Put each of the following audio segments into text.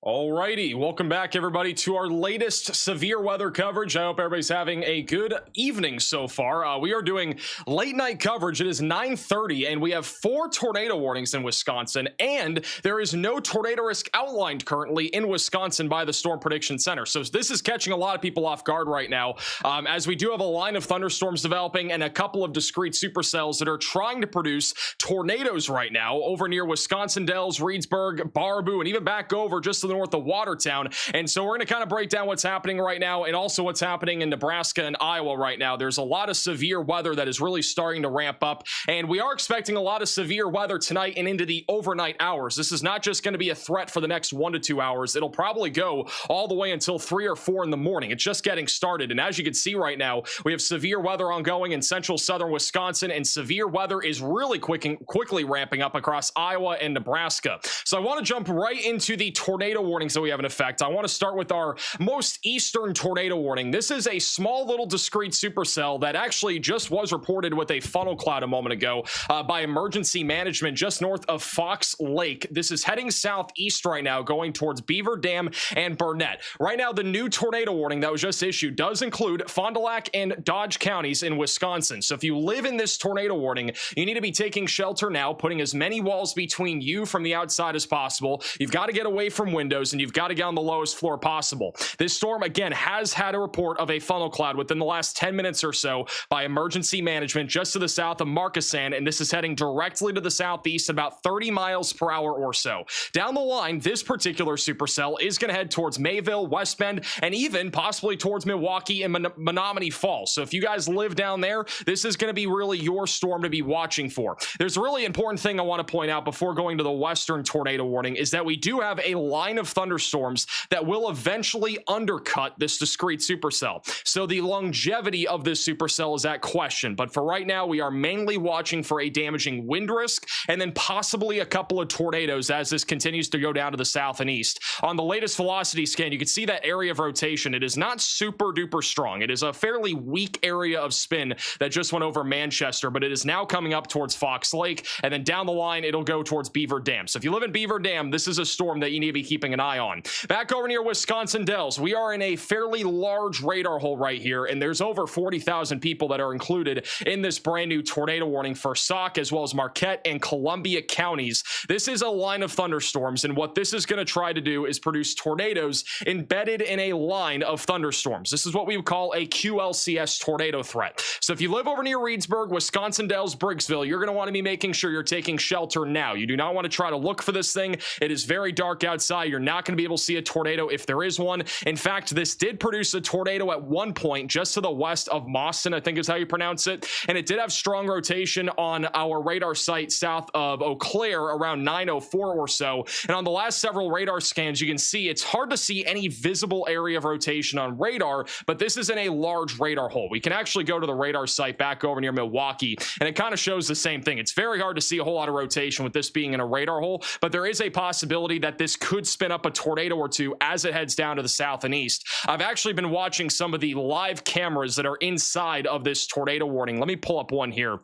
Alrighty, welcome back everybody to our latest severe weather coverage. I hope everybody's having a good evening so far. We are doing late night coverage. It is 9:30 and we have 4 tornado warnings in Wisconsin, and there is no tornado risk outlined currently in Wisconsin by the Storm Prediction Center. So this is catching a lot of people off guard right now, as we do have a line of thunderstorms developing and a couple of discrete supercells that are trying to produce tornadoes right now over near Wisconsin Dells, Reedsburg, Baraboo, and even back over just to the north of Watertown. And so we're going to kind of break down what's happening right now and also what's happening in Nebraska and Iowa right now. There's a lot of severe weather that is really starting to ramp up, and we are expecting a lot of severe weather tonight and into the overnight hours. This is not just going to be a threat for the next 1 to 2 hours. It'll probably go all the way until 3 or 4 in the morning. It's just getting started. And as you can see right now, we have severe weather ongoing in central southern Wisconsin, and severe weather is really quickly ramping up across Iowa and Nebraska. So I want to jump right into the tornado warnings that we have in effect. I want to start with our most eastern tornado warning. This is a small little discrete supercell that actually just was reported with a funnel cloud a moment ago by emergency management just north of Fox Lake. This is heading southeast right now, going towards Beaver Dam and Burnett. Right now, the new tornado warning that was just issued does include Fond du Lac and Dodge counties in Wisconsin. So if you live in this tornado warning, you need to be taking shelter now, putting as many walls between you from the outside as possible. You've got to get away from windows, and you've got to get on the lowest floor possible. This storm, again, has had a report of a funnel cloud within the last 10 minutes or so by emergency management just to the south of Markesan, and this is heading directly to the southeast about 30 miles per hour or so. Down the line, this particular supercell is going to head towards Mayville, West Bend, and even possibly towards Milwaukee and Menominee Falls. So if you guys live down there, this is going to be really your storm to be watching for. There's a really important thing I want to point out before going to the western tornado warning is that we do have a line of thunderstorms that will eventually undercut this discrete supercell. So the longevity of this supercell is at question, but for right now, we are mainly watching for a damaging wind risk and then possibly a couple of tornadoes as this continues to go down to the south and east. On the latest velocity scan, you can see that area of rotation. It is not super duper strong. It is a fairly weak area of spin that just went over Manchester, but it is now coming up towards Fox Lake, and then down the line, it'll go towards Beaver Dam. So if you live in Beaver Dam, this is a storm that you need to be keeping an eye on. Back over near Wisconsin Dells, we are in a fairly large radar hole right here, and there's over 40,000 people that are included in this brand new tornado warning for Sauk as well as Marquette and Columbia counties. This is a line of thunderstorms, and what this is going to try to do is produce tornadoes embedded in a line of thunderstorms. This is what we would call a QLCS tornado threat. So if you live over near Reedsburg, Wisconsin Dells, Briggsville, you're going to want to be making sure you're taking shelter now. You do not want to try to look for this thing. It is very dark outside. You're not going to be able to see a tornado if there is one. In fact, this did produce a tornado at one point just to the west of Mauston, I think is how you pronounce it, and it did have strong rotation on our radar site south of Eau Claire around 9:04 or so. And on the last several radar scans, you can see it's hard to see any visible area of rotation on radar, but this is in a large radar hole. We can actually go to the radar site back over near Milwaukee, and it kind of shows the same thing. It's very hard to see a whole lot of rotation with this being in a radar hole, but there is a possibility that this could spin up a tornado or two as it heads down to the south and east. I've actually been watching some of the live cameras that are inside of this tornado warning. Let me pull up one here.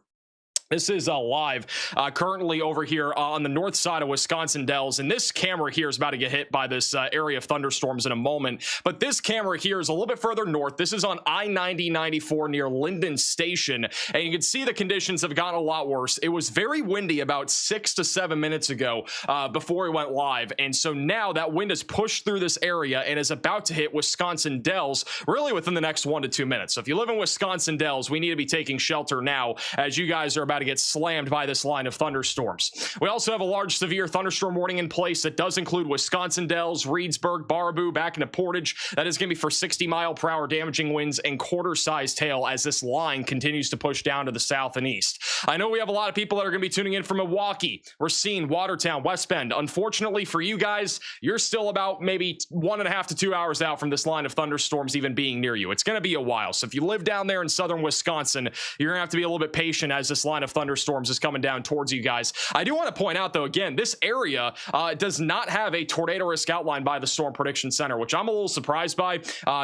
This is live currently over here on the north side of Wisconsin Dells, and this camera here is about to get hit by this area of thunderstorms in a moment. But this camera here is a little bit further north. This is on I-90-94 near Linden Station, and you can see the conditions have gotten a lot worse. It was very windy about 6 to 7 minutes ago before we went live, and so now that wind has pushed through this area and is about to hit Wisconsin Dells really within the next 1 to 2 minutes. So if you live in Wisconsin Dells, we need to be taking shelter now as you guys are about to get slammed by this line of thunderstorms. We also have a large severe thunderstorm warning in place that does include Wisconsin Dells, Reedsburg, Baraboo, back into Portage. That is going to be for 60-mile-per-hour damaging winds and quarter-sized hail as this line continues to push down to the south and east. I know we have a lot of people that are going to be tuning in from Milwaukee, Racine, Watertown, West Bend. Unfortunately for you guys, you're still about maybe 1.5 to 2 hours out from this line of thunderstorms even being near you. It's going to be a while. So if you live down there in southern Wisconsin, you're going to have to be a little bit patient as this line of of thunderstorms is coming down towards you guys. I do want to point out, though, again, this area does not have a tornado risk outlined by the Storm Prediction Center, which I'm a little surprised by.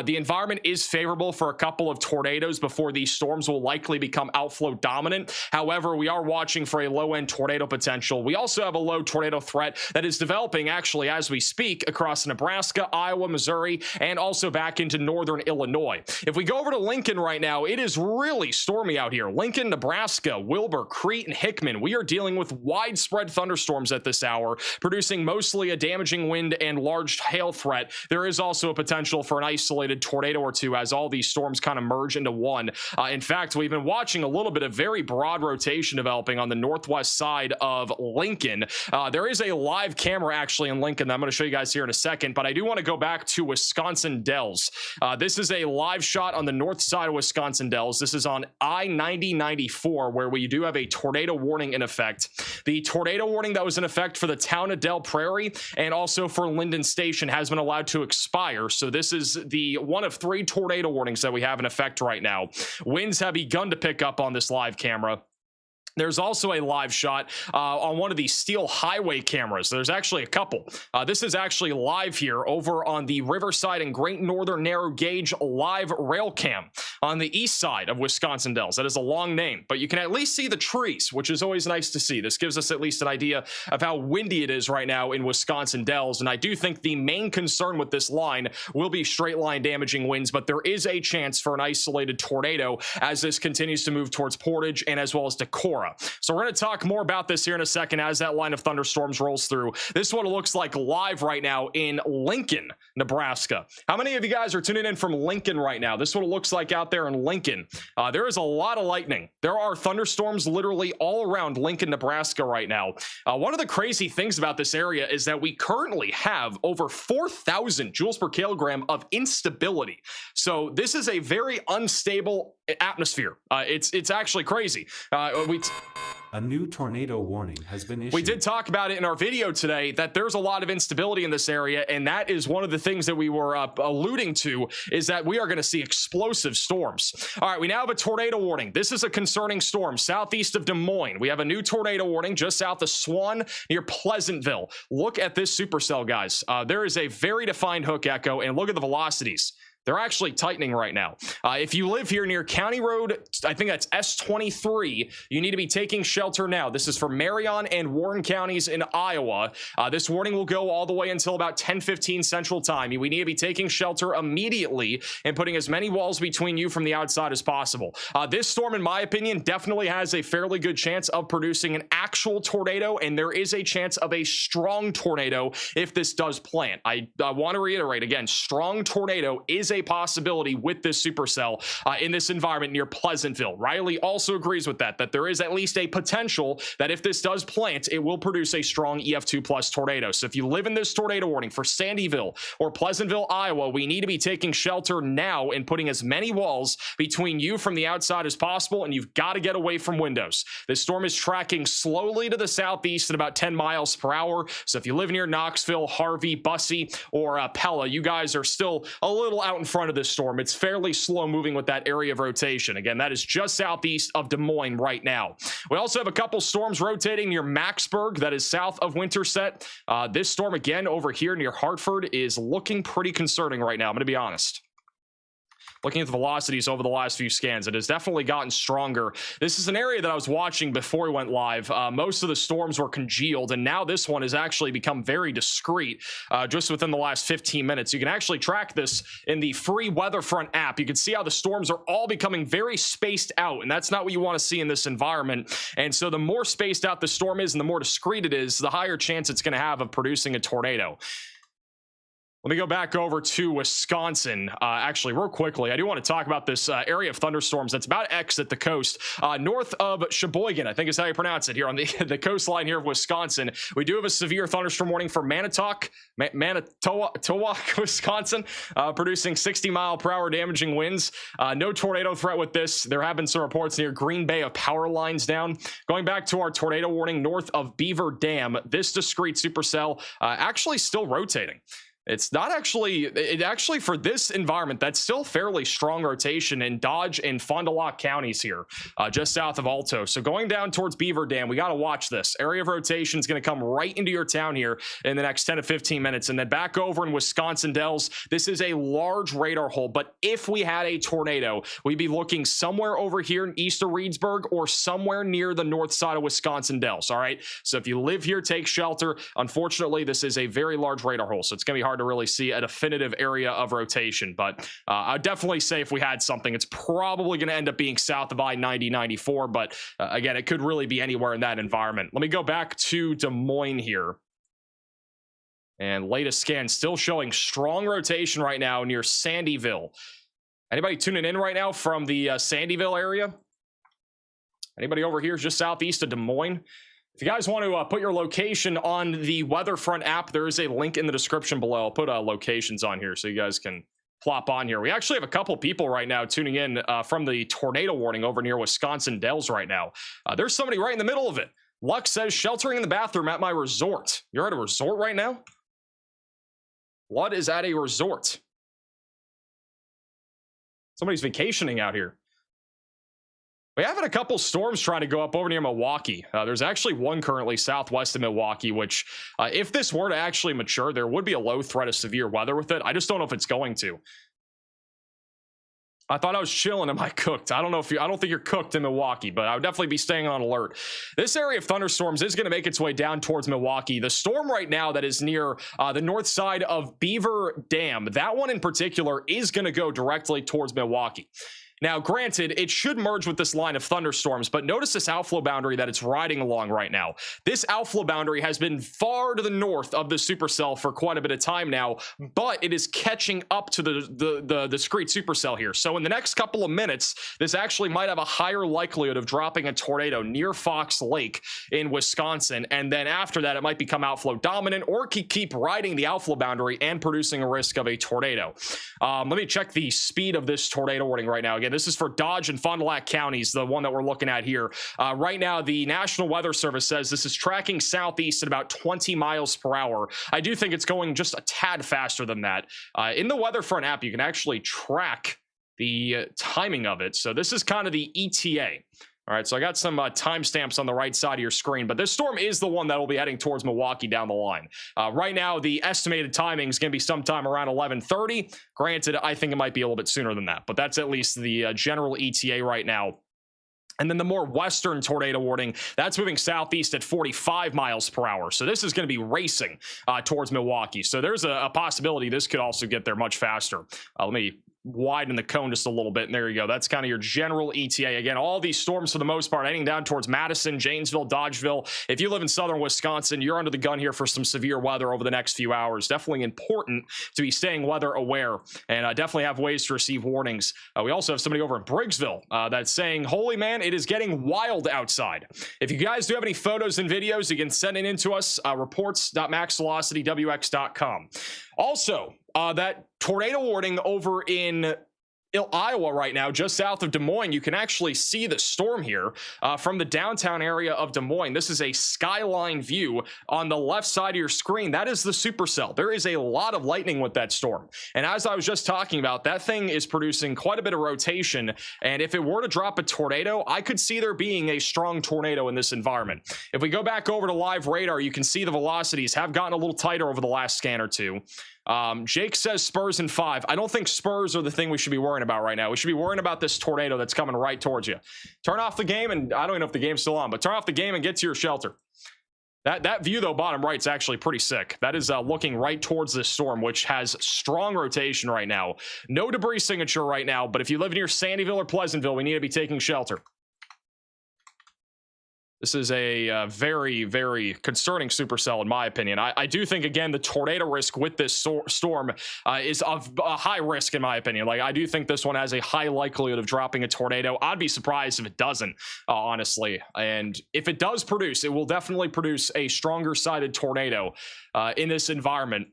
The environment is favorable for a couple of tornadoes before these storms will likely become outflow dominant. However, we are watching for a low-end tornado potential. We also have a low tornado threat that is developing, actually, as we speak, across Nebraska, Iowa, Missouri, and also back into northern Illinois. If we go over to Lincoln right now, it is really stormy out here. Lincoln, Nebraska, Wilbur, Crete, and Hickman. We are dealing with widespread thunderstorms at this hour, producing mostly a damaging wind and large hail threat. There is also a potential for an isolated tornado or two as all these storms kind of merge into one. In fact, we've been watching a little bit of very broad rotation developing on the northwest side of Lincoln. There is a live camera actually in Lincoln that I'm going to show you guys here in a second, but I do want to go back to Wisconsin Dells. This is a live shot on the north side of Wisconsin Dells. This is on I-90-94, where we do have a tornado warning in effect. The tornado warning that was in effect for the town of Del Prairie and also for Linden Station has been allowed to expire. So this is the one of 3 tornado warnings that we have in effect right now. Winds have begun to pick up on this live camera. There's also a live shot on one of these steel highway cameras. There's actually a couple. This is actually live here over on the Riverside and Great Northern Narrow Gauge live rail cam on the east side of Wisconsin Dells. That is a long name, but you can at least see the trees, which is always nice to see. This gives us at least an idea of how windy it is right now in Wisconsin Dells. And I do think the main concern with this line will be straight line damaging winds, but there is a chance for an isolated tornado as this continues to move towards Portage and as well as Decorah. So we're going to talk more about this here in a second as that line of thunderstorms rolls through. This is what it looks like live right now in Lincoln, Nebraska. How many of you guys are tuning in from Lincoln right now? This is what it looks like out there in Lincoln. There is a lot of lightning. There are thunderstorms literally all around Lincoln, Nebraska right now. One of the crazy things about this area is that we currently have over 4,000 joules per kilogram of instability. So this is a very unstable atmosphere. It's actually crazy. A new tornado warning has been issued. We did talk about it in our video today that there's a lot of instability in this area, and that is one of the things that we were alluding to, is that we are going to see explosive storms. All right, we now have a tornado warning. This is a concerning storm southeast of Des Moines. We have a new tornado warning just south of Swan near Pleasantville. Look at this supercell, guys. There is a very defined hook echo, and look at the velocities. They're actually tightening right now. If you live here near County Road, I think that's S23, you need to be taking shelter now. This is for Marion and Warren counties in Iowa. This warning will go all the way until about 10:15 Central Time. We need to be taking shelter immediately and putting as many walls between you from the outside as possible. This storm, in my opinion, definitely has a fairly good chance of producing an actual tornado, and there is a chance of a strong tornado if this does plant. I want to reiterate again, strong tornado is a possibility with this supercell in this environment near Pleasantville. Riley also agrees with that there is at least a potential that if this does plant, it will produce a strong EF2 plus tornado. So if you live in this tornado warning for Sandyville or Pleasantville, Iowa, we need to be taking shelter now and putting as many walls between you from the outside as possible, and you've got to get away from windows. This storm is tracking slowly to the southeast at about 10 miles per hour. So if you live near Knoxville, Harvey, Bussey, or Pella, you guys are still a little out in front of this storm. It's fairly slow moving with that area of rotation. Again, that is just southeast of Des Moines right now. We also have a couple storms rotating near Maxburg, that is south of Winterset. This storm again over here near Hartford is looking pretty concerning right now, I'm going to be honest. Looking at the velocities over the last few scans, it has definitely gotten stronger. This is an area that I was watching before we went live. Most of the storms were congealed, and now this one has actually become very discreet just within the last 15 minutes. You can actually track this in the free Weatherfront app. You can see how the storms are all becoming very spaced out, and that's not what you want to see in this environment. And so the more spaced out the storm is and the more discreet it is, the higher chance it's going to have of producing a tornado. Let me go back over to Wisconsin. Actually, real quickly, I do want to talk about this area of thunderstorms that's about to exit the coast north of Sheboygan, I think is how you pronounce it, here on the coastline here of Wisconsin. We do have a severe thunderstorm warning for Manitowoc, Wisconsin, producing 60-mile-per-hour damaging winds. No tornado threat with this. There have been some reports near Green Bay of power lines down. Going back to our tornado warning north of Beaver Dam, this discrete supercell actually still rotating. It's not actually, it actually for this environment, that's still fairly strong rotation in Dodge and Fond du Lac counties here, just south of Alto. So going down towards Beaver Dam, we got to watch this. Area of rotation is going to come right into your town here in the next 10 to 15 minutes. And then back over in Wisconsin Dells, this is a large radar hole. But if we had a tornado, we'd be looking somewhere over here in east of Reedsburg or somewhere near the north side of Wisconsin Dells. All right. So if you live here, take shelter. Unfortunately, this is a very large radar hole, so it's going to be hard to really see a definitive area of rotation. But I'd definitely say if we had something, it's probably going to end up being south of I-90-94. But again, it could really be anywhere in that environment. Let me go back to Des Moines here. And latest scan still showing strong rotation right now near Sandyville. Anybody tuning in right now from the Sandyville area? Anybody over here just southeast of Des Moines? If you guys want to put your location on the Weatherfront app, there is a link in the description below. I'll put locations on here so you guys can plop on here. We actually have a couple people right now tuning in from the tornado warning over near Wisconsin Dells right now. There's somebody right in the middle of it. Luck says, sheltering in the bathroom at my resort. You're at a resort right now? What is at a resort? Somebody's vacationing out here. We have had a couple storms trying to go up over near Milwaukee. There's actually one currently southwest of Milwaukee, which if this were to actually mature, there would be a low threat of severe weather with it. I just don't know if it's going to. I thought I was chilling. Am I cooked? I don't know if I don't think you're cooked in Milwaukee, but I would definitely be staying on alert. This area of thunderstorms is going to make its way down towards Milwaukee. The storm right now that is near the north side of Beaver Dam, that one in particular is going to go directly towards Milwaukee. Now, granted, it should merge with this line of thunderstorms, but notice this outflow boundary that it's riding along right now. This outflow boundary has been far to the north of the supercell for quite a bit of time now, but it is catching up to the discrete supercell here. So in the next couple of minutes, this actually might have a higher likelihood of dropping a tornado near Fox Lake in Wisconsin, and then after that, it might become outflow dominant or keep riding the outflow boundary and producing a risk of a tornado. Let me check the speed of this tornado warning right now. Again, this is for Dodge and Fond du Lac counties, the one that we're looking at here. Right now, the National Weather Service says this is tracking southeast at about 20 miles per hour. I do think it's going just a tad faster than that. In the Weatherfront app, you can actually track the timing of it. So this is kind of the ETA. All right, so I got some timestamps on the right side of your screen, but this storm is the one that will be heading towards Milwaukee down the line. Right now, the estimated timing is going to be sometime around 11:30. Granted, I think it might be a little bit sooner than that, but that's at least the general ETA right now. And then the more western tornado warning, that's moving southeast at 45 miles per hour. So this is going to be racing towards Milwaukee. So there's a possibility this could also get there much faster. Let me widen the cone just a little bit, and there you go. That's kind of your general ETA. Again, all these storms for the most part heading down towards Madison, Janesville, Dodgeville. If you live in southern Wisconsin, you're under the gun here for some severe weather over the next few hours. Definitely important to be staying weather aware, and definitely have ways to receive warnings. We also have somebody over in Briggsville that's saying, holy man, it is getting wild outside. If you guys do have any photos and videos, you can send it in to us, reports.maxvelocitywx.com. Also, that tornado warning over in Iowa right now, just south of Des Moines, you can actually see the storm here from the downtown area of Des Moines. This is a skyline view on the left side of your screen. That is the supercell. There is a lot of lightning with that storm. And as I was just talking about, that thing is producing quite a bit of rotation. And if it were to drop a tornado, I could see there being a strong tornado in this environment. If we go back over to live radar, you can see the velocities have gotten a little tighter over the last scan or two. Jake says Spurs in 5. I don't think Spurs are the thing we should be worrying about right now. We should be worrying about this tornado that's coming right towards you. Turn off the game, and I don't even know if the game's still on, but turn off the game and get to your shelter. That view, though, bottom right, is actually pretty sick. That is looking right towards this storm, which has strong rotation right now. No debris signature right now, but if you live near Sandyville or Pleasantville, we need to be taking shelter. This is a very, very concerning supercell, in my opinion. I do think, again, the tornado risk with this storm is of a high risk, in my opinion. Like, I do think this one has a high likelihood of dropping a tornado. I'd be surprised if it doesn't, honestly. And if it does produce, it will definitely produce a stronger-sided tornado in this environment.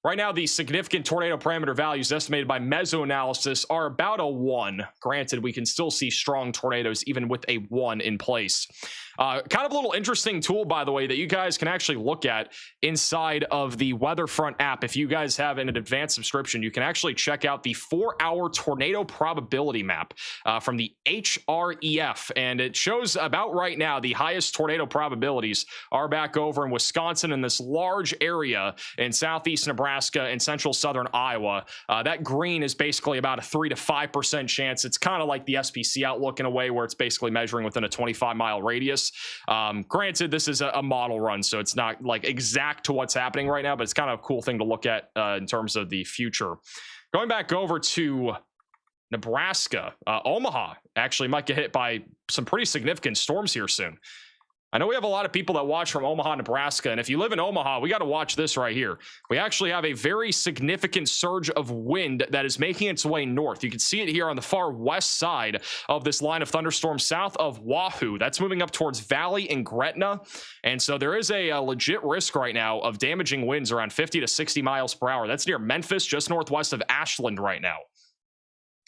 Right now, the significant tornado parameter values estimated by mesoanalysis are about a 1. Granted, we can still see strong tornadoes even with a 1 in place. Kind of a little interesting tool, by the way, that you guys can actually look at inside of the Weatherfront app. If you guys have an advanced subscription, you can actually check out the 4-hour tornado probability map from the HREF, and it shows about right now the highest tornado probabilities are back over in Wisconsin in this large area in southeast Nebraska and central southern Iowa. That green is basically about a 3 to 5% chance. It's kind of like the SPC outlook in a way, where it's basically measuring within a 25-mile radius. Granted, this is a model run, so it's not like exact to what's happening right now, but it's kind of a cool thing to look at in terms of the future. Going back over to Nebraska, Omaha actually might get hit by some pretty significant storms here soon. I know we have a lot of people that watch from Omaha, Nebraska, and if you live in Omaha, we got to watch this right here. We actually have a very significant surge of wind that is making its way north. You can see it here on the far west side of this line of thunderstorms south of Wahoo. That's moving up towards Valley and Gretna, and so there is a legit risk right now of damaging winds around 50 to 60 miles per hour. That's near Memphis, just northwest of Ashland right now.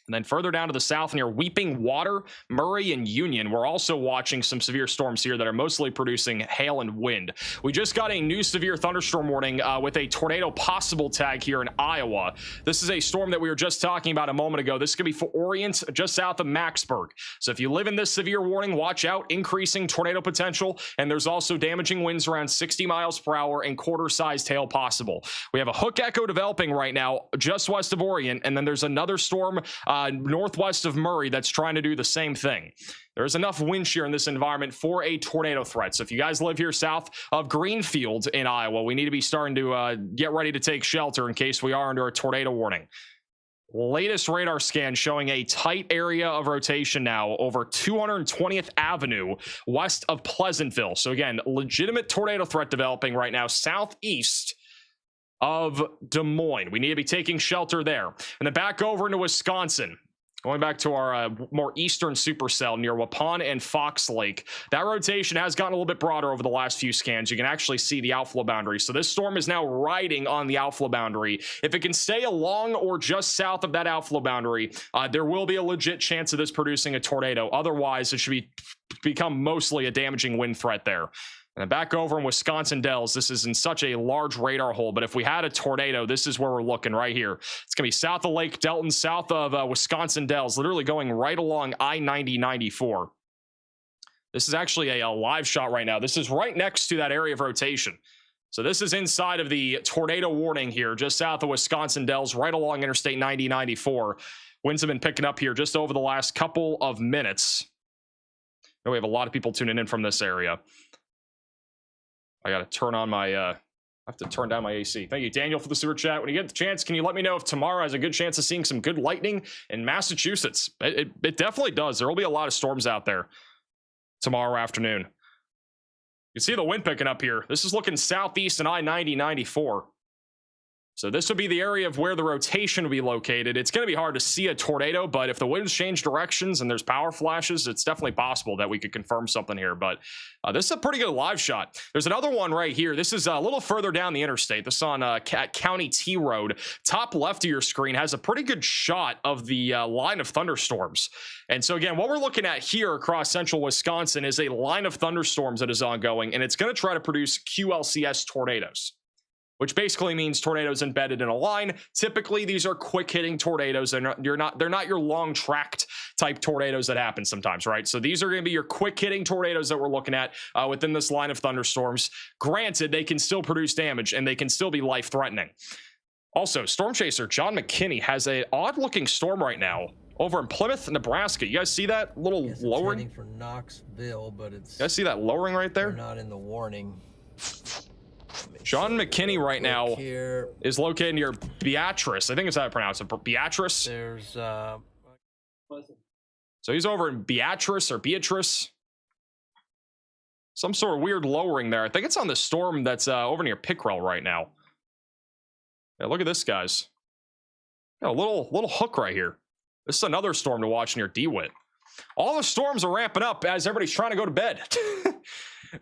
And then further down to the south near Weeping Water, Murray, and Union, we're also watching some severe storms here that are mostly producing hail and wind. We just got a new severe thunderstorm warning with a tornado possible tag here in Iowa. This is a storm that we were just talking about a moment ago. This could be for Orient, just south of Maxburg. So if you live in this severe warning, watch out. Increasing tornado potential, and there's also damaging winds around 60 miles per hour and quarter-sized hail possible. We have a hook echo developing right now just west of Orient, and then there's another storm northwest of Murray that's trying to do the same thing. There's enough wind shear in this environment for a tornado threat. So if you guys live here south of Greenfield in Iowa, we need to be starting to get ready to take shelter in case we are under a tornado warning. Latest radar scan showing a tight area of rotation now over 220th Avenue west of Pleasantville. So again, legitimate tornado threat developing right now southeast of Des Moines. We need to be taking shelter there. And then back over into Wisconsin. Going back to our more eastern supercell near Waupun and Fox Lake. That rotation has gotten a little bit broader over the last few scans. You can actually see the outflow boundary. So this storm is now riding on the outflow boundary. If it can stay along or just south of that outflow boundary, there will be a legit chance of this producing a tornado. Otherwise, it should become mostly a damaging wind threat there. And then back over in Wisconsin Dells, this is in such a large radar hole, but if we had a tornado, this is where we're looking right here. It's going to be south of Lake Delton, south of Wisconsin Dells, literally going right along I-90-94. This is actually a live shot right now. This is right next to that area of rotation. So this is inside of the tornado warning here, just south of Wisconsin Dells, right along Interstate 90-94. Winds have been picking up here just over the last couple of minutes. And we have a lot of people tuning in from this area. I got to turn on my, I have to turn down my AC. Thank you, Daniel, for the super chat. When you get the chance, can you let me know if tomorrow has a good chance of seeing some good lightning in Massachusetts? It definitely does. There will be a lot of storms out there tomorrow afternoon. You can see the wind picking up here. This is looking southeast in I-90-94. So this would be the area of where the rotation would be located. It's going to be hard to see a tornado, but if the winds change directions and there's power flashes, it's definitely possible that we could confirm something here. But this is a pretty good live shot. There's another one right here. This is a little further down the interstate. This is on County T Road. Top left of your screen has a pretty good shot of the line of thunderstorms. And so again, what we're looking at here across central Wisconsin is a line of thunderstorms that is ongoing, and it's going to try to produce QLCS tornadoes, which basically means tornadoes embedded in a line. Typically, these are quick-hitting tornadoes. They're not your long-tracked type tornadoes that happen sometimes, right? So these are going to be your quick-hitting tornadoes that we're looking at within this line of thunderstorms. Granted, they can still produce damage, and they can still be life-threatening. Also, Storm Chaser John McKinney has an odd-looking storm right now over in Plymouth, Nebraska. You guys see that little lowering? It's for Knoxville, but it's... You guys see that lowering right there? They're not in the warning. John McKinney right now is located near Beatrice. I think it's how I pronounce it. Beatrice. There's so he's over in Beatrice or Beatrice. Some sort of weird lowering there. I think it's on the storm that's over near Pickrell right now. Yeah, look at this, guys. Yeah, a little hook right here. This is another storm to watch near DeWitt. All the storms are ramping up as everybody's trying to go to bed.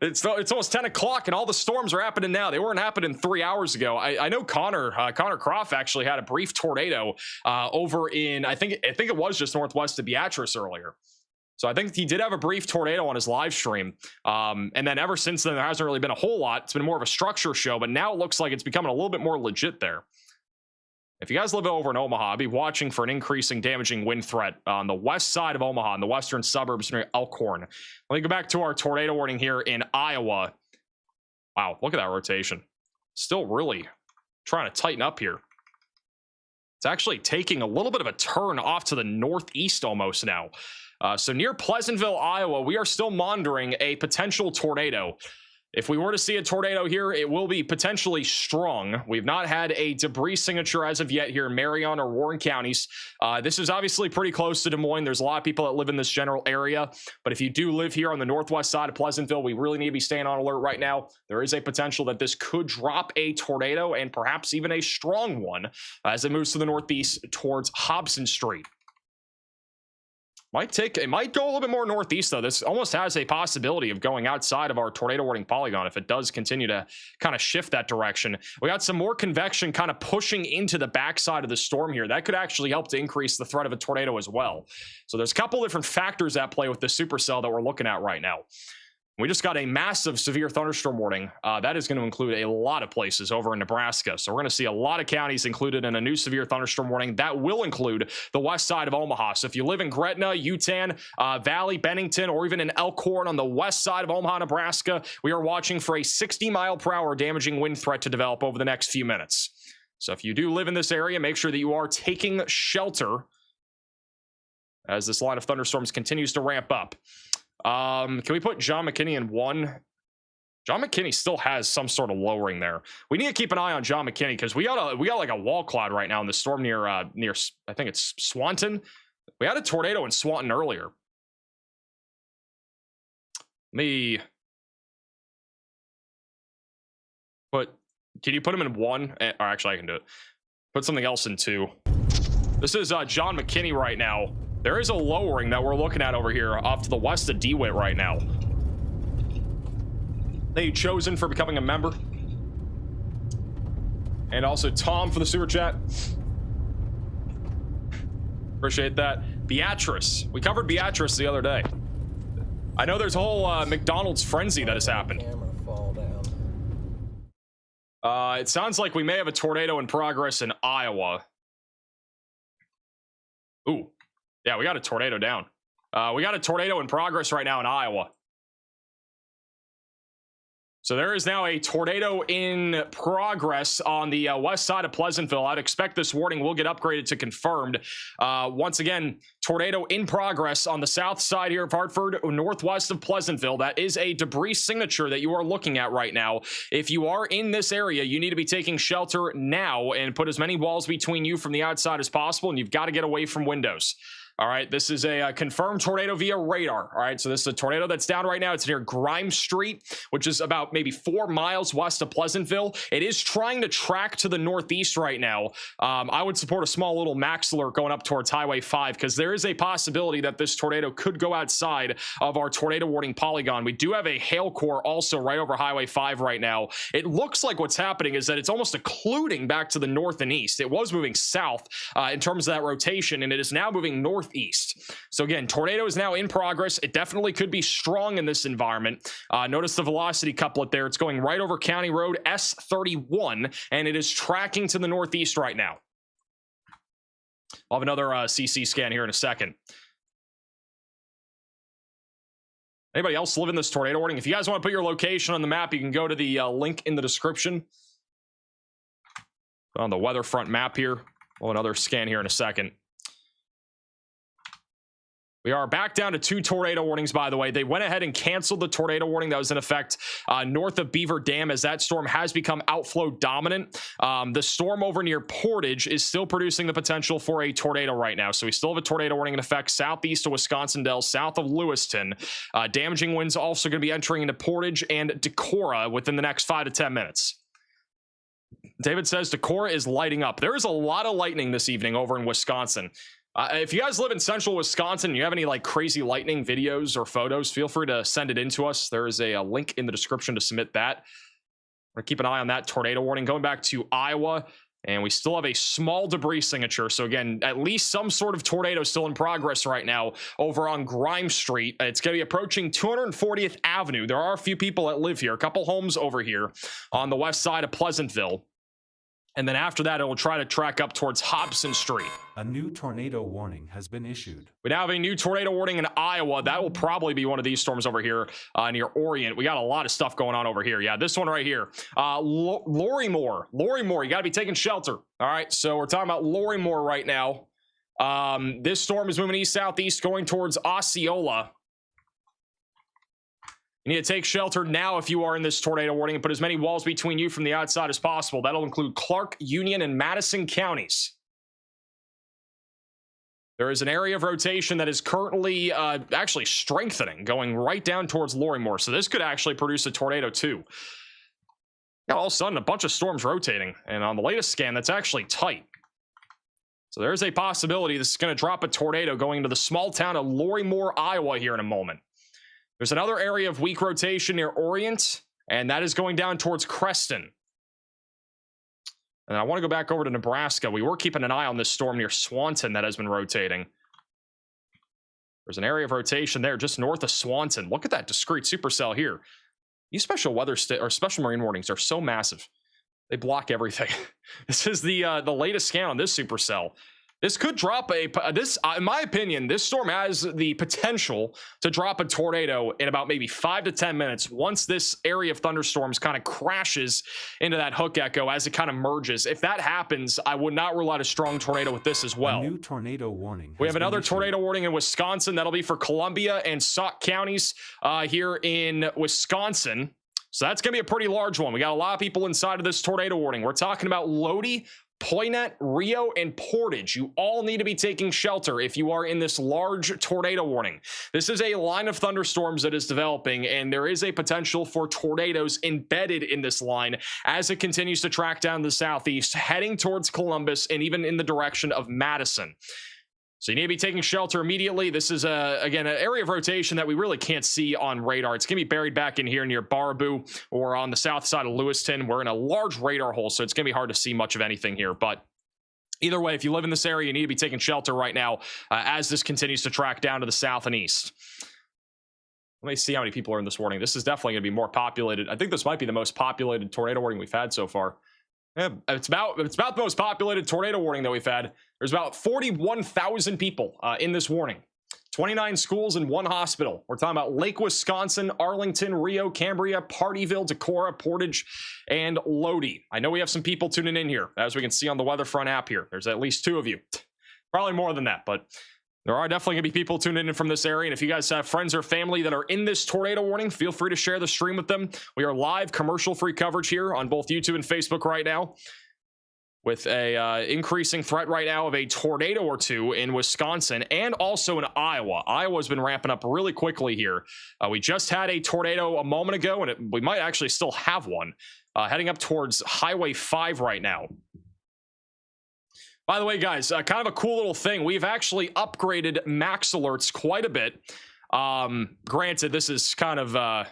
It's almost 10 o'clock and all the storms are happening now. They weren't happening 3 hours ago. I know Connor Croft actually had a brief tornado over in, I think it was just northwest of Beatrice earlier. So I think he did have a brief tornado on his live stream. And then ever since then, there hasn't really been a whole lot. It's been more of a structure show, but now it looks like it's becoming a little bit more legit there. If you guys live over in Omaha, I'll be watching for an increasing damaging wind threat on the west side of Omaha, in the western suburbs near Elkhorn. Let me go back to our tornado warning here in Iowa. Wow, look at that rotation. Still really trying to tighten up here. It's actually taking a little bit of a turn off to the northeast almost now. So near Pleasantville, Iowa, we are still monitoring a potential tornado. If we were to see a tornado here, it will be potentially strong. We've not had a debris signature as of yet here in Marion or Warren counties. This is obviously pretty close to Des Moines. There's a lot of people that live in this general area. But if you do live here on the northwest side of Pleasantville, we really need to be staying on alert right now. There is a potential that this could drop a tornado and perhaps even a strong one as it moves to the northeast towards Hobson Street. It might go a little bit more northeast, though. This almost has a possibility of going outside of our tornado warning polygon if it does continue to kind of shift that direction. We got some more convection kind of pushing into the backside of the storm here. That could actually help to increase the threat of a tornado as well. So there's a couple different factors at play with the supercell that we're looking at right now. We just got a massive severe thunderstorm warning. That is going to include a lot of places over in Nebraska. So we're going to see a lot of counties included in a new severe thunderstorm warning. That will include the west side of Omaha. So if you live in Gretna, Utan, Valley, Bennington, or even in Elkhorn on the west side of Omaha, Nebraska, we are watching for a 60-mile-per-hour damaging wind threat to develop over the next few minutes. So if you do live in this area, make sure that you are taking shelter as this line of thunderstorms continues to ramp up. Can we put John McKinney in 1? John McKinney still has some sort of lowering there. We need to keep an eye on John McKinney because we got like a wall cloud right now in the storm near I think it's Swanton. We had a tornado in Swanton earlier. Can you put him in 1? Or actually, I can do it. Put something else in 2. This is John McKinney right now. There is a lowering that we're looking at over here off to the west of DeWitt right now. Thank you, Chosen, for becoming a member. And also Tom for the super chat. Appreciate that. Beatrice. We covered Beatrice the other day. I know there's a whole McDonald's frenzy that has happened. Camera fall down. It sounds like we may have a tornado in progress in Iowa. Ooh. Yeah, we got a tornado down. We got a tornado in progress right now in Iowa. So there is now a tornado in progress on the west side of Pleasantville. I'd expect this warning will get upgraded to confirmed. Once again, tornado in progress on the south side here of Hartford, northwest of Pleasantville. That is a debris signature that you are looking at right now. If you are in this area, you need to be taking shelter now and put as many walls between you from the outside as possible, and you've got to get away from windows. All right, this is a confirmed tornado via radar. All right, so this is a tornado that's down right now. It's near Grimes Street, which is about maybe 4 miles west of Pleasantville. It is trying to track to the northeast right now. I would support a small little max alert going up towards Highway 5 because there is a possibility that this tornado could go outside of our tornado warning polygon. We do have a hail core also right over Highway 5 right now. It looks like what's happening is that it's almost occluding back to the north and east. It was moving south in terms of that rotation, and it is now moving northeast. So again, tornado is now in progress. It definitely could be strong in this environment. Notice the velocity couplet there. It's going right over County Road S31, and it is tracking to the northeast right now. I'll have another CC scan here in a second. Anybody else live in this tornado warning? If you guys want to put your location on the map, you can go to the link in the description. On the weather front map here. Well, another scan here in a second. We are back down to 2 tornado warnings, by the way. They went ahead and canceled the tornado warning that was in effect north of Beaver Dam as that storm has become outflow dominant. The storm over near Portage is still producing the potential for a tornado right now. So we still have a tornado warning in effect southeast of Wisconsin Dells, south of Lewiston. Damaging winds also going to be entering into Portage and Decorah within the next 5 to 10 minutes. David says Decorah is lighting up. There is a lot of lightning this evening over in Wisconsin. If you guys live in central Wisconsin and you have any like crazy lightning videos or photos, feel free to send it in to us. There is a link in the description to submit that. We're going to keep an eye on that tornado warning. Going back to Iowa, And we still have a small debris signature. So again, at least some sort of tornado still in progress right now over on Grime Street. It's going to be approaching 240th Avenue. There are a few people that live here, a couple homes over here on the west side of Pleasantville. And then after that, it will try to track up towards Hobson Street. A new tornado warning has been issued. We now have a new tornado warning in Iowa. That will probably be one of these storms over here near Orient. We got a lot of stuff going on over here. Yeah, this one right here. Lorrymore, you got to be taking shelter. All right, so we're talking about Lorrymore right now. This storm is moving east-southeast going towards Osceola. You need to take shelter now if you are in this tornado warning and put as many walls between you from the outside as possible. That'll include Clark, Union, and Madison counties. There is an area of rotation that is currently actually strengthening, going right down towards Lorrymore. So this could actually produce a tornado too. Yeah, all of a sudden, a bunch of storms rotating. And on the latest scan, that's actually tight. So there's a possibility this is going to drop a tornado going into the small town of Lorrymore, Iowa here in a moment. There's another area of weak rotation near Orient, and that is going down towards Creston. And I want to go back over to Nebraska. We were keeping an eye on this storm near Swanton that has been rotating. There's an area of rotation there just north of Swanton. Look at that discrete supercell here. These special weather or special marine warnings are so massive. They block everything. This is the latest scan on this supercell. This could drop in my opinion, this storm has the potential to drop a tornado in about maybe 5 to 10 minutes once this area of thunderstorms kind of crashes into that hook echo as it kind of merges. If that happens, I would not rule out a strong tornado with this as well. A new tornado warning. We have another tornado warning in Wisconsin. That'll be for Columbia and Sauk counties here in Wisconsin. So that's going to be a pretty large one. We got a lot of people inside of this tornado warning. We're talking about Lodi, Poinet, Rio, and Portage. You all need to be taking shelter if you are in this large tornado warning. This is a line of thunderstorms that is developing, and there is a potential for tornadoes embedded in this line as it continues to track down the southeast, heading towards Columbus and even in the direction of Madison. So you need to be taking shelter immediately. This is, again, an area of rotation that we really can't see on radar. It's going to be buried back in here near Baraboo or on the south side of Lewiston. We're in a large radar hole, so it's going to be hard to see much of anything here. But either way, if you live in this area, you need to be taking shelter right now as this continues to track down to the south and east. Let me see how many people are in this warning. This is definitely going to be more populated. I think this might be the most populated tornado warning we've had so far. Yeah, it's about the most populated tornado warning that we've had. There's about 41,000 people in this warning. 29 schools and 1 hospital. We're talking about Lake Wisconsin, Arlington, Rio, Cambria, Partyville, Decorah, Portage, and Lodi. I know we have some people tuning in here, as we can see on the Weatherfront app here. There's at least 2 of you. Probably more than that, but there are definitely going to be people tuning in from this area. And if you guys have friends or family that are in this tornado warning, feel free to share the stream with them. We are live commercial-free coverage here on both YouTube and Facebook right now, with a increasing threat right now of a tornado or 2 in Wisconsin and also in Iowa. Iowa's been ramping up really quickly here. We just had a tornado a moment ago, and we might actually still have one heading up towards Highway 5 right now. By the way, guys, kind of a cool little thing. We've actually upgraded max alerts quite a bit. Granted, this is kind of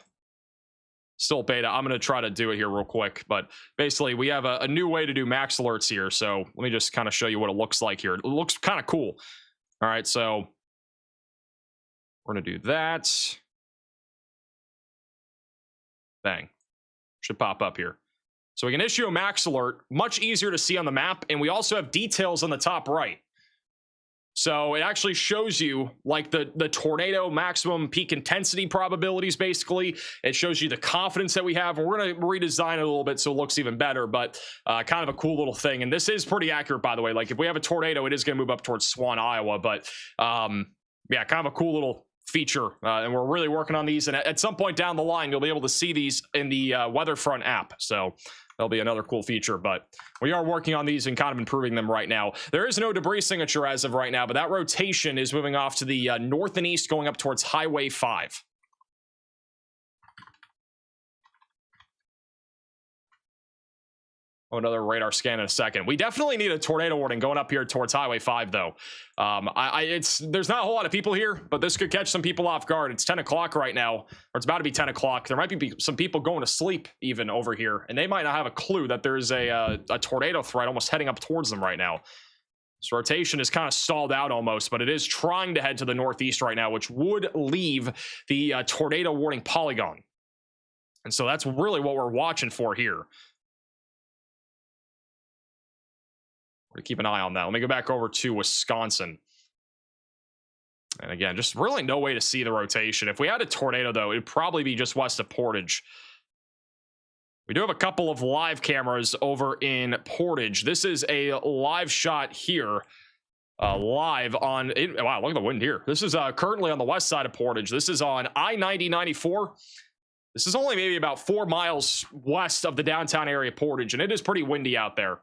still beta. I'm going to try to do it here real quick. But basically, we have a new way to do max alerts here. So let me just kind of show you what it looks like here. It looks kind of cool. All right, so we're going to do that. Bang. Should pop up here. So we can issue a max alert, much easier to see on the map, and we also have details on the top right. So it actually shows you like the tornado maximum peak intensity probabilities, basically. It shows you the confidence that we have, and we're going to redesign it a little bit so it looks even better, but kind of a cool little thing. And this is pretty accurate, by the way. Like if we have a tornado, it is going to move up towards Swan, Iowa, but yeah, kind of a cool little feature, and we're really working on these, and at some point down the line you'll be able to see these in the Weatherfront app, so that'll be another cool feature. But we are working on these and kind of improving them right now. There is no debris signature as of right now, but that rotation is moving off to the north and east, going up towards Highway 5. Oh, another radar scan in a second. We definitely need a tornado warning going up here towards Highway 5, though. There's not a whole lot of people here, but this could catch some people off guard. It's 10 o'clock right now, or it's about to be 10 o'clock. There might be some people going to sleep even over here, and they might not have a clue that there's a tornado threat almost heading up towards them right now. This rotation is kind of stalled out almost, but it is trying to head to the northeast right now, which would leave the tornado warning polygon. And so that's really what we're watching for here. We're going to keep an eye on that. Let me go back over to Wisconsin. And again, just really no way to see the rotation. If we had a tornado, though, it'd probably be just west of Portage. We do have a couple of live cameras over in Portage. This is a live shot here. Live on... wow, look at the wind here. This is currently on the west side of Portage. This is on I-90-94. This is only maybe about 4 miles west of the downtown area of Portage, and it is pretty windy out there.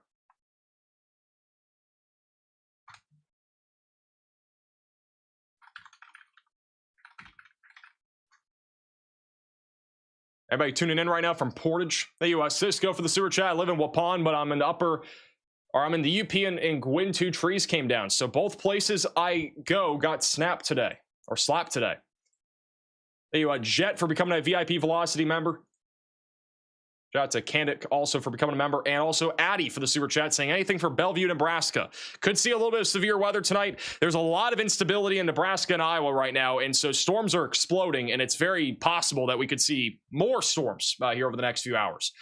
Everybody tuning in right now from Portage. Thank you, Cisco, for the super chat. I live in Waupun, but I'm in the I'm in the UP, and Gwyn, 2 trees came down. So both places I go got snapped today, or slapped today. Thank you, Jet, for becoming a VIP Velocity member. Shout out to Candic also for becoming a member, and also Addy for the super chat saying anything for Bellevue, Nebraska. Could see a little bit of severe weather tonight. There's a lot of instability in Nebraska and Iowa right now, and so storms are exploding, and it's very possible that we could see more storms here over the next few hours.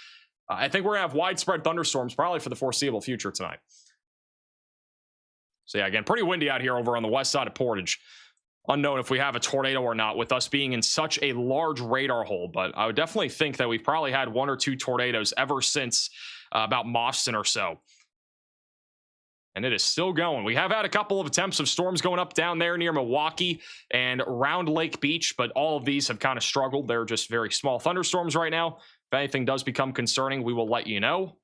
I think we're going to have widespread thunderstorms probably for the foreseeable future tonight. So yeah, again, pretty windy out here over on the west side of Portage. Unknown if we have a tornado or not with us being in such a large radar hole, but I would definitely think that we've probably had 1 or 2 tornadoes ever since about Boston or so. And it is still going. We have had a couple of attempts of storms going up down there near Milwaukee and around Lake Beach, but all of these have kind of struggled. They're just very small thunderstorms right now. If anything does become concerning, we will let you know.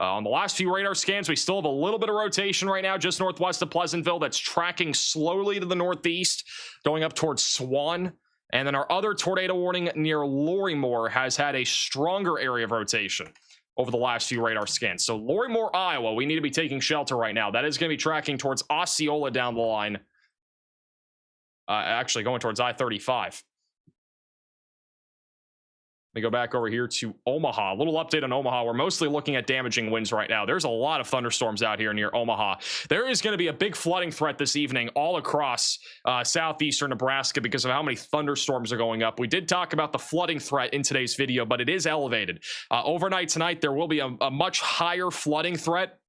On the last few radar scans, we still have a little bit of rotation right now, just northwest of Pleasantville. That's tracking slowly to the northeast, going up towards Swan. And then our other tornado warning near Lorrimore has had a stronger area of rotation over the last few radar scans. So Lorrimore, Iowa, we need to be taking shelter right now. That is going to be tracking towards Osceola down the line. Actually going towards I-35. Let me go back over here to Omaha. A little update on Omaha. We're mostly looking at damaging winds right now. There's a lot of thunderstorms out here near Omaha. There is going to be a big flooding threat this evening all across southeastern Nebraska because of how many thunderstorms are going up. We did talk about the flooding threat in today's video, but it is elevated. Overnight tonight, there will be a much higher flooding threat.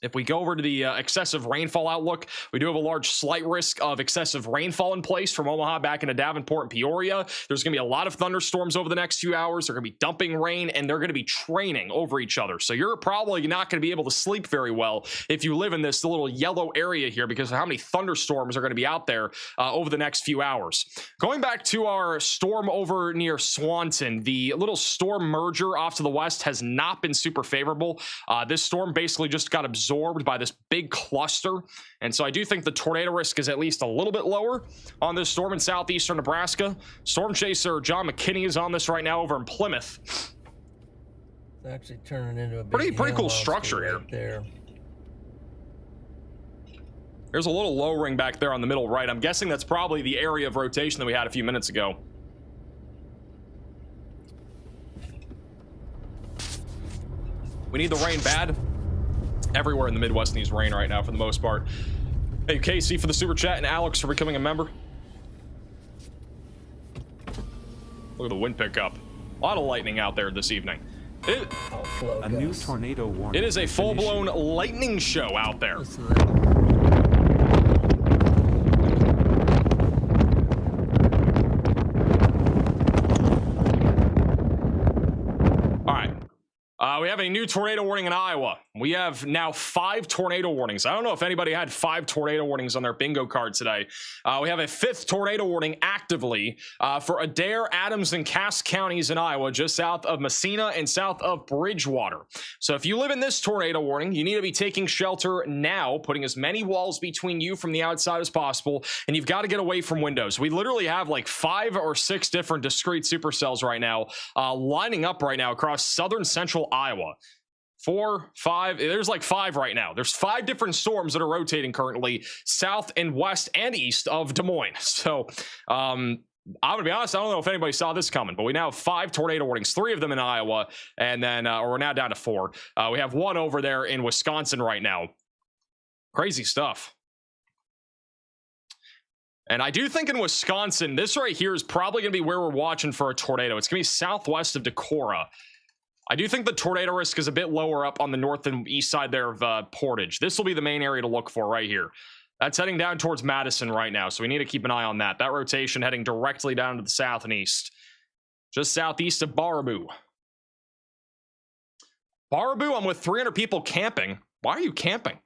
If we go over to the excessive rainfall outlook, we do have a large slight risk of excessive rainfall in place from Omaha back into Davenport and Peoria. There's going to be a lot of thunderstorms over the next few hours. They're going to be dumping rain, and they're going to be training over each other. So you're probably not going to be able to sleep very well if you live in this little yellow area here because of how many thunderstorms are going to be out there over the next few hours. Going back to our storm over near Swanton, the little storm merger off to the west has not been super favorable. This storm basically just got absorbed by this big cluster, and so I do think the tornado risk is at least a little bit lower on this storm in southeastern Nebraska. Storm chaser John McKinney is on this right now over in Plymouth. It's actually turning into a pretty cool structure here. Right there. There's a little lowering back there on the middle right. I'm guessing that's probably the area of rotation that we had a few minutes ago. We need the rain bad. Everywhere in the Midwest needs rain right now for the most part. Hey, Casey for the super chat and Alex for becoming a member. Look at the wind pickup. A lot of lightning out there this evening. A new tornado warning. It is a full-blown lightning show out there. We have a new tornado warning in Iowa. We have now 5 tornado warnings. I don't know if anybody had 5 tornado warnings on their bingo card today. We have a 5th tornado warning actively for Adair, Adams, and Cass counties in Iowa, just south of Messina and south of Bridgewater. So if you live in this tornado warning, you need to be taking shelter now, putting as many walls between you from the outside as possible, and you've got to get away from windows. We literally have like 5 or 6 different discrete supercells right now lining up right now across southern central Iowa. 4, 5. There's like 5 right now. There's 5 different storms that are rotating currently south and west and east of Des Moines. So I'm gonna be honest, I don't know if anybody saw this coming, but we now have 5 tornado warnings, 3 of them in Iowa, and then we're now down to 4. We have 1 over there in Wisconsin right now. Crazy stuff. And I do think in Wisconsin, this right here is probably going to be where we're watching for a tornado. It's going to be southwest of Decorah. I do think the tornado risk is a bit lower up on the north and east side there of Portage. This will be the main area to look for right here. That's heading down towards Madison right now, so we need to keep an eye on that. That rotation heading directly down to the south and east. Just southeast of Baraboo. Baraboo, I'm with 300 people camping. Why are you camping?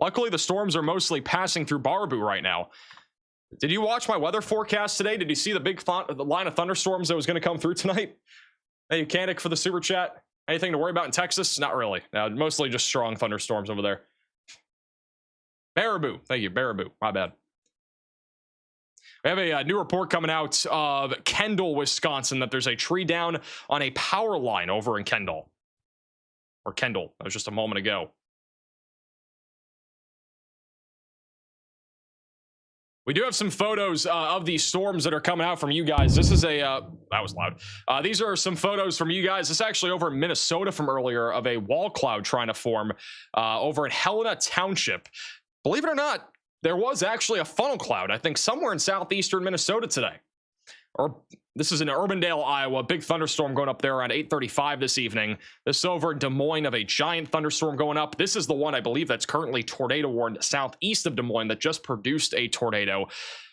Luckily, the storms are mostly passing through Baraboo right now. Did you watch my weather forecast today? Did you see the big line of thunderstorms that was going to come through tonight? Hey, you Canic for the super chat. Anything to worry about in Texas? Not really. No, mostly just strong thunderstorms over there. Baraboo. Thank you, Baraboo. My bad. We have a new report coming out of Kendall, Wisconsin, that there's a tree down on a power line over in Kendall. Or Kendall. That was just a moment ago. We do have some photos of these storms that are coming out from you guys. This is a, that was loud. These are some photos from you guys. This is actually over in Minnesota from earlier of a wall cloud trying to form over in Helena Township. Believe it or not, there was actually a funnel cloud, I think somewhere in southeastern Minnesota today. Or this is in Urbandale, Iowa. Big thunderstorm going up there around 8:35 this evening. This is over in Des Moines of a giant thunderstorm going up. This is the one I believe that's currently tornado warned southeast of Des Moines that just produced a tornado.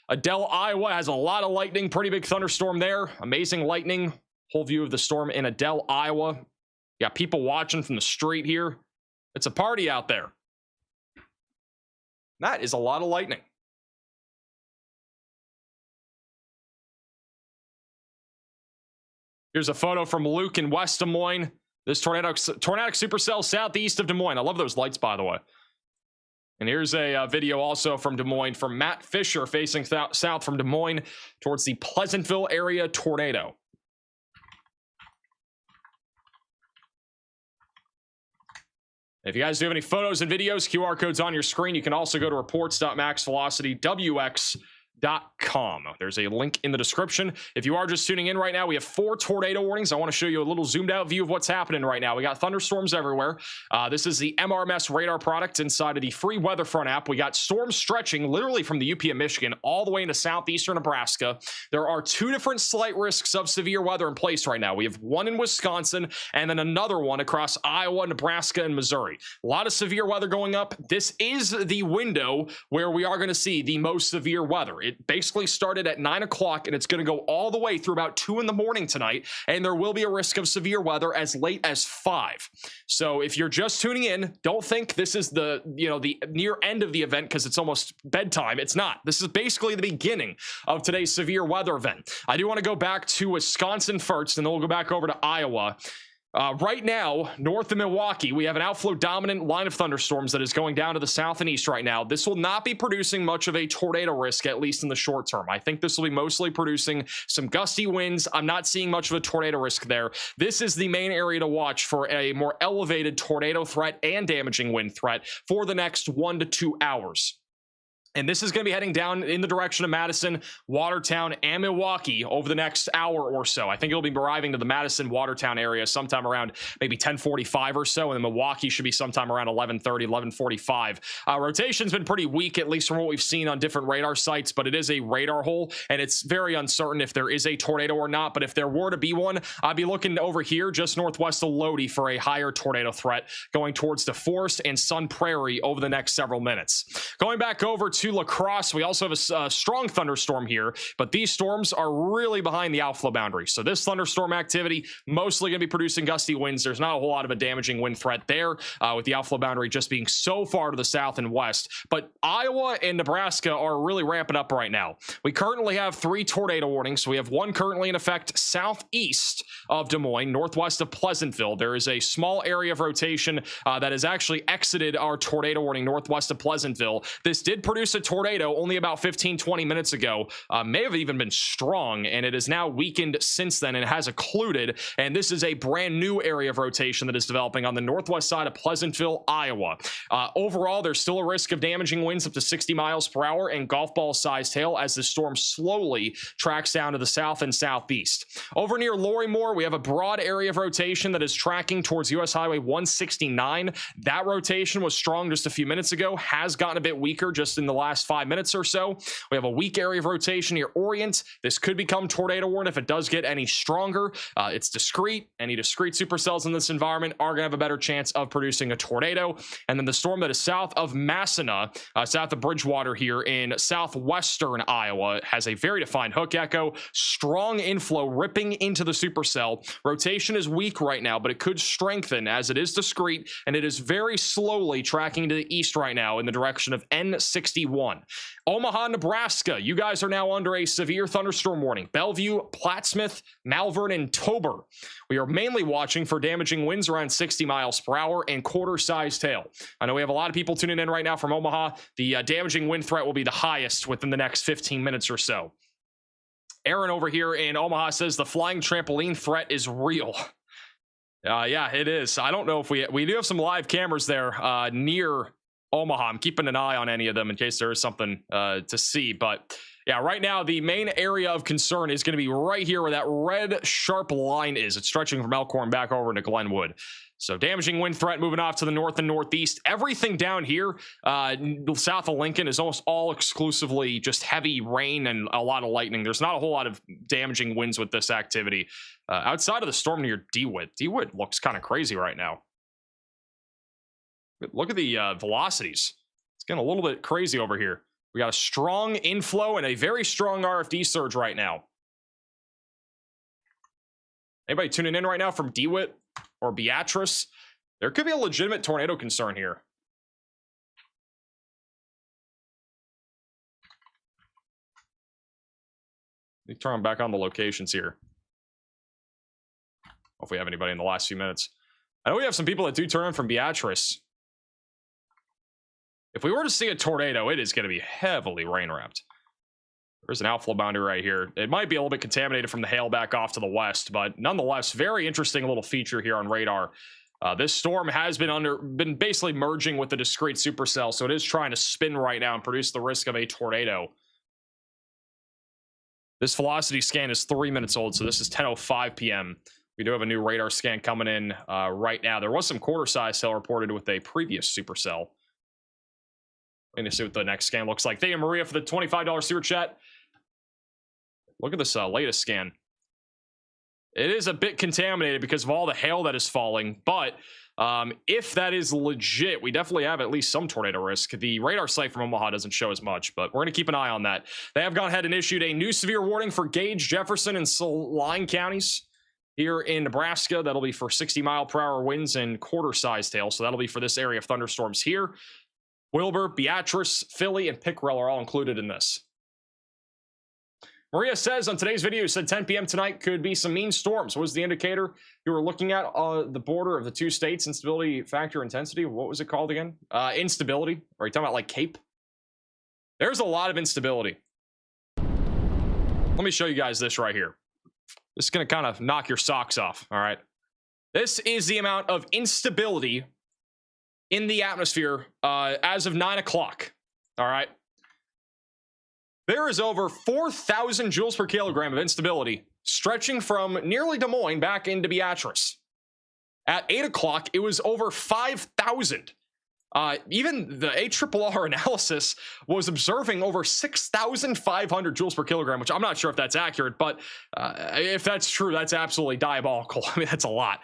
Adele, Iowa has a lot of lightning. Pretty big thunderstorm there. Amazing lightning. Whole view of the storm in Adele, Iowa. You got people watching from the street here. It's a party out there. That is a lot of lightning. Here's a photo from Luke in West Des Moines. This tornadic supercell southeast of Des Moines. I love those lights, by the way. And here's a video also from Des Moines from Matt Fisher facing south from Des Moines towards the Pleasantville area tornado. If you guys do have any photos and videos, QR codes on your screen. You can also go to reports.maxvelocitywx.com. There's a link in the description. If you are just tuning in right now, we have 4 tornado warnings. I want to show you a little zoomed out view of what's happening right now. We got thunderstorms everywhere. This is the MRMS radar product inside of the free weather front app. We got storms stretching literally from the UP of Michigan all the way into southeastern Nebraska. There are 2 different slight risks of severe weather in place right now. We have one in Wisconsin and then another one across Iowa, Nebraska, and Missouri. A lot of severe weather going up. This is the window where we are going to see the most severe weather. It basically started at 9 o'clock and it's going to go all the way through about 2 in the morning tonight. And there will be a risk of severe weather as late as 5. So if you're just tuning in, don't think this is the near end of the event because it's almost bedtime. It's not. This is basically the beginning of today's severe weather event. I do want to go back to Wisconsin first and then we'll go back over to Iowa. Right now, north of Milwaukee, we have an outflow dominant line of thunderstorms that is going down to the south and east right now. This will not be producing much of a tornado risk, at least in the short term. I think this will be mostly producing some gusty winds. I'm not seeing much of a tornado risk there. This is the main area to watch for a more elevated tornado threat and damaging wind threat for the next 1 to 2 hours. And this is going to be heading down in the direction of Madison, Watertown, and Milwaukee over the next hour or so. I think it'll be arriving to the Madison, Watertown area sometime around maybe 10:45 or so, and then Milwaukee should be sometime around 11:30, 11:45. Rotation's been pretty weak, at least from what we've seen on different radar sites, but it is a radar hole, and it's very uncertain if there is a tornado or not. But if there were to be one, I'd be looking over here just northwest of Lodi for a higher tornado threat going towards DeForest and Sun Prairie over the next several minutes. Going back over to La Crosse, we also have a strong thunderstorm here, but these storms are really behind the outflow boundary. So this thunderstorm activity mostly going to be producing gusty winds. There's not a whole lot of a damaging wind threat there with the outflow boundary just being so far to the south and west. But Iowa and Nebraska are really ramping up right now. We currently have 3 tornado warnings. We have one currently in effect southeast of Des Moines, northwest of Pleasantville. There is a small area of rotation that has actually exited our tornado warning northwest of Pleasantville. This did produce produce a tornado only about 15-20 minutes ago. May have even been strong, and it has now weakened since then and has occluded. And this is a brand new area of rotation that is developing on the northwest side of Pleasantville, Iowa. Overall, there's still a risk of damaging winds up to 60 miles per hour and golf ball sized hail as the storm slowly tracks down to the south and southeast. Over near Lorrimore, we have a broad area of rotation that is tracking towards US Highway 169. That rotation was strong just a few minutes ago, has gotten a bit weaker just in the last 5 minutes or so. We have a weak area of rotation near Orient. This could become tornado warning if it does get any stronger. It's discrete. Any discrete supercells in this environment are going to have a better chance of producing a tornado. And then the storm that is south of Massena, south of Bridgewater here in southwestern Iowa, has a very defined hook echo, strong inflow ripping into the supercell. Rotation is weak right now, but it could strengthen as it is discrete, and it is very slowly tracking to the east right now in the direction of N61. Omaha, Nebraska, you guys are now under a severe thunderstorm warning. Bellevue, Plattsmouth, Malvern, and Tober. We are mainly watching for damaging winds around 60 miles per hour and quarter-sized hail. I know we have a lot of people tuning in right now from Omaha. The damaging wind threat will be the highest within the next 15 minutes or so. Aaron over here in Omaha says the flying trampoline threat is real. Yeah, it is. I don't know if we do have some live cameras there near Omaha. I'm keeping an eye on any of them in case there is something to see. But yeah, right now, the main area of concern is going to be right here where that red sharp line is. It's stretching from Elkhorn back over into Glenwood. So damaging wind threat moving off to the north and northeast. Everything down here south of Lincoln is almost all exclusively just heavy rain and a lot of lightning. There's not a whole lot of damaging winds with this activity. Outside of the storm near DeWitt. DeWitt looks kind of crazy right now. Look at the velocities. It's getting a little bit crazy over here. We got a strong inflow and a very strong RFD surge right now. Anybody tuning in right now from DeWitt or Beatrice? There could be a legitimate tornado concern here. Let me turn back on the locations here. If we have anybody in the last few minutes. I know we have some people that do turn in from Beatrice. If we were to see a tornado, it is going to be heavily rain wrapped. There's an outflow boundary right here. It might be a little bit contaminated from the hail back off to the west, but nonetheless, very interesting little feature here on radar. This storm has been basically merging with the discrete supercell, so it is trying to spin right now and produce the risk of a tornado. This velocity scan is 3 minutes old, so this is 10:05 p.m. We do have a new radar scan coming in right now. There was some quarter-size hail reported with a previous supercell. We're going to see what the next scan looks like. Thank you, Maria, for the $25 super chat. Look at this latest scan. It is a bit contaminated because of all the hail that is falling, but if that is legit, we definitely have at least some tornado risk. The radar site from Omaha doesn't show as much, but we're going to keep an eye on that. They have gone ahead and issued a new severe warning for Gage, Jefferson, and Saline counties here in Nebraska. That'll be for 60-mile-per-hour winds and quarter-sized hail, so that'll be for this area of thunderstorms here. Wilbur, Beatrice, Philly, and Pickrell are all included in this. Maria says on today's video, you said 10 p.m. tonight could be some mean storms. What was the indicator you were looking at the border of the two states? Instability factor intensity. What was it called again? Instability. Are you talking about like Cape? There's a lot of instability. Let me show you guys this right here. This is going to kind of knock your socks off. All right. This is the amount of instability in the atmosphere as of 9 o'clock. All right. There is over 4,000 joules per kilogram of instability stretching from nearly Des Moines back into Beatrice. At 8 o'clock, it was over 5,000. Even the ARRR analysis was observing over 6,500 joules per kilogram, which I'm not sure if that's accurate, but if that's true, that's absolutely diabolical. I mean, that's a lot.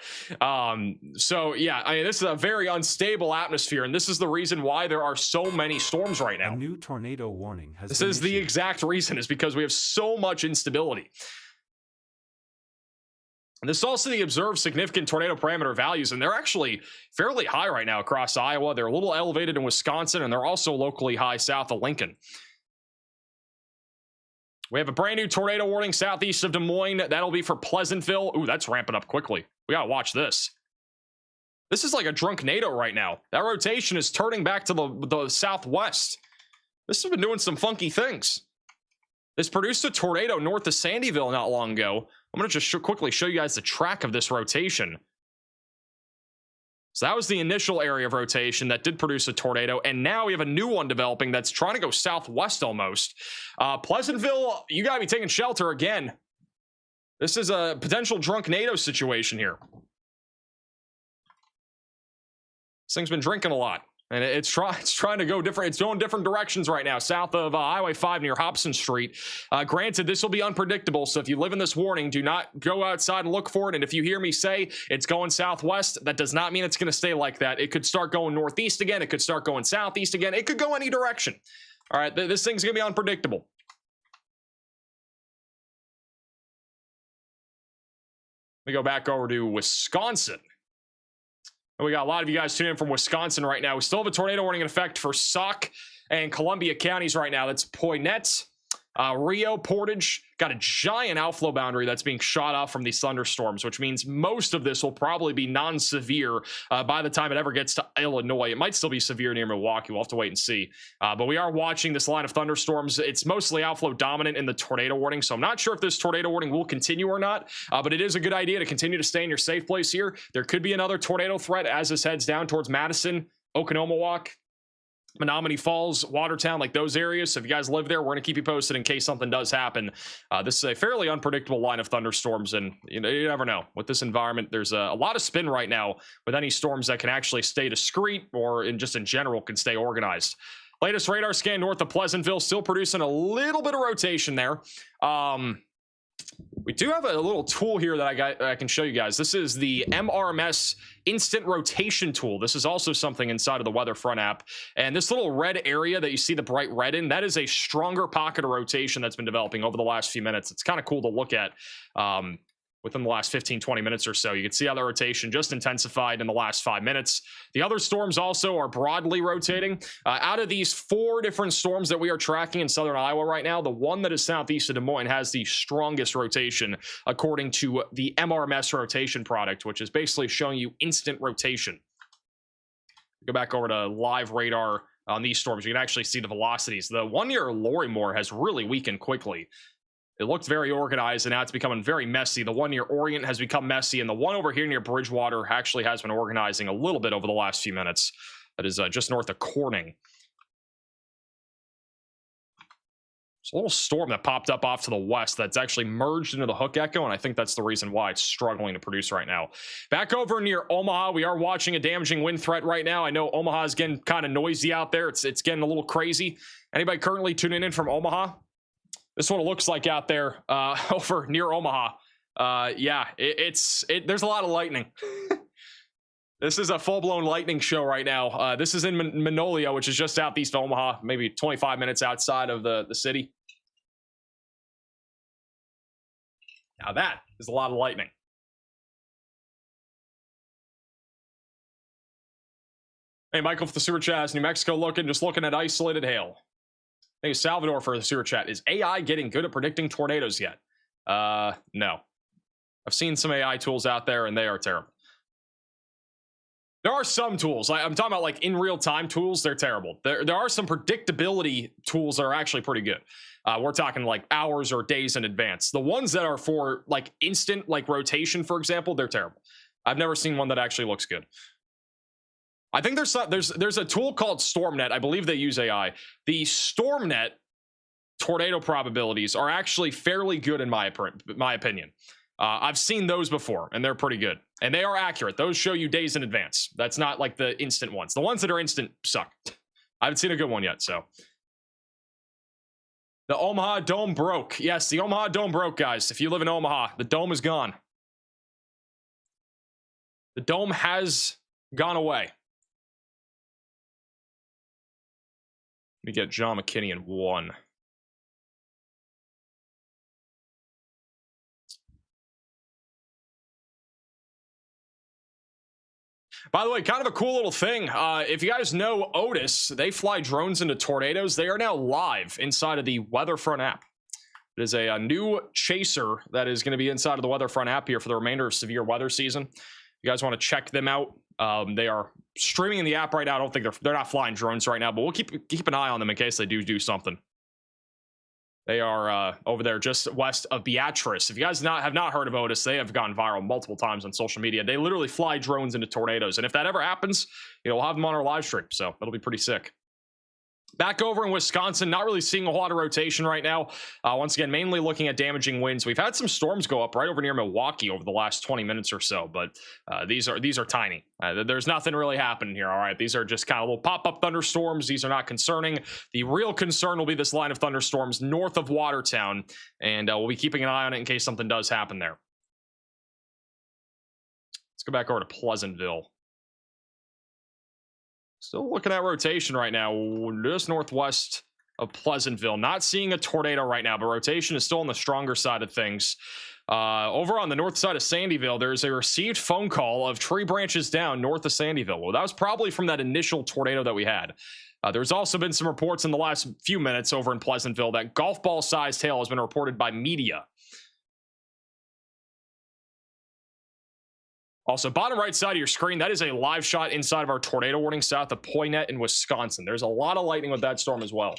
So yeah, I mean, this is a very unstable atmosphere, and this is the reason why there are so many storms right now. A new tornado warning has This been is the issued. exact reason, is because we have so much instability. And this is also the observed significant tornado parameter values, and they're actually fairly high right now across Iowa. They're a little elevated in Wisconsin, and they're also locally high south of Lincoln. We have a brand new tornado warning southeast of Des Moines. That'll be for Pleasantville. Ooh, that's ramping up quickly. We gotta watch this. This is like a drunk NATO right now. That rotation is turning back to the southwest. This has been doing some funky things. This produced a tornado north of Sandyville not long ago. I'm going to just quickly show you guys the track of this rotation. So that was the initial area of rotation that did produce a tornado, and now we have a new one developing that's trying to go southwest almost. Pleasantville, you got to be taking shelter again. This is a potential drunknado situation here. This thing's been drinking a lot, and it's trying to go different. It's going different directions right now, south of Highway 5 near Hobson Street. Granted, this will be unpredictable, so if you live in this warning, do not go outside and look for it. And if you hear me say it's going southwest, that does not mean it's going to stay like that. It could start going northeast again. It could start going southeast again. It could go any direction. All right, this thing's going to be unpredictable. We go back over to Wisconsin. We got a lot of you guys tuning in from Wisconsin right now. We still have a tornado warning in effect for Sauk and Columbia counties right now. That's Poynette, Rio, Portage. Got a giant outflow boundary that's being shot off from these thunderstorms, which means most of this will probably be non-severe by the time it ever gets to Illinois. It might still be severe near Milwaukee. We'll have to wait and see. But we are watching this line of thunderstorms. It's mostly outflow dominant in the tornado warning, so I'm not sure if this tornado warning will continue or not, but it is a good idea to continue to stay in your safe place here. There could be another tornado threat as this heads down towards Madison, Oconomowoc, Menominee Falls, Watertown, like those areas. So if you guys live there, we're going to keep you posted in case something does happen. This is a fairly unpredictable line of thunderstorms, and you never know. With this environment, there's a lot of spin right now with any storms that can actually stay discreet or just in general can stay organized. Latest radar scan north of Pleasantville, still producing a little bit of rotation there. We do have a little tool here that I can show you guys. This is the MRMS instant rotation tool. This is also something inside of the Weatherfront app. And this little red area that you see the bright red in, that is a stronger pocket of rotation that's been developing over the last few minutes. It's kind of cool to look at within the last 15-20 minutes or so. You can see how the rotation just intensified in the last 5 minutes. The other storms also are broadly rotating. Out of these 4 different storms that we are tracking in southern Iowa right now, the one that is southeast of Des Moines has the strongest rotation according to the MRMS rotation product, which is basically showing you instant rotation. Go back over to live radar on these storms. You can actually see the velocities. The one near Lorrimore has really weakened quickly. It looked very organized, and now it's becoming very messy. The one near Orient has become messy, and the one over here near Bridgewater actually has been organizing a little bit over the last few minutes. That is just north of Corning. It's a little storm that popped up off to the west that's actually merged into the hook echo, and I think that's the reason why it's struggling to produce right now. Back over near Omaha, we are watching a damaging wind threat right now. I know Omaha is getting kind of noisy out there. It's getting a little crazy. Anybody currently tuning in from Omaha? This is what it looks like out there over near Omaha. Yeah, there's a lot of lightning. This is a full-blown lightning show right now. This is in Magnolia, which is just southeast of Omaha, maybe 25 minutes outside of the city. Now that is a lot of lightning. Hey, Michael, for the super chat, New Mexico just looking at isolated hail. Hey, Salvador for the super chat. Is AI getting good at predicting tornadoes yet? No. I've seen some AI tools out there, and they are terrible. There are some tools. I'm talking about like in real time tools. They're terrible. There are some predictability tools that are actually pretty good. We're talking like hours or days in advance. The ones that are for like instant like rotation, for example, they're terrible. I've never seen one that actually looks good. I think there's a tool called StormNet. I believe they use AI. The StormNet tornado probabilities are actually fairly good in my opinion. I've seen those before, and they're pretty good. And they are accurate. Those show you days in advance. That's not like the instant ones. The ones that are instant suck. I haven't seen a good one yet, so. The Omaha Dome broke. Yes, the Omaha Dome broke, guys. If you live in Omaha, the dome is gone. The dome has gone away. Let me get John McKinney in 1. By the way, kind of a cool little thing. If you guys know Otis, they fly drones into tornadoes. They are now live inside of the Weatherfront app. It is a new chaser that is going to be inside of the Weatherfront app here for the remainder of severe weather season. If you guys want to check them out, They are streaming in the app right now. I don't think they're not flying drones right now, but we'll keep an eye on them in case they do something. They are over there just west of Beatrice. If you guys have not heard of Otis, they have gone viral multiple times on social media. They literally fly drones into tornadoes, and if that ever happens, we'll have them on our live stream, so it'll be pretty sick. Back over in Wisconsin, not really seeing a lot of rotation right now. Once again, mainly looking at damaging winds. We've had some storms go up right over near Milwaukee over the last 20 minutes or so, but these are tiny. There's nothing really happening here, all right? These are just kind of little pop-up thunderstorms. These are not concerning. The real concern will be this line of thunderstorms north of Watertown, and we'll be keeping an eye on it in case something does happen there. Let's go back over to Pleasantville. Still looking at rotation right now, just northwest of Pleasantville. Not seeing a tornado right now, but rotation is still on the stronger side of things. Over on the north side of Sandyville, there's a received phone call of tree branches down north of Sandyville. Well, that was probably from that initial tornado that we had. There's also been some reports in the last few minutes over in Pleasantville that golf ball-sized hail has been reported by media. Also, bottom right side of your screen, that is a live shot inside of our tornado warning south of Poinet in Wisconsin. There's a lot of lightning with that storm as well.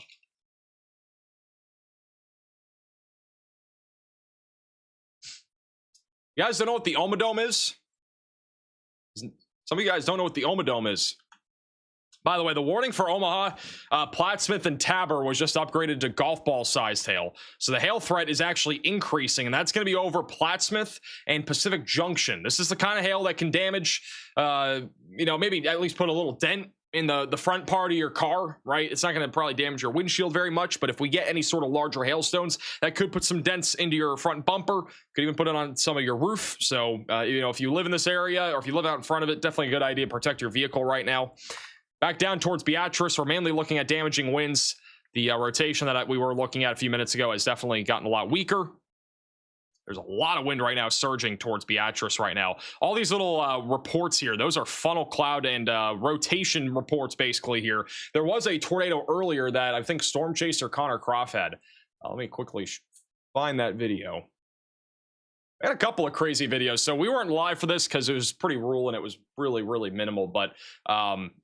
You guys don't know what the Omadome is? Some of you guys don't know what the Omadome is. By the way, the warning for Omaha, Plattsmouth, and Tabor was just upgraded to golf ball-sized hail. So the hail threat is actually increasing, and that's going to be over Plattsmouth and Pacific Junction. This is the kind of hail that can damage, maybe at least put a little dent in the front part of your car, right? It's not going to probably damage your windshield very much, but if we get any sort of larger hailstones, that could put some dents into your front bumper, could even put it on some of your roof. So, if you live in this area or if you live out in front of it, definitely a good idea to protect your vehicle right now. Back down towards Beatrice, we're mainly looking at damaging winds. The rotation that we were looking at a few minutes ago has definitely gotten a lot weaker. There's a lot of wind right now surging towards Beatrice right now. All these little reports here, those are funnel cloud and rotation reports basically here. There was a tornado earlier that I think Storm Chaser Connor Croft had. Let me quickly find that video. I had a couple of crazy videos, so we weren't live for this because it was pretty rural and it was really, really minimal, but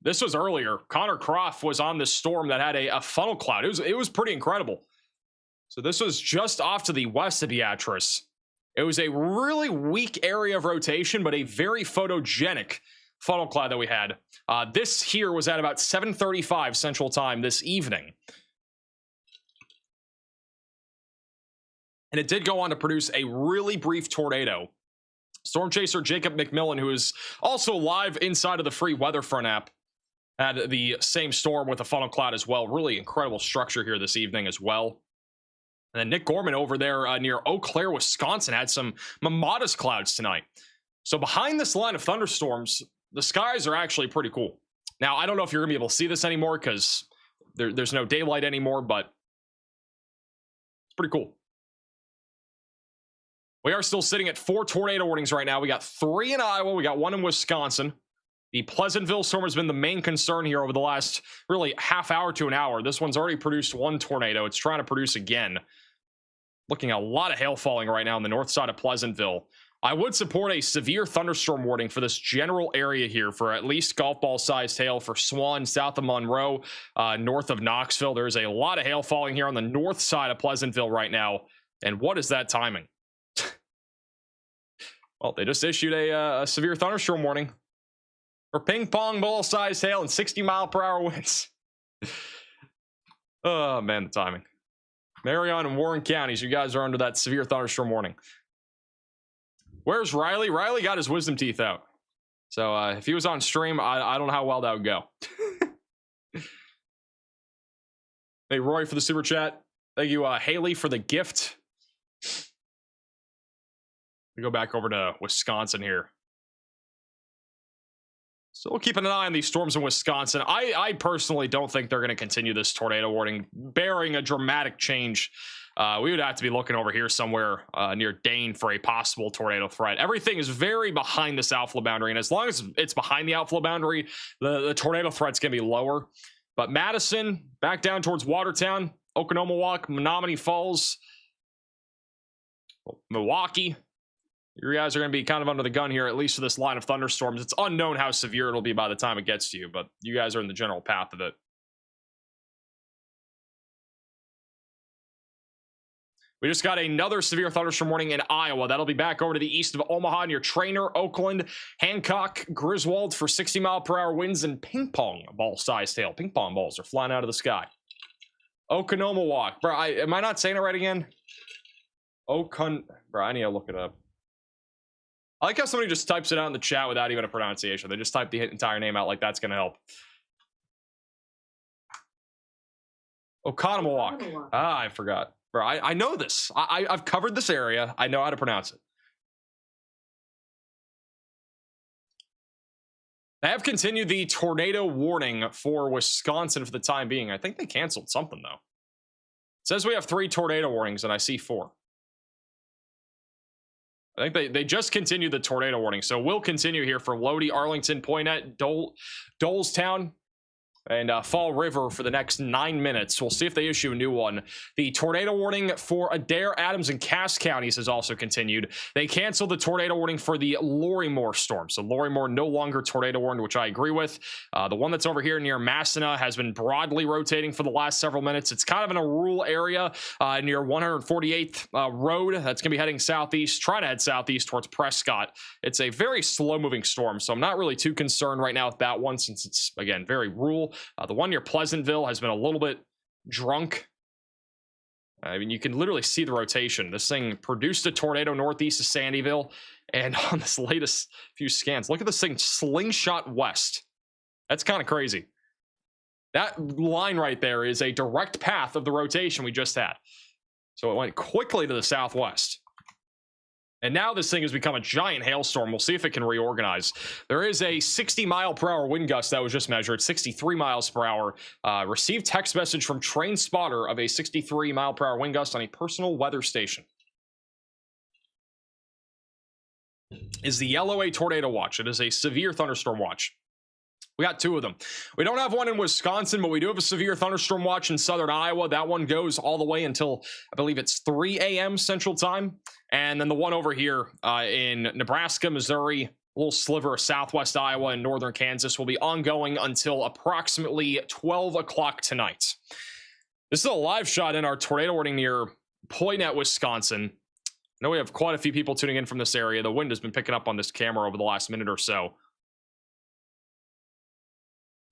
this was earlier. Connor Croft was on this storm that had a funnel cloud. It was pretty incredible. So this was just off to the west of Beatrice. It was a really weak area of rotation, but a very photogenic funnel cloud that we had. This here was at about 7:35 Central Time this evening. And it did go on to produce a really brief tornado. Storm Chaser Jacob McMillan, who is also live inside of the free Weatherfront app, had the same storm with a funnel cloud as well. Really incredible structure here this evening as well. And then Nick Gorman over there near Eau Claire, Wisconsin, had some modest clouds tonight. So behind this line of thunderstorms, the skies are actually pretty cool. Now, I don't know if you're going to be able to see this anymore because there's no daylight anymore, but it's pretty cool. We are still sitting at 4 tornado warnings right now. We got 3 in Iowa. We got 1 in Wisconsin. The Pleasantville storm has been the main concern here over the last really half hour to an hour. This one's already produced 1 tornado. It's trying to produce again. Looking at a lot of hail falling right now on the north side of Pleasantville. I would support a severe thunderstorm warning for this general area here for at least golf ball sized hail for Swan, south of Monroe, north of Knoxville. There's a lot of hail falling here on the north side of Pleasantville right now. And what is that timing? Well, they just issued a severe thunderstorm warning for ping pong ball sized hail and 60-mile-per-hour winds. Oh, man, the timing. Marion and Warren counties, you guys are under that severe thunderstorm warning. Where's Riley? Riley got his wisdom teeth out. So if he was on stream, I don't know how well that would go. Hey, Roy for the super chat. Thank you, Haley, for the gift. We go back over to Wisconsin here. Still keeping an eye on these storms in Wisconsin. I personally don't think they're going to continue this tornado warning, bearing a dramatic change. We would have to be looking over here somewhere near Dane for a possible tornado threat. Everything is very behind this outflow boundary, and as long as it's behind the outflow boundary, the tornado threat's going to be lower. But Madison, back down towards Watertown, Oconomowoc, Menominee Falls, Milwaukee, You guys are going to be kind of under the gun here, at least for this line of thunderstorms. It's unknown how severe it'll be by the time it gets to you, but you guys are in the general path of it. We just got another severe thunderstorm warning in Iowa. That'll be back over to the east of Omaha near Trainer, Oakland, Hancock, Griswold for 60-mile-per-hour winds and ping pong ball-sized hail. Ping pong balls are flying out of the sky. Oconomowoc. Bro, am I not saying it right again? Bro, I need to look it up. I like how somebody just types it out in the chat without even a pronunciation. They just type the entire name out like that's going to help. Oconomowoc. Ah, I forgot. Bro, I know this. I've covered this area. I know how to pronounce it. They have continued the tornado warning for Wisconsin for the time being. I think they canceled something, though. It says we have 3 tornado warnings, and I see 4. I think they just continued the tornado warning, so we'll continue here for Lodi, Arlington, Poynette, Dolestown, and Fall River for the next 9 minutes. We'll see if they issue a new one. The tornado warning for Adair, Adams, and Cass counties has also continued. They canceled the tornado warning for the Lorrimore storm. So Lorrimore no longer tornado warned, which I agree with. The one that's over here near Massena has been broadly rotating for the last several minutes. It's kind of in a rural area near 148th Road. That's going to be heading southeast, trying to head southeast towards Prescott. It's a very slow-moving storm, so I'm not really too concerned right now with that one since it's, again, very rural. The one near Pleasantville has been a little bit drunk. I mean, you can literally see the rotation. This thing produced a tornado northeast of Sandyville, and on this latest few scans, look at this thing slingshot west. That's kind of crazy. That line right there is a direct path of the rotation we just had. So it went quickly to the southwest. And now this thing has become a giant hailstorm. We'll see if it can reorganize. There is a 60-mile-per-hour wind gust that was just measured, 63 miles per hour. Received text message from Train Spotter of a 63-mile-per-hour wind gust on a personal weather station. Is the yellow a tornado watch? It is a severe thunderstorm watch. We got 2 of them. We don't have one in Wisconsin, but we do have a severe thunderstorm watch in southern Iowa. That one goes all the way until, I believe it's 3 a.m. Central Time. And then the one over here in Nebraska, Missouri, a little sliver of southwest Iowa and northern Kansas will be ongoing until approximately 12 o'clock tonight. This is a live shot in our tornado warning near Poynette, Wisconsin. I know we have quite a few people tuning in from this area. The wind has been picking up on this camera over the last minute or so.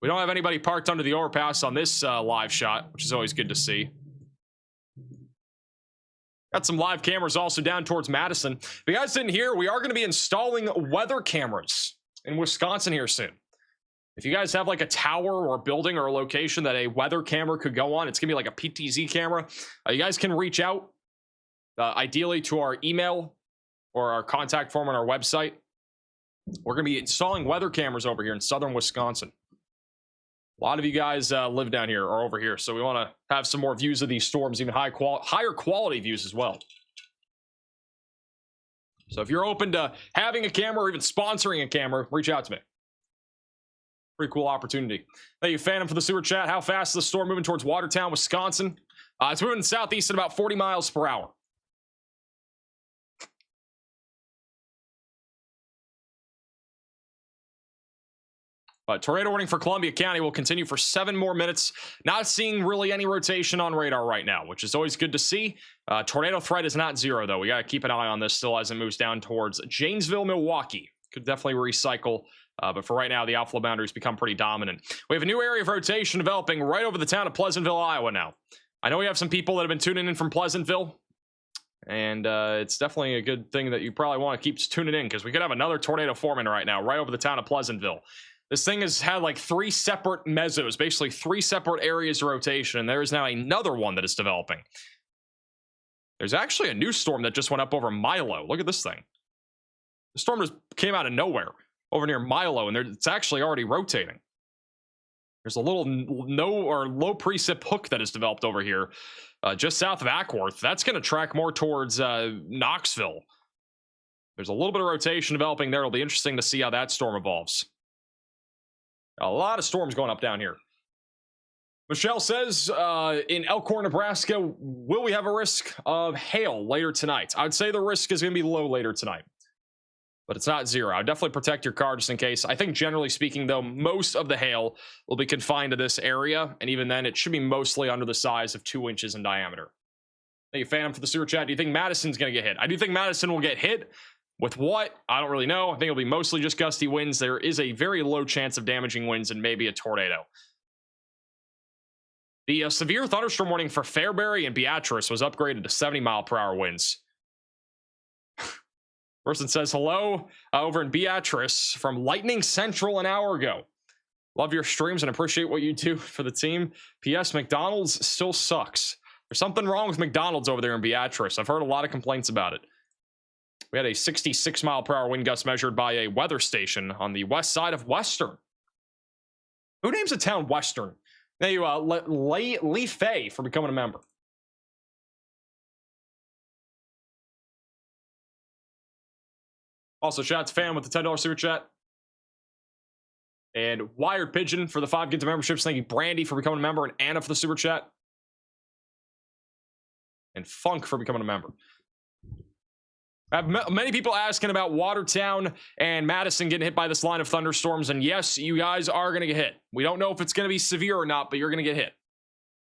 We don't have anybody parked under the overpass on this live shot, which is always good to see. Got some live cameras also down towards Madison. If you guys didn't hear, we are going to be installing weather cameras in Wisconsin here soon. If you guys have like a tower or a building or a location that a weather camera could go on, it's going to be like a PTZ camera. You guys can reach out, ideally to our email or our contact form on our website. We're going to be installing weather cameras over here in southern Wisconsin. A lot of you guys live down here or over here, so we want to have some more views of these storms, even higher quality views as well. So if you're open to having a camera or even sponsoring a camera, reach out to me. Pretty cool opportunity. Thank you, Phantom, for the super chat. How fast is the storm moving towards Watertown, Wisconsin? It's moving southeast at about 40 miles per hour. Tornado warning for Columbia County will continue for 7 more minutes. Not seeing really any rotation on radar right now, which is always good to see. Tornado threat is not 0, though. We got to keep an eye on this still as it moves down towards Janesville, Milwaukee. Could definitely recycle, but for right now, the outflow boundaries become pretty dominant. We have a new area of rotation developing right over the town of Pleasantville, Iowa now. I know we have some people that have been tuning in from Pleasantville, and it's definitely a good thing that you probably want to keep tuning in because we could have another tornado forming right now, right over the town of Pleasantville. This thing has had like 3 separate mesos, basically 3 separate areas of rotation, and there is now another one that is developing. There's actually a new storm that just went up over Milo. Look at this thing. The storm just came out of nowhere over near Milo, and it's actually already rotating. There's a little low precip hook that is developed over here, just south of Ackworth. That's going to track more towards Knoxville. There's a little bit of rotation developing there. It'll be interesting to see how that storm evolves. A lot of storms going up down here. Michelle says, in Elkhorn, Nebraska, will we have a risk of hail later tonight? I would say the risk is going to be low later tonight. but it's not zero. I'd definitely protect your car just in case. I think generally speaking, though, most of the hail will be confined to this area, and even then, it should be mostly under the size of 2 inches in diameter. Thank you, Phantom, for the super chat. Do you think Madison's going to get hit? I do think Madison will get hit. With what? I don't really know. I think it'll be mostly just gusty winds. There is a very low chance of damaging winds and maybe a tornado. The severe thunderstorm warning for Fairbury and Beatrice was upgraded to 70-mile-per-hour winds. Person says, hello over in Beatrice from Lightning Central an hour ago. Love your streams and appreciate what you do for the team. P.S. McDonald's still sucks. There's something wrong with McDonald's over there in Beatrice. I've heard a lot of complaints about it. We had a 66-mile-per-hour wind gust measured by a weather station on the west side of Western. Who names a town Western? Thank you, Lee Fay, for becoming a member. Also, shout out to Fan with the $10 super chat. And Wired Pigeon for the 5 gifted memberships. Thank you, Brandy, for becoming a member. And Anna for the super chat. And Funk for becoming a member. I have many people asking about Watertown and Madison getting hit by this line of thunderstorms. And yes, you guys are going to get hit. We don't know if it's going to be severe or not, but you're going to get hit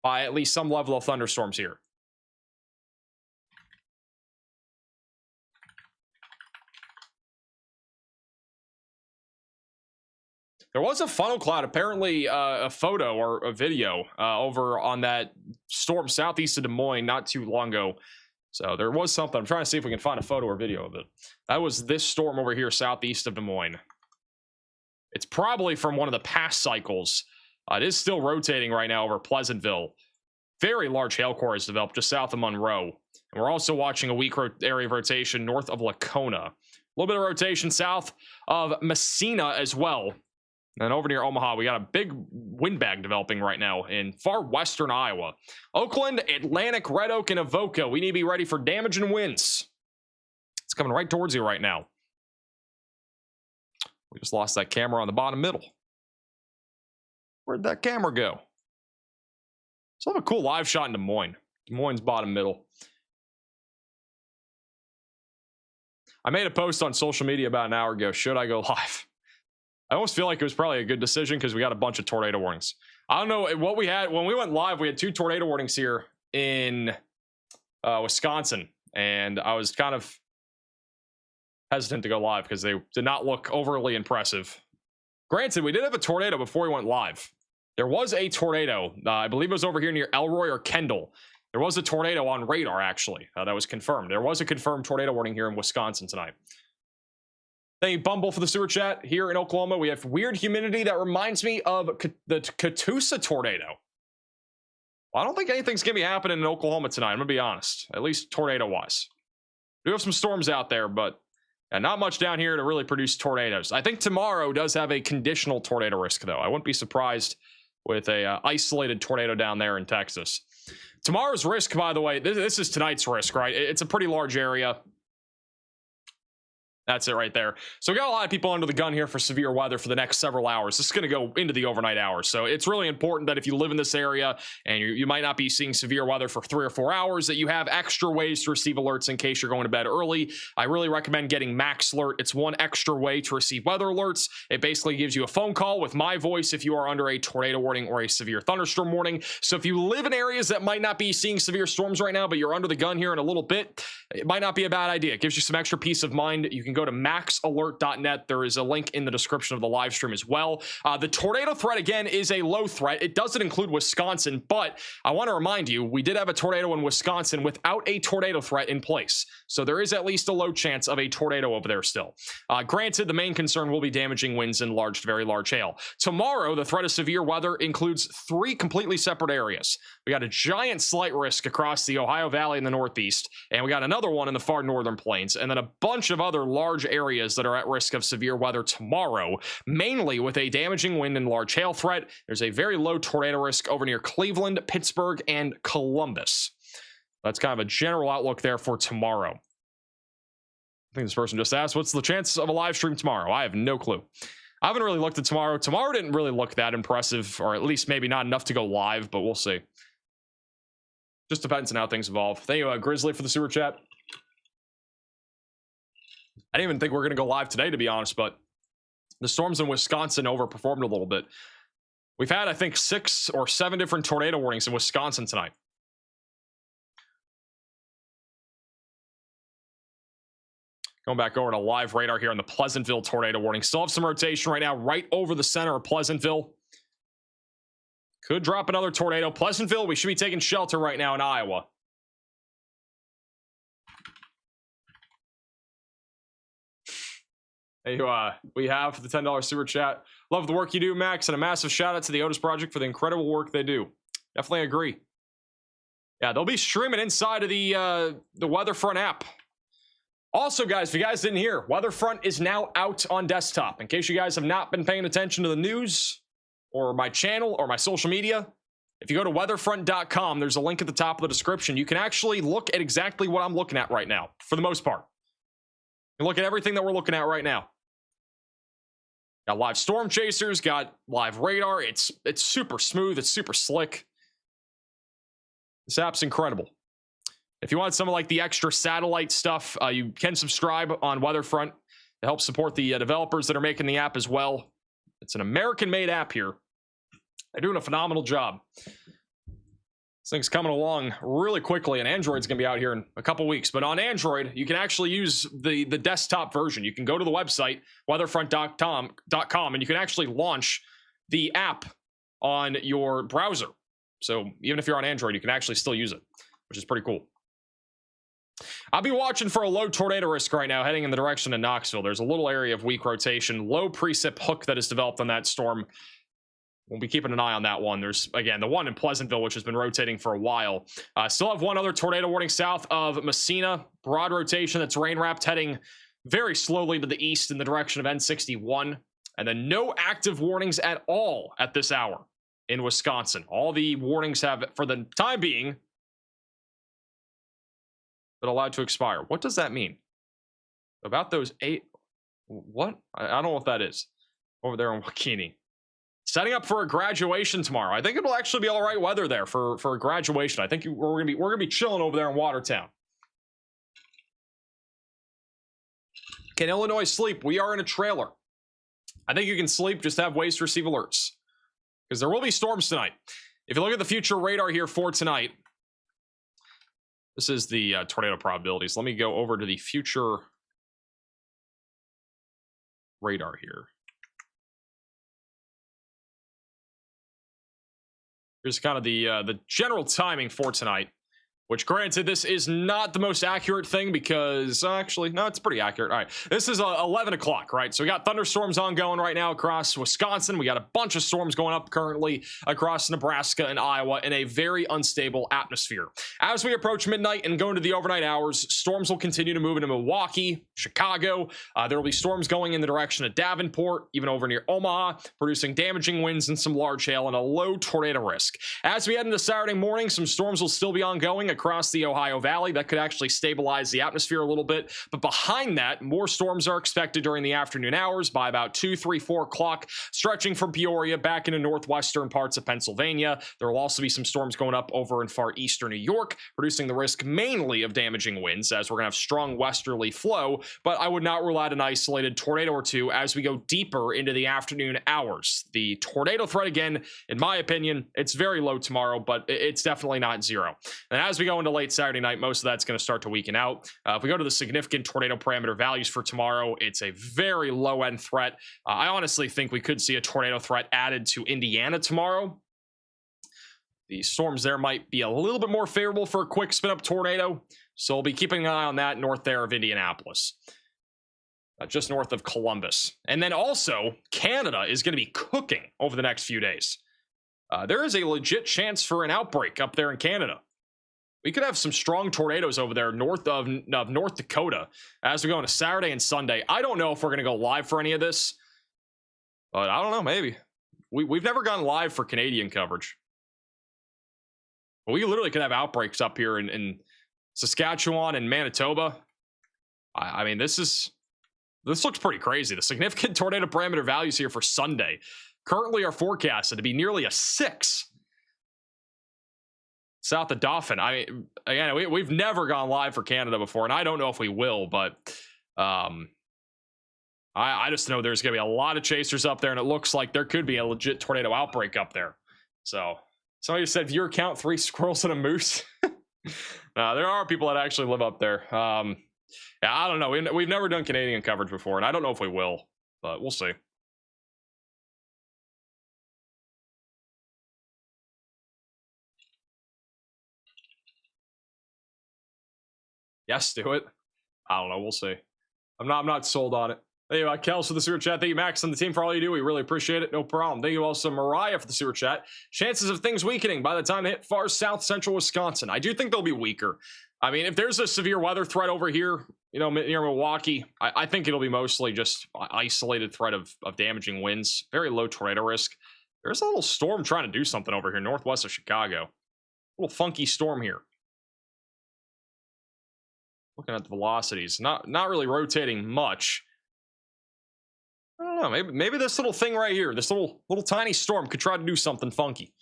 by at least some level of thunderstorms here. There was a funnel cloud, apparently a photo or a video over on that storm southeast of Des Moines not too long ago. So there was something. I'm trying to see if we can find a photo or video of it. That was this storm over here southeast of Des Moines. It's probably from one of the past cycles. It is still rotating right now over Pleasantville. Very large hail core has developed just south of Monroe. And we're also watching a weak area of rotation north of Lacona. A little bit of rotation south of Messina as well. And over near Omaha, we got a big windbag developing right now in far western Iowa. Oakland, Atlantic, Red Oak, and Avoca. We need to be ready for damage and winds. It's coming right towards you right now. We just lost that camera on the bottom middle. Where'd that camera go? So I have a cool live shot in Des Moines. Des Moines' bottom middle. I made a post on social media about an hour ago. Should I go live? I almost feel like it was probably a good decision because we got a bunch of tornado warnings. I don't know what we had when we went live. We had 2 tornado warnings here in Wisconsin, and I was kind of hesitant to go live because they did not look overly impressive. Granted, we did have a tornado before we went live. There was a tornado. I believe it was over here near Elroy or Kendall. There was a tornado on radar, actually. That was confirmed. There was a confirmed tornado warning here in Wisconsin tonight. Thank you, Bumble, for the sewer chat. Here in Oklahoma, we have weird humidity that reminds me of the Catoosa tornado. Well, I don't think anything's going to be happening in Oklahoma tonight. I'm going to be honest, at least tornado-wise. We do have some storms out there, but not much down here to really produce tornadoes. I think tomorrow does have a conditional tornado risk, though. I wouldn't be surprised with a isolated tornado down there in Texas. Tomorrow's risk, by the way, this is tonight's risk, right? It's a pretty large area. That's it right there. So we got a lot of people under the gun here for severe weather for the next several hours. This is going to go into the overnight hours. So it's really important that if you live in this area and you might not be seeing severe weather for 3 or 4 hours, that you have extra ways to receive alerts in case you're going to bed early. I really recommend getting Max Alert. It's one extra way to receive weather alerts. It basically gives you a phone call with my voice if you are under a tornado warning or a severe thunderstorm warning. So if you live in areas that might not be seeing severe storms right now, but you're under the gun here in a little bit, it might not be a bad idea. It gives you some extra peace of mind. You can go to maxalert.net. There is a link in the description of the live stream as well. The tornado threat, again, is a low threat. It doesn't include Wisconsin, but I want to remind you, we did have a tornado in Wisconsin without a tornado threat in place. So there is at least a low chance of a tornado over there still. Granted, the main concern will be damaging winds and large to very large hail. Tomorrow, the threat of severe weather includes 3 completely separate areas. We got a giant slight risk across the Ohio Valley in the Northeast, and we got another one in the far northern plains, and then a bunch of other large areas that are at risk of severe weather tomorrow, mainly with a damaging wind and large hail threat. There's a very low tornado risk over near Cleveland, Pittsburgh, and Columbus. That's kind of a general outlook there for tomorrow. I think this person just asked, what's the chance of a live stream tomorrow? I have no clue. I haven't really looked at tomorrow. Tomorrow didn't really look that impressive, or at least maybe not enough to go live, but we'll see. Just depends on how things evolve. Thank you, Grizzly, for the super chat. I didn't even think we were going to go live today, to be honest, but the storms in Wisconsin overperformed a little bit. We've had, I think, 6 or 7 different tornado warnings in Wisconsin tonight. Going back over to live radar here on the Pleasantville tornado warning. Still have some rotation right now, right over the center of Pleasantville. Could drop another tornado. Pleasantville, we should be taking shelter right now in Iowa. Hey, we have the $10 super chat. Love the work you do, Max, and a massive shout out to the Otis Project for the incredible work they do. Definitely agree. Yeah, they'll be streaming inside of the Weatherfront app. Also, guys, if you guys didn't hear, Weatherfront is now out on desktop. In case you guys have not been paying attention to the news or my channel or my social media, if you go to weatherfront.com, there's a link at the top of the description. You can actually look at exactly what I'm looking at right now, for the most part. You look at everything that we're looking at right now. Got live storm chasers, got live radar. It's super smooth. It's super slick. This app's incredible. If you want some of like the extra satellite stuff, you can subscribe on Weatherfront to help support the developers that are making the app as well. It's an American-made app here. They're doing a phenomenal job. This thing's coming along really quickly, and Android's going to be out here in a couple weeks. But on Android, you can actually use the desktop version. You can go to the website, weatherfront.com, and you can actually launch the app on your browser. So even if you're on Android, you can actually still use it, which is pretty cool. I'll be watching for a low tornado risk right now heading in the direction of Knoxville. There's a little area of weak rotation, low precip hook that is developed on that storm. We'll be keeping an eye on that one. There's, again, the one in Pleasantville, which has been rotating for a while. Still have one other tornado warning south of Messina. Broad rotation that's rain-wrapped, heading very slowly to the east in the direction of N61. And then no active warnings at all at this hour in Wisconsin. All the warnings have, for the time being, been allowed to expire. What does that mean? About those 8... What? I don't know what that is. Over there in Wakini. Setting up for a graduation tomorrow. I think it'll actually be all right weather there for a graduation. I think we're gonna be chilling over there in Watertown. Can Illinois sleep? We are in a trailer. I think you can sleep, just have ways to receive alerts, because there will be storms tonight. If you look at the future radar here for tonight, this is the tornado probabilities. Let me go over to the future radar here. Here's kind of the general timing for tonight, which, granted, this is not the most accurate thing because, actually, no, it's pretty accurate. All right, this is 11 o'clock, right? So we got thunderstorms ongoing right now across Wisconsin. We got a bunch of storms going up currently across Nebraska and Iowa in a very unstable atmosphere. As we approach midnight and go into the overnight hours, storms will continue to move into Milwaukee, Chicago. There will be storms going in the direction of Davenport, even over near Omaha, producing damaging winds and some large hail and a low tornado risk. As we head into Saturday morning, some storms will still be ongoing across the Ohio Valley. That could actually stabilize the atmosphere a little bit. But behind that, more storms are expected during the afternoon hours by about 2, 3, 4 o'clock, stretching from Peoria back into northwestern parts of Pennsylvania. There will also be some storms going up over in far eastern New York, reducing the risk mainly of damaging winds as we're going to have strong westerly flow. But I would not rule out an isolated tornado or two as we go deeper into the afternoon hours. The tornado threat, again, in my opinion, it's very low tomorrow, but it's definitely not zero. And as we go into late Saturday night, most of that's going to start to weaken out. If we go to the significant tornado parameter values for tomorrow, it's a very low-end threat. I honestly think we could see a tornado threat added to Indiana tomorrow. The storms there might be a little bit more favorable for a quick spin-up tornado, so we'll be keeping an eye on that north there of Indianapolis. Just north of Columbus. And then also, Canada is going to be cooking over the next few days. There is a legit chance for an outbreak up there in Canada. We could have some strong tornadoes over there north of North Dakota as we go into Saturday and Sunday. I don't know if we're going to go live for any of this, but I don't know, maybe. We've never gone live for Canadian coverage. But we literally could have outbreaks up here in Saskatchewan and Manitoba. I mean, this looks pretty crazy. The significant tornado parameter values here for Sunday currently are forecasted to be nearly a 6. South of Dauphin. I mean, again, we've never gone live for Canada before, and I don't know if we will, but I just know there's going to be a lot of chasers up there, and it looks like there could be a legit tornado outbreak up there. So somebody said viewer count 3 squirrels and a moose. There are people that actually live up there. Yeah, I don't know. We've never done Canadian coverage before, and I don't know if we will, but we'll see. Yes, do it. I don't know. We'll see. I'm not sold on it. Thank you, Kels, for the super chat. Thank you, Max, and the team for all you do. We really appreciate it. No problem. Thank you also, Mariah, for the super chat. Chances of things weakening by the time they hit far south central Wisconsin. I do think they'll be weaker. I mean, if there's a severe weather threat over here, you know, near Milwaukee, I think it'll be mostly just isolated threat of damaging winds. Very low tornado risk. There's a little storm trying to do something over here northwest of Chicago. A little funky storm here. Looking at the velocities, not really rotating much. I don't know. Maybe this little thing right here, this little tiny storm, could try to do something funky.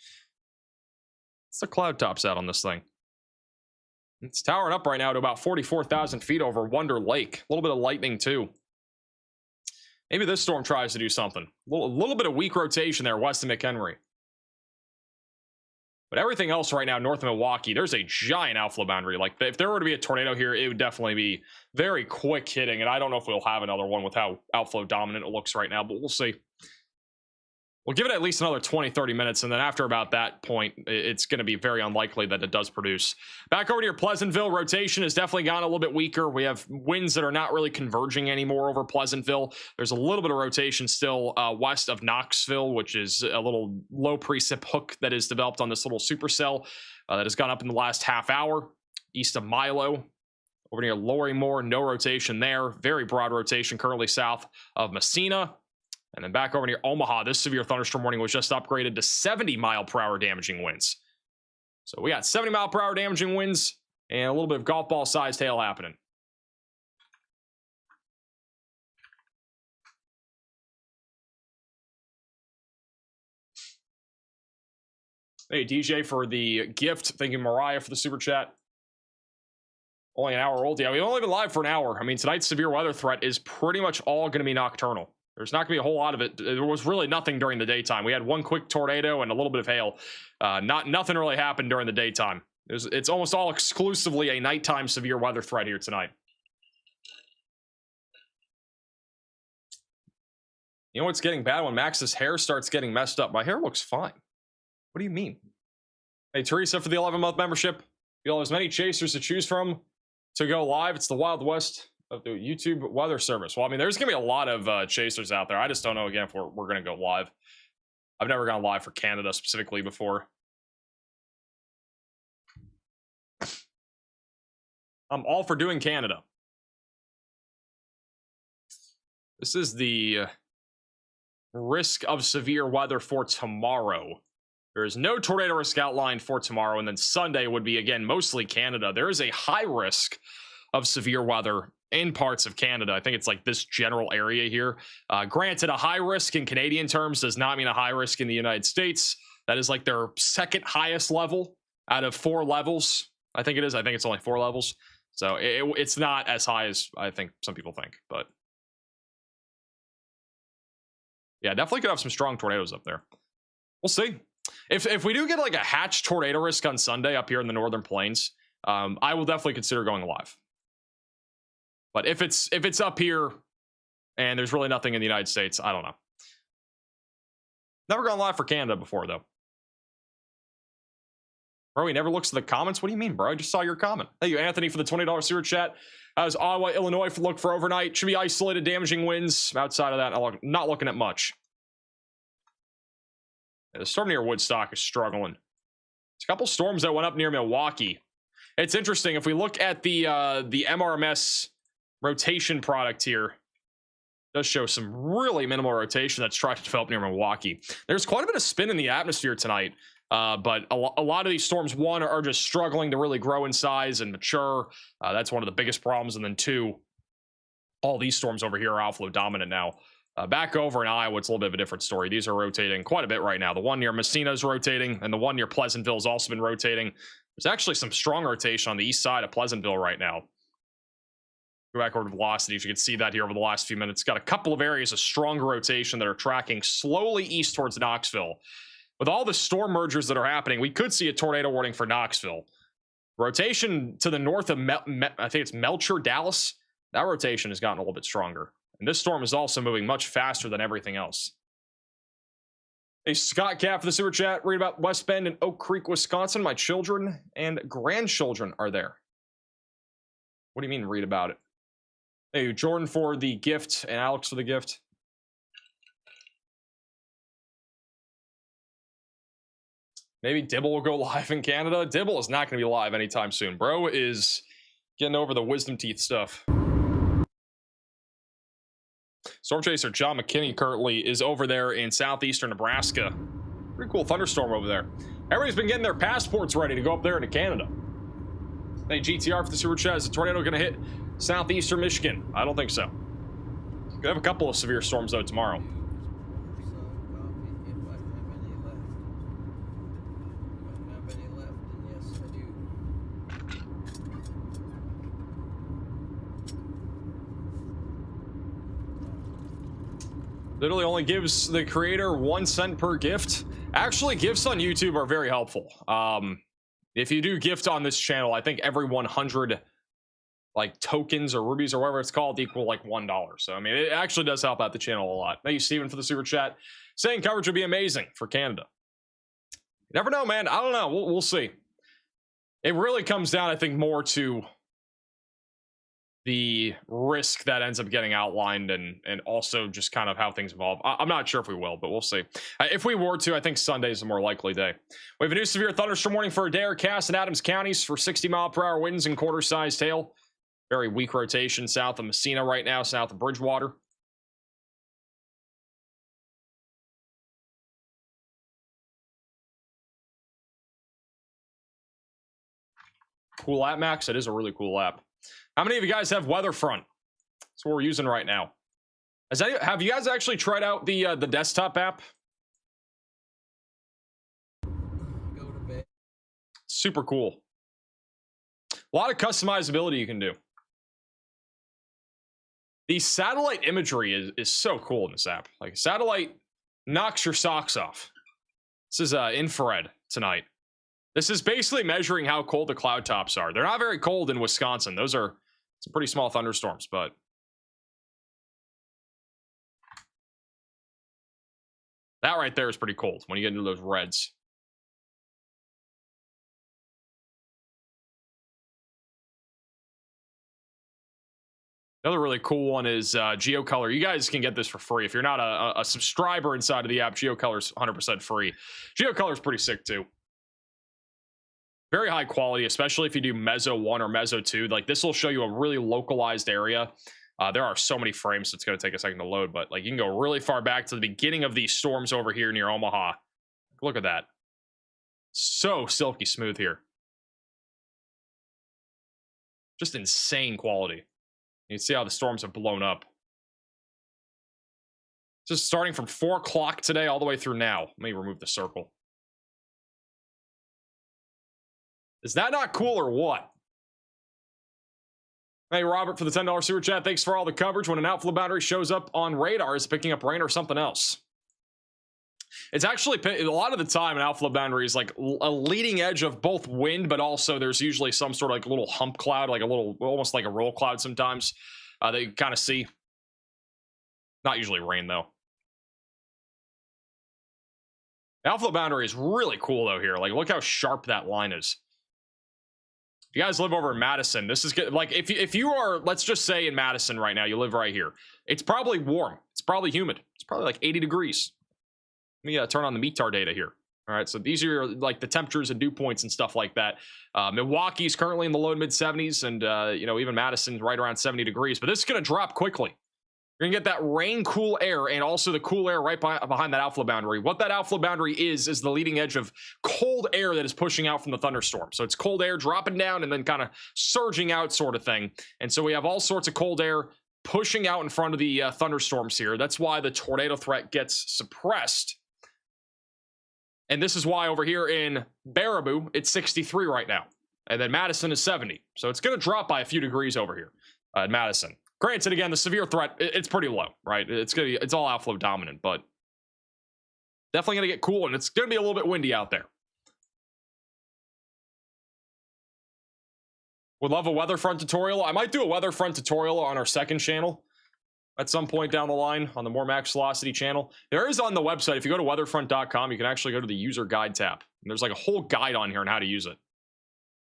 What's the cloud tops out on this thing? It's towering up right now to about 44,000 feet over Wonder Lake. A little bit of lightning too. Maybe this storm tries to do something. A little bit of weak rotation there west of McHenry. But everything else right now north of Milwaukee, there's a giant outflow boundary. Like, if there were to be a tornado here, it would definitely be very quick hitting. And I don't know if we'll have another one with how outflow dominant it looks right now, but we'll see. We'll give it at least another 20-30 minutes, and then after about that point, it's going to be very unlikely that it does produce. Back over to your Pleasantville, rotation has definitely gotten a little bit weaker. We have winds that are not really converging anymore over Pleasantville. There's a little bit of rotation still west of Knoxville, which is a little low precip hook that is developed on this little supercell that has gone up in the last half hour. East of Milo, over near Lorrimore, no rotation there. Very broad rotation currently south of Messina. And then back over near Omaha, this severe thunderstorm warning was just upgraded to 70-mile-per-hour damaging winds. So we got 70-mile-per-hour damaging winds and a little bit of golf ball-sized hail happening. Hey, DJ, for the gift. Thank you, Mariah, for the super chat. Only an hour old. Yeah, we've only been live for an hour. I mean, tonight's severe weather threat is pretty much all going to be nocturnal. There's not going to be a whole lot of it. There was really nothing during the daytime. We had one quick tornado and a little bit of hail. Nothing really happened during the daytime. It's almost all exclusively a nighttime severe weather threat here tonight. You know what's getting bad? When Max's hair starts getting messed up. My hair looks fine. What do you mean? Hey, Teresa, for the 11-month membership. You'll have as many chasers to choose from to go live. It's the Wild West of the YouTube weather service. Well, I mean, there's gonna be a lot of chasers out there. I just don't know again if we're gonna go live. I've never gone live for Canada specifically before. I'm all for doing Canada. This is the risk of severe weather for tomorrow. There is no tornado risk outlined for tomorrow, and then Sunday would be, again, mostly Canada. There is a high risk of severe weather in parts of Canada. I think it's like this general area here. Granted, a high risk in Canadian terms does not mean a high risk in the United States. That is like their second highest level out of 4 levels. I think it is. I think it's only 4 levels. So it's not as high as I think some people think. But yeah, definitely could have some strong tornadoes up there. We'll see. If we do get like a hatch tornado risk on Sunday up here in the Northern Plains, I will definitely consider going live. But if it's up here and there's really nothing in the United States, I don't know. Never gone live for Canada before, though. Bro, he never looks at the comments? What do you mean, bro? I just saw your comment. Thank you, Anthony, for the $20 super chat. How's Ottawa, Illinois look for overnight? Should be isolated, damaging winds. Outside of that, I'm not looking at much. Yeah, the storm near Woodstock is struggling. There's a couple storms that went up near Milwaukee. It's interesting. If we look at the MRMS rotation product here, it does show some really minimal rotation that's trying to develop near Milwaukee. There's quite a bit of spin in the atmosphere tonight, but a lot of these storms, one, are just struggling to really grow in size and mature. That's one of the biggest problems. And then 2, all these storms over here are outflow dominant now. Back over in Iowa, it's a little bit of a different story. These are rotating quite a bit right now. The one near Messina is rotating, and the one near Pleasantville has also been rotating. There's actually some strong rotation on the east side of Pleasantville right now. Go back over to velocities. You can see that here over the last few minutes. Got a couple of areas of stronger rotation that are tracking slowly east towards Knoxville. With all the storm mergers that are happening, we could see a tornado warning for Knoxville. Rotation to the north of, I think it's Melcher, Dallas. That rotation has gotten a little bit stronger. And this storm is also moving much faster than everything else. Hey, Scott Cap for the super chat. Read about West Bend and Oak Creek, Wisconsin. My children and grandchildren are there. What do you mean read about it? Hey, Jordan for the gift and Alex for the gift. Maybe Dibble will go live in Canada. Dibble is not going to be live anytime soon. Bro is getting over the wisdom teeth stuff. Storm Chaser John McKinney currently is over there in southeastern Nebraska. Pretty cool thunderstorm over there. Everybody's been getting their passports ready to go up there into Canada. Hey, GTR for the super chat. Is the tornado going to hit southeastern Michigan? I don't think so. We have a couple of severe storms though tomorrow. Literally only gives the creator 1 cent per gift. Actually, gifts on YouTube are very helpful. If you do gift on this channel, I think every 100 like tokens or rubies or whatever it's called equal like $1. So I mean, it actually does help out the channel a lot. Thank you, Steven, for the super chat. Saying coverage would be amazing for Canada. You never know, man. I don't know. We'll see. It really comes down, I think, more to the risk that ends up getting outlined and also just kind of how things evolve. I'm not sure if we will, but we'll see. If we were to, I think Sunday is a more likely day. We have a new severe thunderstorm warning for Adair, Cass, and Adams counties for 60-mile-per-hour winds and quarter-sized hail. Very weak rotation south of Messina right now, south of Bridgewater. Cool app, Max. It is a really cool app. How many of you guys have Weatherfront? That's what we're using right now. Have you guys actually tried out the desktop app? Go to bed. Super cool. A lot of customizability you can do. The satellite imagery is so cool in this app. Like, satellite knocks your socks off. This is infrared tonight. This is basically measuring how cold the cloud tops are. They're not very cold in Wisconsin. Those are some pretty small thunderstorms, but that right there is pretty cold when you get into those reds. Another really cool one is GeoColor. You guys can get this for free. If you're not a subscriber inside of the app, GeoColor's 100% free. GeoColor's pretty sick too. Very high quality, especially if you do Meso 1 or Meso 2. Like, this will show you a really localized area. There are so many frames, so it's going to take a second to load, but like, you can go really far back to the beginning of these storms over here near Omaha. Look at that. So silky smooth here. Just insane quality. You can see how the storms have blown up. Just starting from 4 o'clock today all the way through now. Let me remove the circle. Is that not cool or what? Hey, Robert, for the $10 super chat. Thanks for all the coverage. When an outflow boundary shows up on radar, is picking up rain or something else? It's actually, a lot of the time, an outflow boundary is like a leading edge of both wind, but also there's usually some sort of like little hump cloud, like a little, almost like a roll cloud sometimes, that you kind of see. Not usually rain, though. The outflow boundary is really cool, though, here. Like, look how sharp that line is. If you guys live over in Madison, this is good. Like, if you are, let's just say in Madison right now, you live right here. It's probably warm. It's probably humid. It's probably like 80 degrees. Let me turn on the METAR data here. All right, so these are like the temperatures and dew points and stuff like that. Milwaukee's currently in the low to mid 70s, and you know, even Madison's right around 70 degrees. But this is going to drop quickly. You're going to get that rain cool air and also the cool air right behind that outflow boundary. What that outflow boundary is the leading edge of cold air that is pushing out from the thunderstorm. So it's cold air dropping down and then kind of surging out sort of thing. And so we have all sorts of cold air pushing out in front of the thunderstorms here. That's why the tornado threat gets suppressed. And this is why over here in Baraboo, it's 63 right now. And then Madison is 70. So it's going to drop by a few degrees over here. at Madison. Granted, again, the severe threat, it's pretty low, right? It's all outflow dominant, but definitely gonna get cool, and it's gonna be a little bit windy out there. Would love a weather front tutorial. I might do a weather front tutorial on our second channel at some point down the line on the More Max Velocity channel. There is on the website. If you go to weatherfront.com, you can actually go to the user guide tab. And there's like a whole guide on here on how to use it.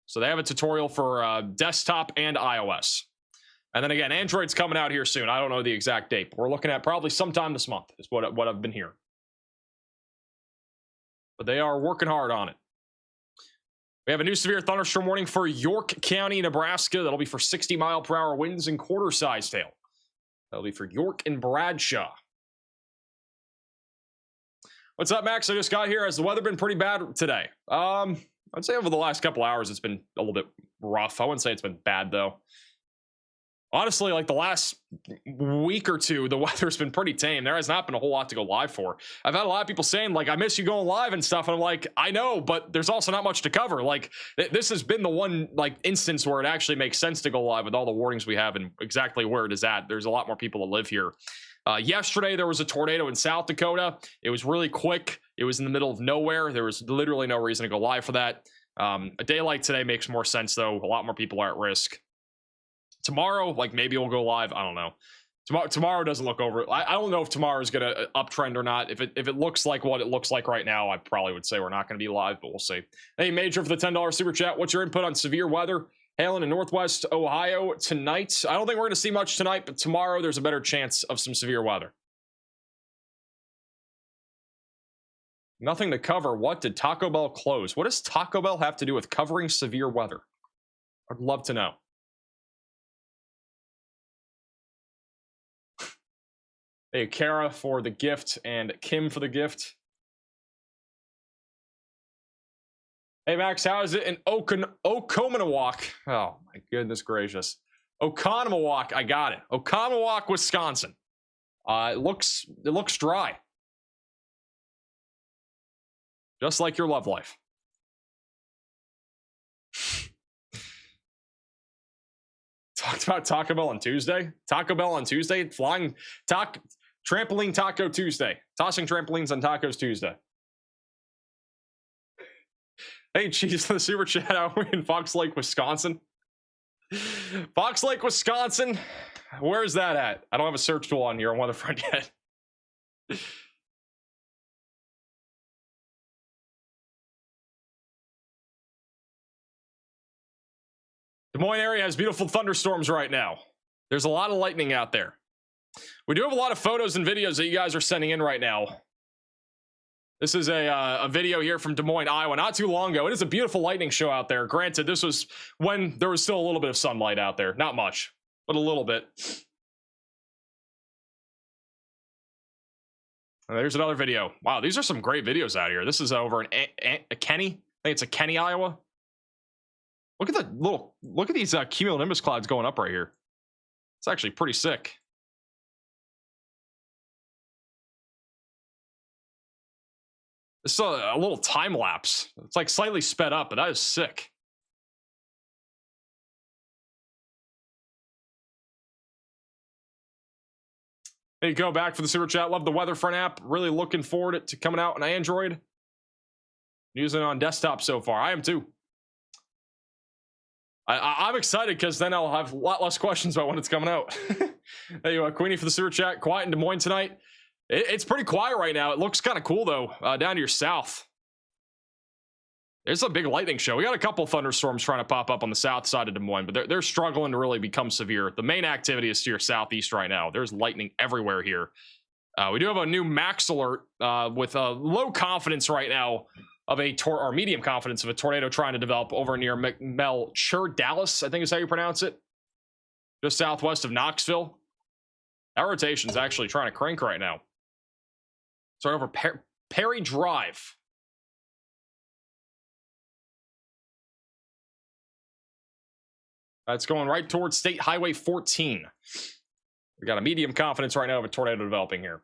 So they have a tutorial for desktop and iOS. And then again, Android's coming out here soon. I don't know the exact date, but we're looking at probably sometime this month is what I've been hearing. But they are working hard on it. We have a new severe thunderstorm warning for York County, Nebraska. That'll be for 60-mile-per-hour winds and quarter-size hail. That'll be for York and Bradshaw. What's up, Max? I just got here. Has the weather been pretty bad today? I'd say over the last couple hours, it's been a little bit rough. I wouldn't say it's been bad, though. Honestly, like the last week or two, the weather's been pretty tame. There has not been a whole lot to go live for. I've had a lot of people saying, like, I miss you going live and stuff. And I'm like, I know, but there's also not much to cover. Like, this has been the one, like, instance where it actually makes sense to go live with all the warnings we have and exactly where it is at. There's a lot more people that live here. Yesterday, there was a tornado in South Dakota. It was really quick. It was in the middle of nowhere. There was literally no reason to go live for that. A day like today makes more sense, though. A lot more people are at risk. Tomorrow, like, maybe we'll go live. I don't know. Tomorrow doesn't look over. I don't know if tomorrow is going to uptrend or not. If it looks like what it looks like right now, I probably would say we're not going to be live, but we'll see. Hey, Major for the $10 super chat. What's your input on severe weather hailing in Northwest Ohio tonight? I don't think we're going to see much tonight, but tomorrow there's a better chance of some severe weather. Nothing to cover. What did Taco Bell close? What does Taco Bell have to do with covering severe weather? I'd love to know. Hey, Kara for the gift and Kim for the gift. Hey, Max, how is it in Oconomowoc? Oh, my goodness gracious. Oconomowoc, I got it. Oconomowoc, Wisconsin. It looks dry. Just like your love life. Talked about Taco Bell on Tuesday. Taco Bell on Tuesday. Trampoline Taco Tuesday. Tossing trampolines on Tacos Tuesday. Hey, Cheese for the super chat. Out in Fox Lake, Wisconsin. Fox Lake, Wisconsin. Where's that at? I don't have a search tool on here on Weatherfront yet. Des Moines area has beautiful thunderstorms right now. There's a lot of lightning out there. We do have a lot of photos and videos that you guys are sending in right now. This is a video here from Des Moines, Iowa, not too long ago. It is a beautiful lightning show out there. Granted, this was when there was still a little bit of sunlight out there. Not much, but a little bit. And there's another video. Wow, these are some great videos out here. This is over in Kenny. I think it's a Kenny, Iowa. Look at these cumulonimbus clouds going up right here. It's actually pretty sick. This is a little time lapse. It's like slightly sped up, but that is sick. There you go, back for the super chat. Love the Weatherfront app. Really looking forward to coming out on Android. Using it on desktop so far. I am too. I'm excited because then I'll have a lot less questions about when it's coming out. There you go, Queenie for the super chat. Quiet in Des Moines tonight. It's pretty quiet right now. It looks kind of cool though, down to your south. There's a big lightning show. We got a couple thunderstorms trying to pop up on the south side of Des Moines, but they're struggling to really become severe. The main activity is to your southeast right now. There's lightning everywhere here. We do have a new max alert with a low confidence right now of or medium confidence of a tornado trying to develop over near Melchor, Dallas, I think is how you pronounce it. Just southwest of Knoxville. That rotation's actually trying to crank right now. It's right over Perry Drive. It's going right towards State Highway 14. We got a medium confidence right now of a tornado developing here.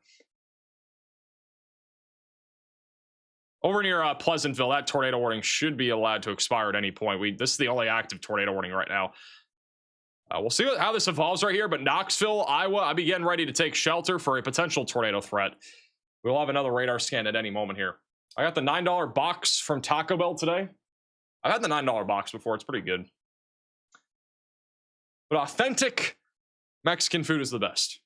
Over near Pleasantville, that tornado warning should be allowed to expire at any point. This is the only active tornado warning right now. We'll see how this evolves right here, but Knoxville, Iowa, I'll be getting ready to take shelter for a potential tornado threat. We'll have another radar scan at any moment here. I got the $9 box from Taco Bell today. I've had the $9 box before. It's pretty good. But authentic Mexican food is the best.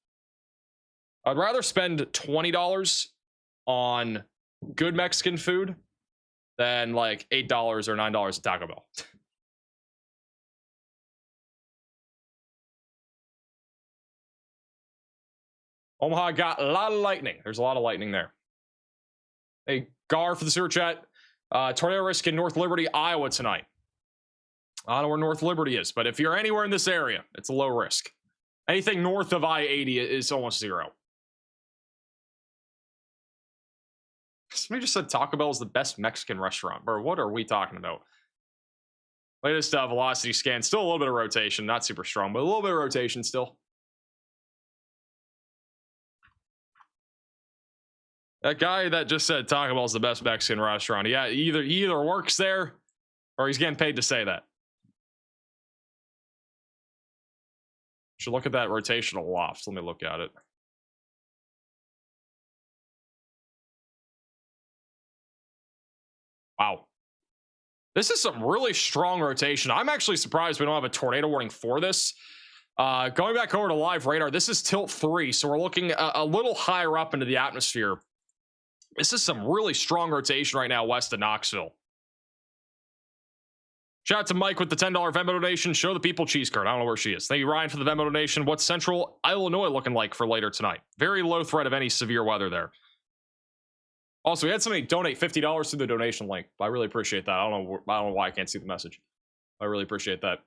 I'd rather spend $20 on good Mexican food than like $8 or $9 at Taco Bell. Omaha got a lot of lightning. There's a lot of lightning there. Hey, Gar for the super chat. Tornado risk in North Liberty, Iowa tonight. I don't know where North Liberty is, but if you're anywhere in this area, it's a low risk. Anything north of I-80 is almost zero. Somebody just said Taco Bell is the best Mexican restaurant. Bro, what are we talking about? Latest velocity scan. Still a little bit of rotation. Not super strong, but a little bit of rotation still. That guy that just said Taco Bell is the best Mexican restaurant. Yeah, he either works there or he's getting paid to say that. Should look at that rotational loft. Let me look at it. Wow. This is some really strong rotation. I'm actually surprised we don't have a tornado warning for this. Going back over to live radar, this is tilt 3, so we're looking a little higher up into the atmosphere. This is some really strong rotation right now west of Knoxville. Shout out to Mike with the $10 Venmo donation. Show the people cheese card. I don't know where she is. Thank you, Ryan, for the Venmo donation. What's Central Illinois looking like for later tonight? Very low threat of any severe weather there. Also, we had somebody donate $50 through the donation link. I really appreciate that. I don't know why I can't see the message. I really appreciate that.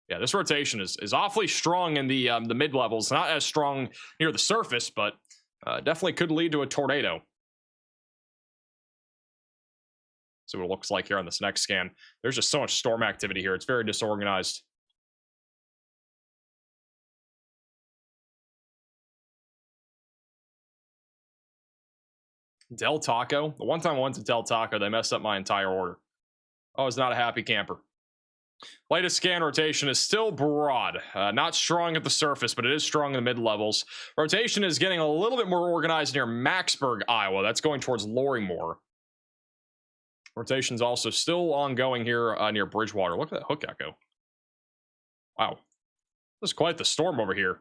Yeah, this rotation is awfully strong in the mid levels. Not as strong near the surface, but definitely could lead to a tornado. See what it looks like here on this next scan. There's just so much storm activity here. It's very disorganized. Del Taco. The one time I went to Del Taco, they messed up my entire order. I was not a happy camper. Latest scan rotation is still broad. Not strong at the surface, but it is strong in the mid-levels. Rotation is getting a little bit more organized near Macksburg, Iowa. That's going towards Lorimore. Rotation's also still ongoing here near Bridgewater. Look at that hook echo. Wow. This is quite the storm over here.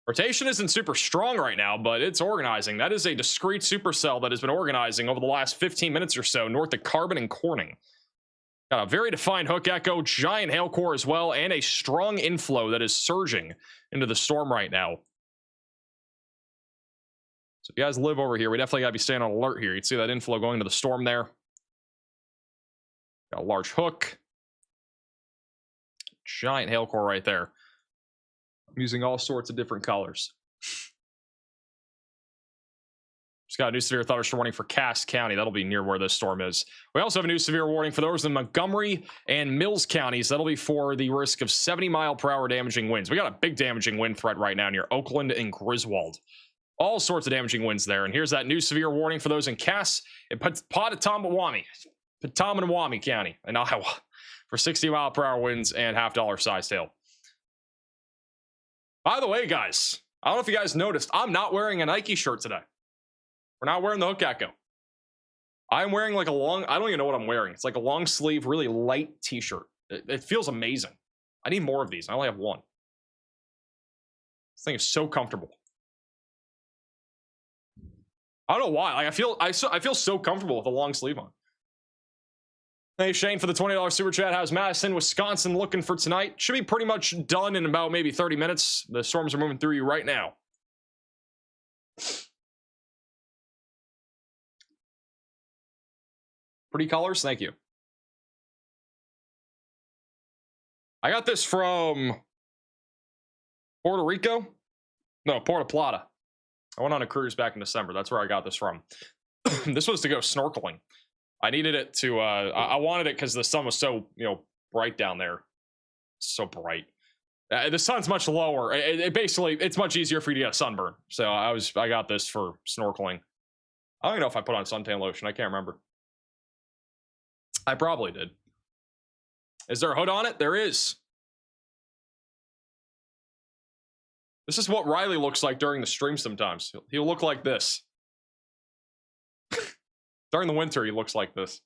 Rotation isn't super strong right now, but it's organizing. That is a discrete supercell that has been organizing over the last 15 minutes or so north of Carbon and Corning. Got a very defined hook echo, giant hail core as well, and a strong inflow that is surging into the storm right now. So if you guys live over here, we definitely got to be staying on alert here. You can see that inflow going into the storm there. Got a large hook. Giant hail core right there. I'm using all sorts of different colors. Just got a new severe thunderstorm warning for Cass County. That'll be near where this storm is. We also have a new severe warning for those in Montgomery and Mills counties. That'll be for the risk of 70-mile-per-hour damaging winds. We got a big damaging wind threat right now near Oakland and Griswold. All sorts of damaging winds there. And here's that new severe warning for those in Cass and Pottawatomie County in Iowa for 60-mile-per-hour winds and half-dollar-sized hail. By the way, guys, I don't know if you guys noticed, I'm not wearing a Nike shirt today. We're not wearing the hook echo. I'm wearing like a long, I don't even know what I'm wearing. It's like a long sleeve, really light t-shirt. It feels amazing. I need more of these. I only have one. This thing is so comfortable. I don't know why. Like I feel so comfortable with a long sleeve on. Thank you, Shane, for the $20 super chat. How's Madison, Wisconsin looking for tonight? Should be pretty much done in about maybe 30 minutes. The storms are moving through you right now. Pretty colors, thank you. I got this from Puerto Rico. No, Puerto Plata. I went on a cruise back in December. That's where I got this from. This was to go snorkeling. I needed it to, I wanted it because the sun was so, bright down there. So bright. The sun's much lower. Basically, it's much easier for you to get a sunburn. So I got this for snorkeling. I don't even know if I put on suntan lotion. I can't remember. I probably did. Is there a hood on it? There is. This is what Riley looks like during the stream sometimes. He'll look like this. During the winter, he looks like this.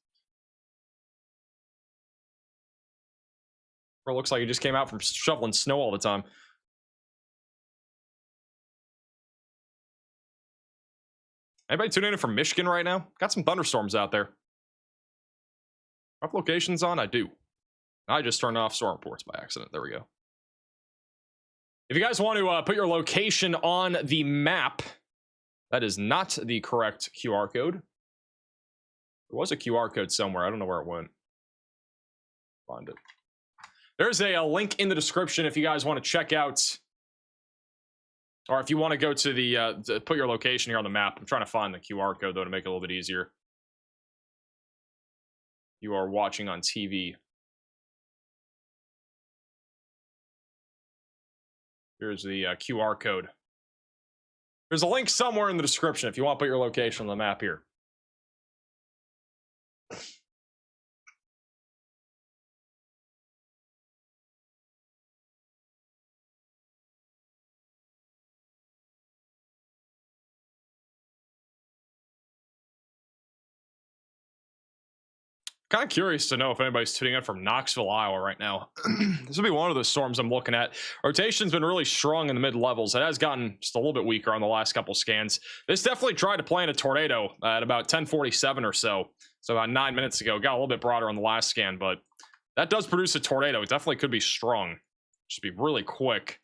Or it looks like he just came out from shoveling snow all the time. Anybody tuning in from Michigan right now? Got some thunderstorms out there. Have locations on? I do. I just turned off storm reports by accident. There we go. If you guys want to put your location on the map, that is not the correct QR code. There was a QR code somewhere. I don't know where it went. Find it. There's a link in the description if you guys want to check out, or if you want to go to the, to put your location here on the map. I'm trying to find the QR code, though, to make it a little bit easier. You are watching on TV. Here's the QR code. There's a link somewhere in the description if you want to put your location on the map here. Kind of curious to know if anybody's tuning in from Knoxville, Iowa right now. This will be one of the storms I'm looking at. Rotation's been really strong in the mid levels. It has gotten just a little bit weaker on the last couple scans. This definitely tried to plan a tornado at about 10:47 or so. So about 9 minutes ago. Got a little bit broader on the last scan, but that does produce a tornado. It definitely could be strong. Just be really quick.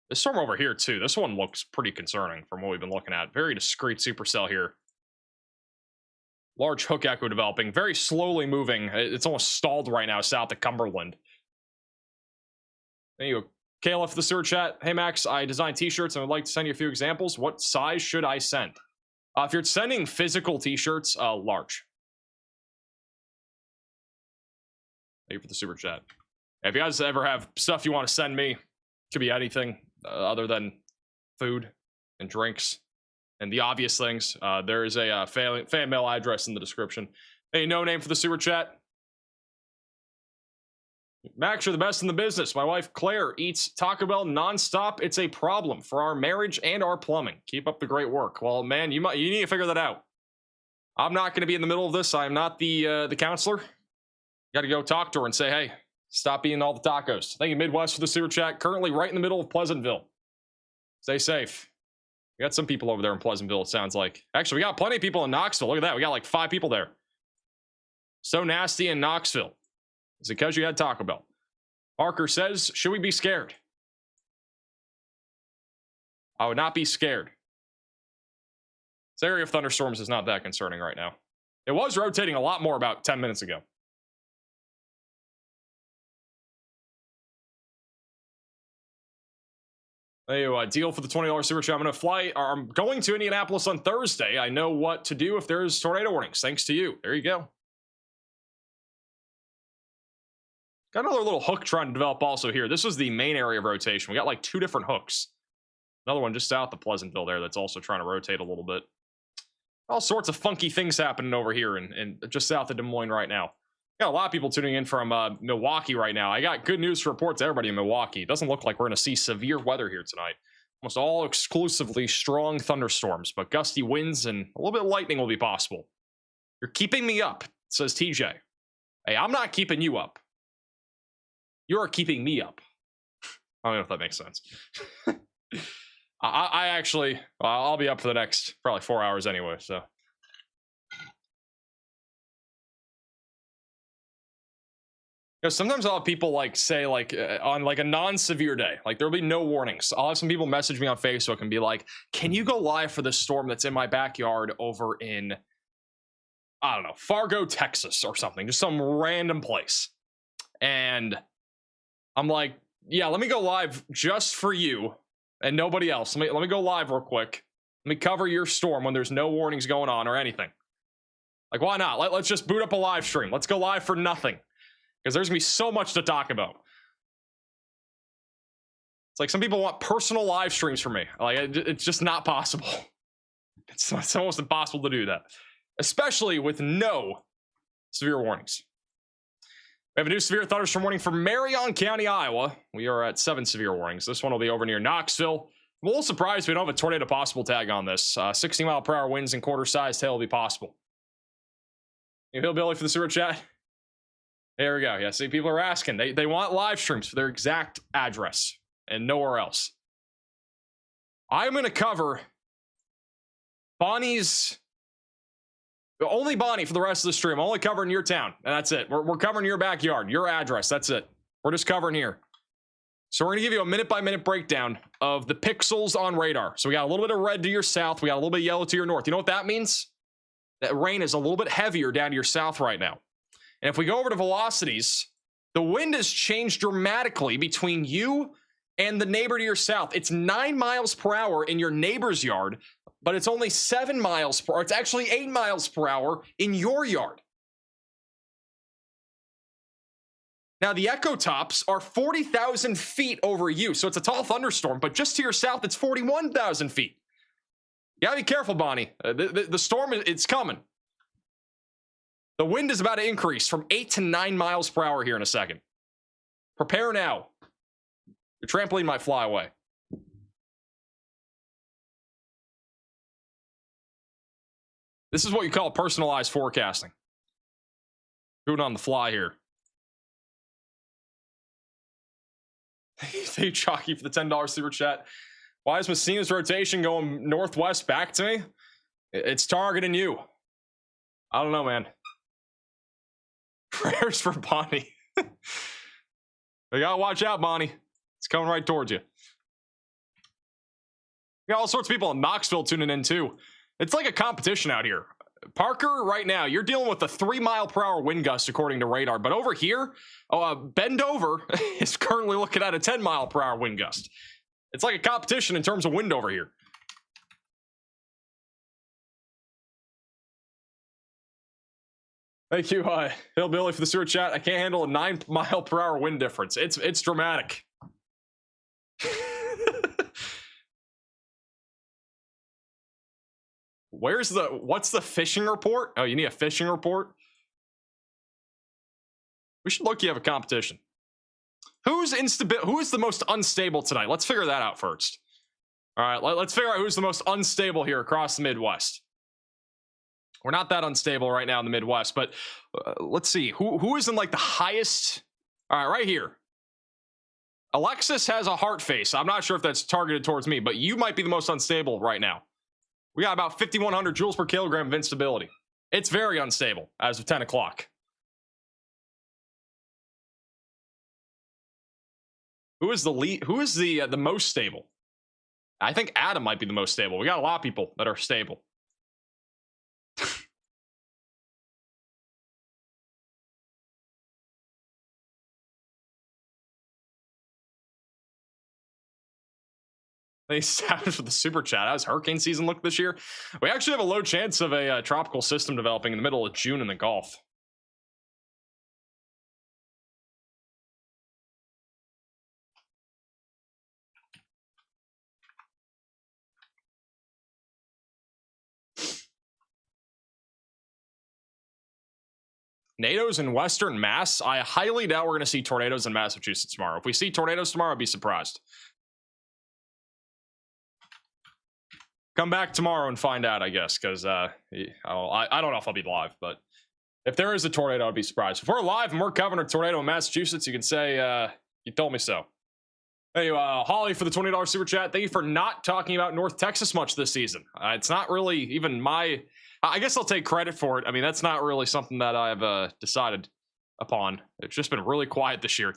This storm over here too. This one looks pretty concerning from what we've been looking at. Very discreet supercell here. Large hook echo developing, very slowly moving. It's almost stalled right now south of Cumberland. Thank you, Caleb, for the sewer chat. Hey, Max, I designed t-shirts and would like to send you a few examples. What size should I send? If you're sending physical t-shirts, large. Thank you for the super chat. If you guys ever have stuff you want to send me, could be anything other than food and drinks. And the obvious things, there is a fan mail address in the description. Hey, no name for the super chat. Max, you're the best in the business. My wife, Claire, eats Taco Bell nonstop. It's a problem for our marriage and our plumbing. Keep up the great work. Well, man, you need to figure that out. I'm not going to be in the middle of this. I'm not the counselor. You got to go talk to her and say, hey, stop eating all the tacos. Thank you, Midwest, for the super chat. Currently right in the middle of Pleasantville. Stay safe. We got some people over there in Pleasantville, it sounds like. Actually, we got plenty of people in Knoxville. Look at that. We got like 5 people there. So nasty in Knoxville. Is it because you had Taco Bell? Parker says, should we be scared? I would not be scared. This area of thunderstorms is not that concerning right now. It was rotating a lot more about 10 minutes ago. Hey, deal for the $20 super chat. I'm going to Indianapolis on Thursday. I know what to do if there's tornado warnings. Thanks to you. There you go. Got another little hook trying to develop also here. This was the main area of rotation. We got like 2 different hooks. Another one just south of Pleasantville there that's also trying to rotate a little bit. All sorts of funky things happening over here and just south of Des Moines right now. Got a lot of people tuning in from Milwaukee right now. I got good news to report to everybody in Milwaukee. It doesn't look like we're going to see severe weather here tonight. Almost all exclusively strong thunderstorms, but gusty winds and a little bit of lightning will be possible. You're keeping me up, says TJ. Hey, I'm not keeping you up. You're keeping me up. I don't know if that makes sense. I actually, I'll be up for the next probably 4 hours anyway, so. You know, sometimes I'll have people like say like on like a non-severe day, like there'll be no warnings. I'll have some people message me on Facebook and be like, can you go live for this storm that's in my backyard over in, I don't know, Fargo, Texas or something, just some random place. And I'm like, yeah, let me go live just for you and nobody else. Let me go live real quick. Let me cover your storm when there's no warnings going on or anything. Like, why not? Let's just boot up a live stream. Let's go live for nothing. Because there's going to be so much to talk about. It's like some people want personal live streams from me. Like, it's just not possible. It's almost impossible to do that. Especially with no severe warnings. We have a new severe thunderstorm warning for Marion County, Iowa. We are at 7 severe warnings. This one will be over near Knoxville. I'm a little surprised we don't have a tornado possible tag on this. 60-mile-per-hour winds and quarter-sized hail will be possible. You hillbilly for the super chat? There we go. Yeah, see, people are asking. They want live streams for their exact address and nowhere else. I'm going to cover Bonnie's... Only Bonnie for the rest of the stream. Only covering your town, and that's it. We're covering your backyard, your address. That's it. We're just covering here. So we're going to give you a minute-by-minute breakdown of the pixels on radar. So we got a little bit of red to your south. We got a little bit of yellow to your north. You know what that means? That rain is a little bit heavier down to your south right now. And if we go over to velocities, the wind has changed dramatically between you and the neighbor to your south. It's 9 miles per hour in your neighbor's yard, but it's only 7 miles per hour. It's actually 8 miles per hour in your yard. Now, the echo tops are 40,000 feet over you, so it's a tall thunderstorm, but just to your south, it's 41,000 feet. You gotta be careful, Bonnie. The storm, it's coming. The wind is about to increase from 8 to 9 miles per hour here in a second. Prepare now. Your trampoline might fly away. This is what you call personalized forecasting. Doing on the fly here. Thank you, Chalky, for the $10 super chat. Why is Messina's rotation going northwest back to me? It's targeting you. I don't know, man. Prayers for Bonnie. You gotta watch out, Bonnie. It's coming right towards you. We got all sorts of people in Knoxville tuning in, too. It's like a competition out here. Parker, right now, you're dealing with a 3-mile-per-hour wind gust, according to radar. But over here, Bend Over is currently looking at a 10-mile-per-hour wind gust. It's like a competition in terms of wind over here. Thank you, Hillbilly, for the sewer chat. I can't handle a 9-mile-per-hour wind difference. It's dramatic. What's the fishing report? Oh, you need a fishing report? We should look you have a competition. Who is the most unstable tonight? Let's figure that out first. All right, let's figure out who's the most unstable here across the Midwest. We're not that unstable right now in the Midwest, but let's see. Who is in like the highest? All right, right here. Alexis has a heart face. I'm not sure if that's targeted towards me, but you might be the most unstable right now. We got about 5,100 joules per kilogram of instability. It's very unstable as of 10 o'clock. Who is the most stable? I think Adam might be the most stable. We got a lot of people that are stable. They savage with the super chat. How's hurricane season look this year? We actually have a low chance of a tropical system developing in the middle of June in the Gulf. Tornadoes in Western Mass? I highly doubt we're going to see tornadoes in Massachusetts tomorrow. If we see tornadoes tomorrow, I'd be surprised. Come back tomorrow and find out, I guess, because I don't know if I'll be live, but if there is a tornado, I'd be surprised. If we're live and we're covering a tornado in Massachusetts, you can say, you told me so. Hey, Holly for the $20 super chat. Thank you for not talking about North Texas much this season. It's not really even my... I guess I'll take credit for it. I mean, that's not really something that I've decided upon. It's just been really quiet this year.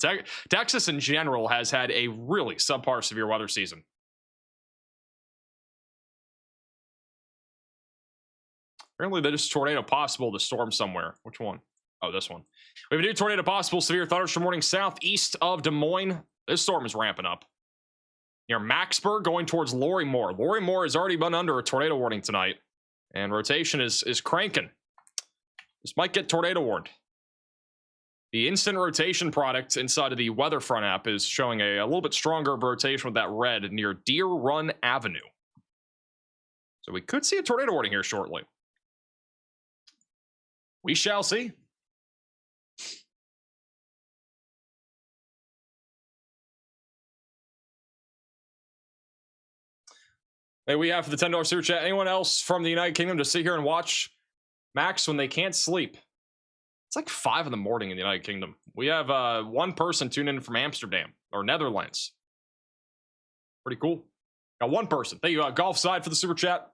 Texas in general has had a really subpar severe weather season. Apparently, there's a tornado possible to storm somewhere. Which one? Oh, this one. We have a new tornado possible. Severe thunderstorm warning southeast of Des Moines. This storm is ramping up. Near Maxburg, going towards Lorrimore. Lorrimore has already been under a tornado warning tonight. And rotation is cranking. This might get tornado warned. The instant rotation product inside of the Weather Front app is showing a little bit stronger rotation with that red near Deer Run Avenue. So we could see a tornado warning here shortly. We shall see. Hey, we have for the $10 super chat. Anyone else from the United Kingdom to sit here and watch Max when they can't sleep? It's like 5 in the morning in the United Kingdom. We have one person tuned in from Amsterdam or Netherlands. Pretty cool. Got one person. Thank you, Golf Side, for the super chat.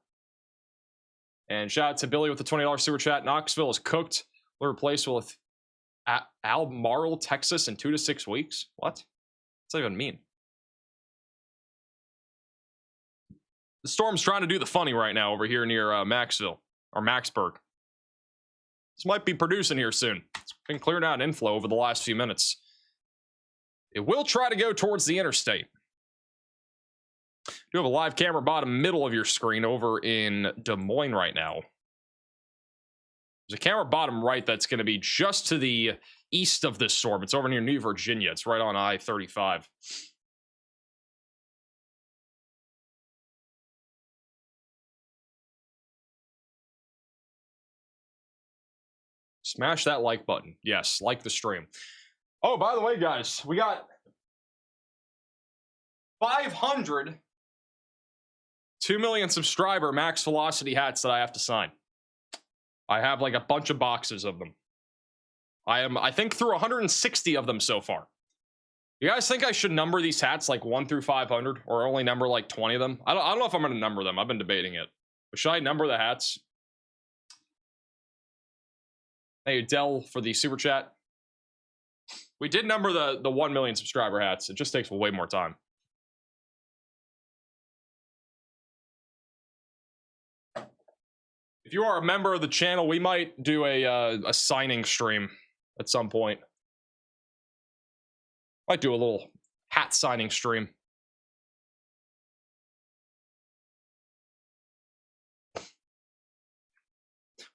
And shout out to Billy with the $20 super chat. Knoxville is cooked. We'll replace with Albemarle, Texas in 2 to 6 weeks. What? What's that even mean? The storm's trying to do the funny right now over here near Maxville or Maxburg. This might be producing here soon. It's been cleared out in inflow over the last few minutes. It will try to go towards the interstate. You have a live camera bottom middle of your screen over in Des Moines right now. There's a camera bottom right that's going to be just to the east of this storm. It's over near New Virginia. It's right on I-35. Smash that like button. Yes, like the stream. Oh, by the way, guys, we got 500 2 million subscriber max velocity hats that I have to sign. I have like a bunch of boxes of them. I think through 160 of them so far. You guys think I should number these hats like 1 through 500 or only number like 20 of them? I don't know if I'm going to number them. I've been debating it. But should I number the hats? Hey, Dell for the super chat. We did number the 1 million subscriber hats. It just takes way more time. If you are a member of the channel, we might do a signing stream at some point. Might do a little hat signing stream.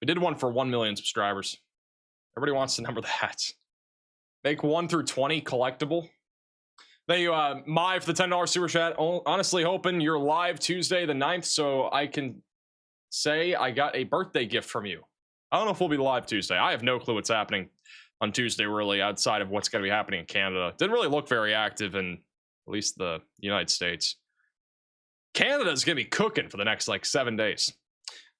We did one for 1 million subscribers. Everybody wants to number the hats. Make 1 through 20 collectible. Thank you, Mai, for the $10 super chat. Honestly hoping you're live Tuesday the 9th so I can say I got a birthday gift from you. I don't know if we'll be live Tuesday. I have no clue what's happening on Tuesday, really, outside of what's going to be happening in Canada. Didn't really look very active in at least the United States. Canada's going to be cooking for the next, like, 7 days.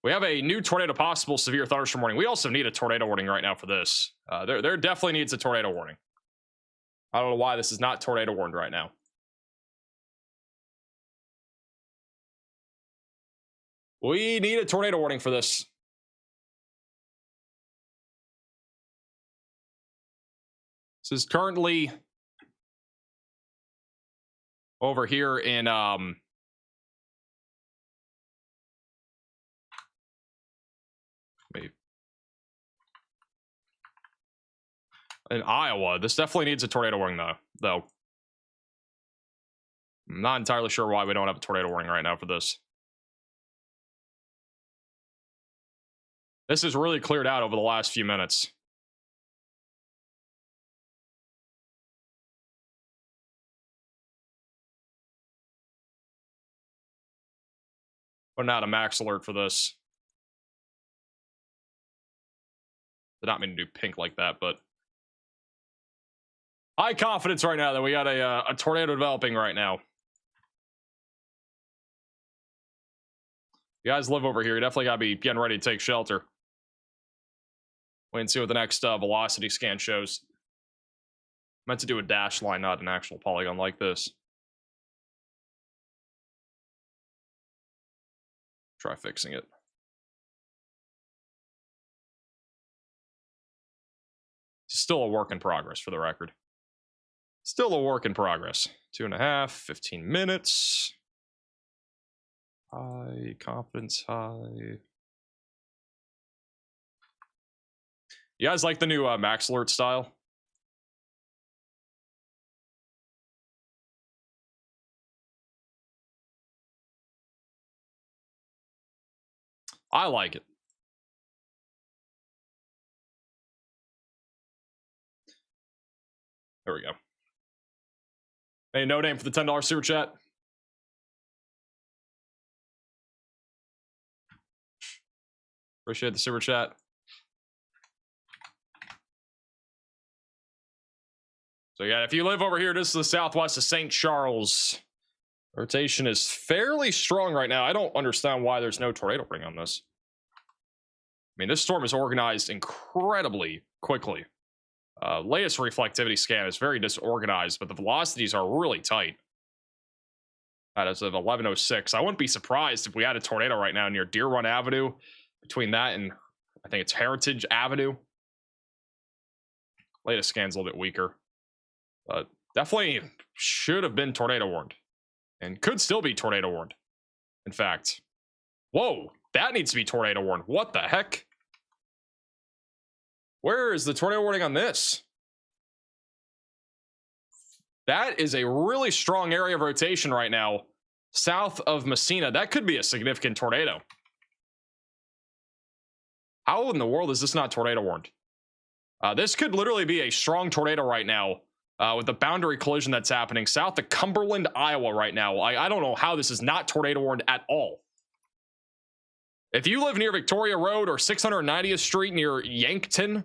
We have a new tornado possible severe thunderstorm warning. We also need a tornado warning right now for this. There definitely needs a tornado warning. I don't know why this is not tornado warned right now. We need a tornado warning for this. This is currently over here in in Iowa. This definitely needs a tornado warning though. I'm not entirely sure why we don't have a tornado warning right now for this. This has really cleared out over the last few minutes. Putting out a max alert for this. Did not mean to do pink like that, but high confidence right now that we got a tornado developing right now. You guys live over here. You definitely got to be getting ready to take shelter. Wait and see what the next velocity scan shows. Meant to do a dash line, not an actual polygon like this. Try fixing it. It's still a work in progress for the record. Still a work in progress. 2.5, 15 minutes. High confidence, high. You guys like the new max alert style? I like it. There we go. Hey, no name for the $10 super chat. Appreciate the super chat. So yeah, if you live over here, this is the southwest of St. Charles. Rotation is fairly strong right now. I don't understand why there's no tornado ring on this. I mean, this storm is organized incredibly quickly. Latest reflectivity scan is very disorganized, but the velocities are really tight. As of 11:06, I wouldn't be surprised if we had a tornado right now near Deer Run Avenue, between that and I think it's Heritage Avenue. Latest scan's a little bit weaker, but definitely should have been tornado warned, and could still be tornado warned. In fact, whoa, that needs to be tornado warned. What the heck? Where is the tornado warning on this? That is a really strong area of rotation right now, south of Messina. That could be a significant tornado. How in the world is this not tornado warned? This could literally be a strong tornado right now with the boundary collision that's happening south of Cumberland, Iowa right now. I don't know how this is not tornado warned at all. If you live near Victoria Road or 690th Street near Yankton,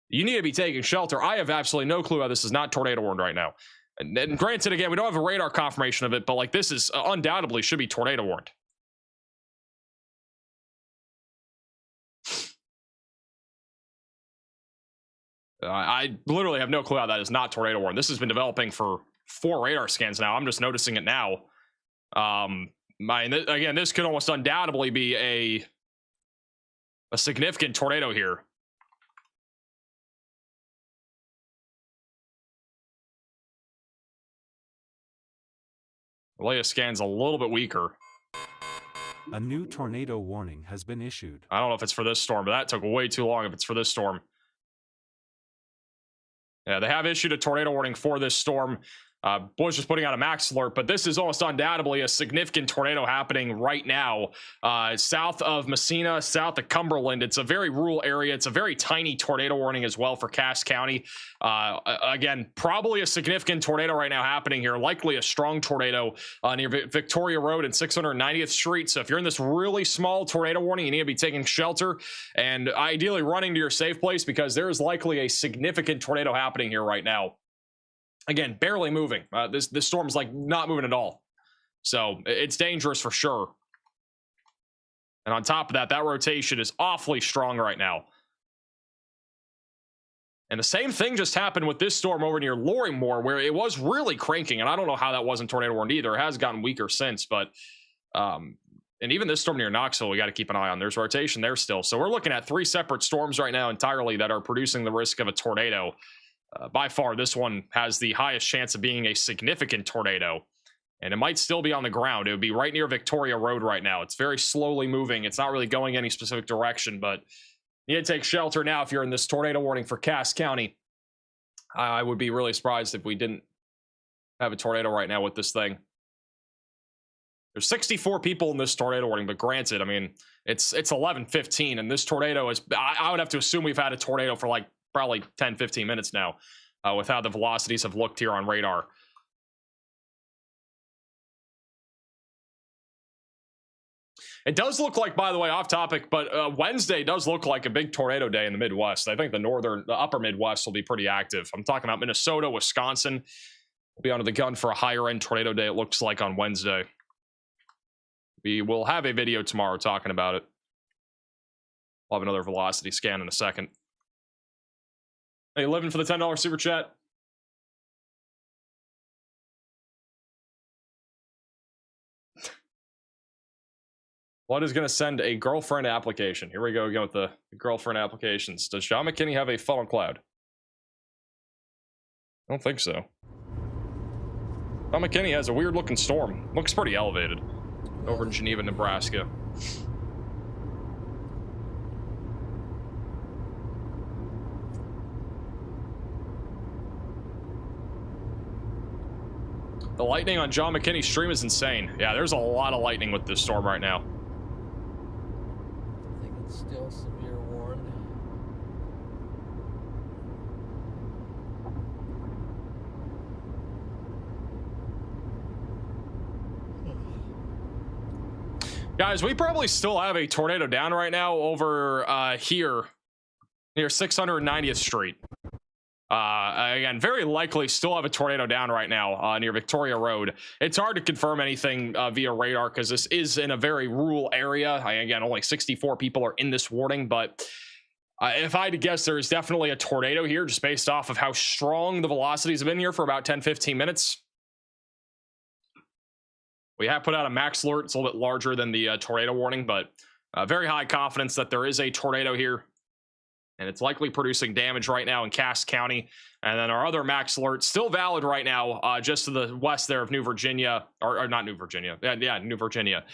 you need to be taking shelter. I have absolutely no clue how this is not tornado warned right now. And granted, again, we don't have a radar confirmation of it, but like this is undoubtedly should be tornado warned. I literally have no clue how that is not tornado warned. This has been developing for 4 radar scans now. I'm just noticing it now. Again, this could almost undoubtedly be a significant tornado here. The latest scan's a little bit weaker. A new tornado warning has been issued. I don't know if it's for this storm, but that took way too long if it's for this storm. Yeah, they have issued a tornado warning for this storm. Bush is putting out a max alert, but this is almost undoubtedly a significant tornado happening right now. South of Messina, south of Cumberland. It's a very rural area. It's a very tiny tornado warning as well for Cass County. Again, probably a significant tornado right now happening here. Likely a strong tornado near Victoria Road and 690th Street. So if you're in this really small tornado warning, you need to be taking shelter and ideally running to your safe place because there is likely a significant tornado happening here right now. Again, barely moving. This storm's like not moving at all. So it's dangerous for sure. And on top of that, that rotation is awfully strong right now. And the same thing just happened with this storm over near Lorimore, where it was really cranking. And I don't know how that wasn't tornado warned either. It has gotten weaker since, but and even this storm near Knoxville, we got to keep an eye on. There's rotation there still. So we're looking at 3 separate storms right now entirely that are producing the risk of a tornado. By far, this one has the highest chance of being a significant tornado, and it might still be on the ground. It would be right near Victoria Road right now. It's very slowly moving. It's not really going any specific direction, but you need to take shelter now if you're in this tornado warning for Cass County. I would be really surprised if we didn't have a tornado right now with this thing. There's 64 people in this tornado warning, but granted, I mean, it's 11:15, and this tornado is, I would have to assume we've had a tornado for like probably 10-15 minutes now with how the velocities have looked here on radar. It does look like, by the way, off topic, but Wednesday does look like a big tornado day in the Midwest. I think the upper Midwest will be pretty active. I'm talking about Minnesota, Wisconsin. We'll be under the gun for a higher end tornado day, it looks like, on Wednesday. We will have a video tomorrow talking about it. We'll have another velocity scan in a second. Hey, living for the $10 super chat. What is going to send a girlfriend application? Here we go again with the girlfriend applications. Does John McKinney have a funnel cloud? I don't think so. John McKinney has a weird looking storm. Looks pretty elevated over in Geneva, Nebraska. The lightning on John McKinney's stream is insane. Yeah, there's a lot of lightning with this storm right now. I think it's still severe warned. Guys, we probably still have a tornado down right now over here near 690th Street. Again, very likely still have a tornado down right now near Victoria Road. It's hard to confirm anything via radar because this is in a very rural area. Again, only 64 people are in this warning, but if I had to guess, there is definitely a tornado here just based off of how strong the velocities have been here for about 10-15 minutes. We have put out a max alert. It's a little bit larger than the tornado warning, but very high confidence that there is a tornado here. And it's likely producing damage right now in Cass County. And then our other max alert still valid right now, just to the west there of New Virginia, or not New Virginia. Yeah, New Virginia.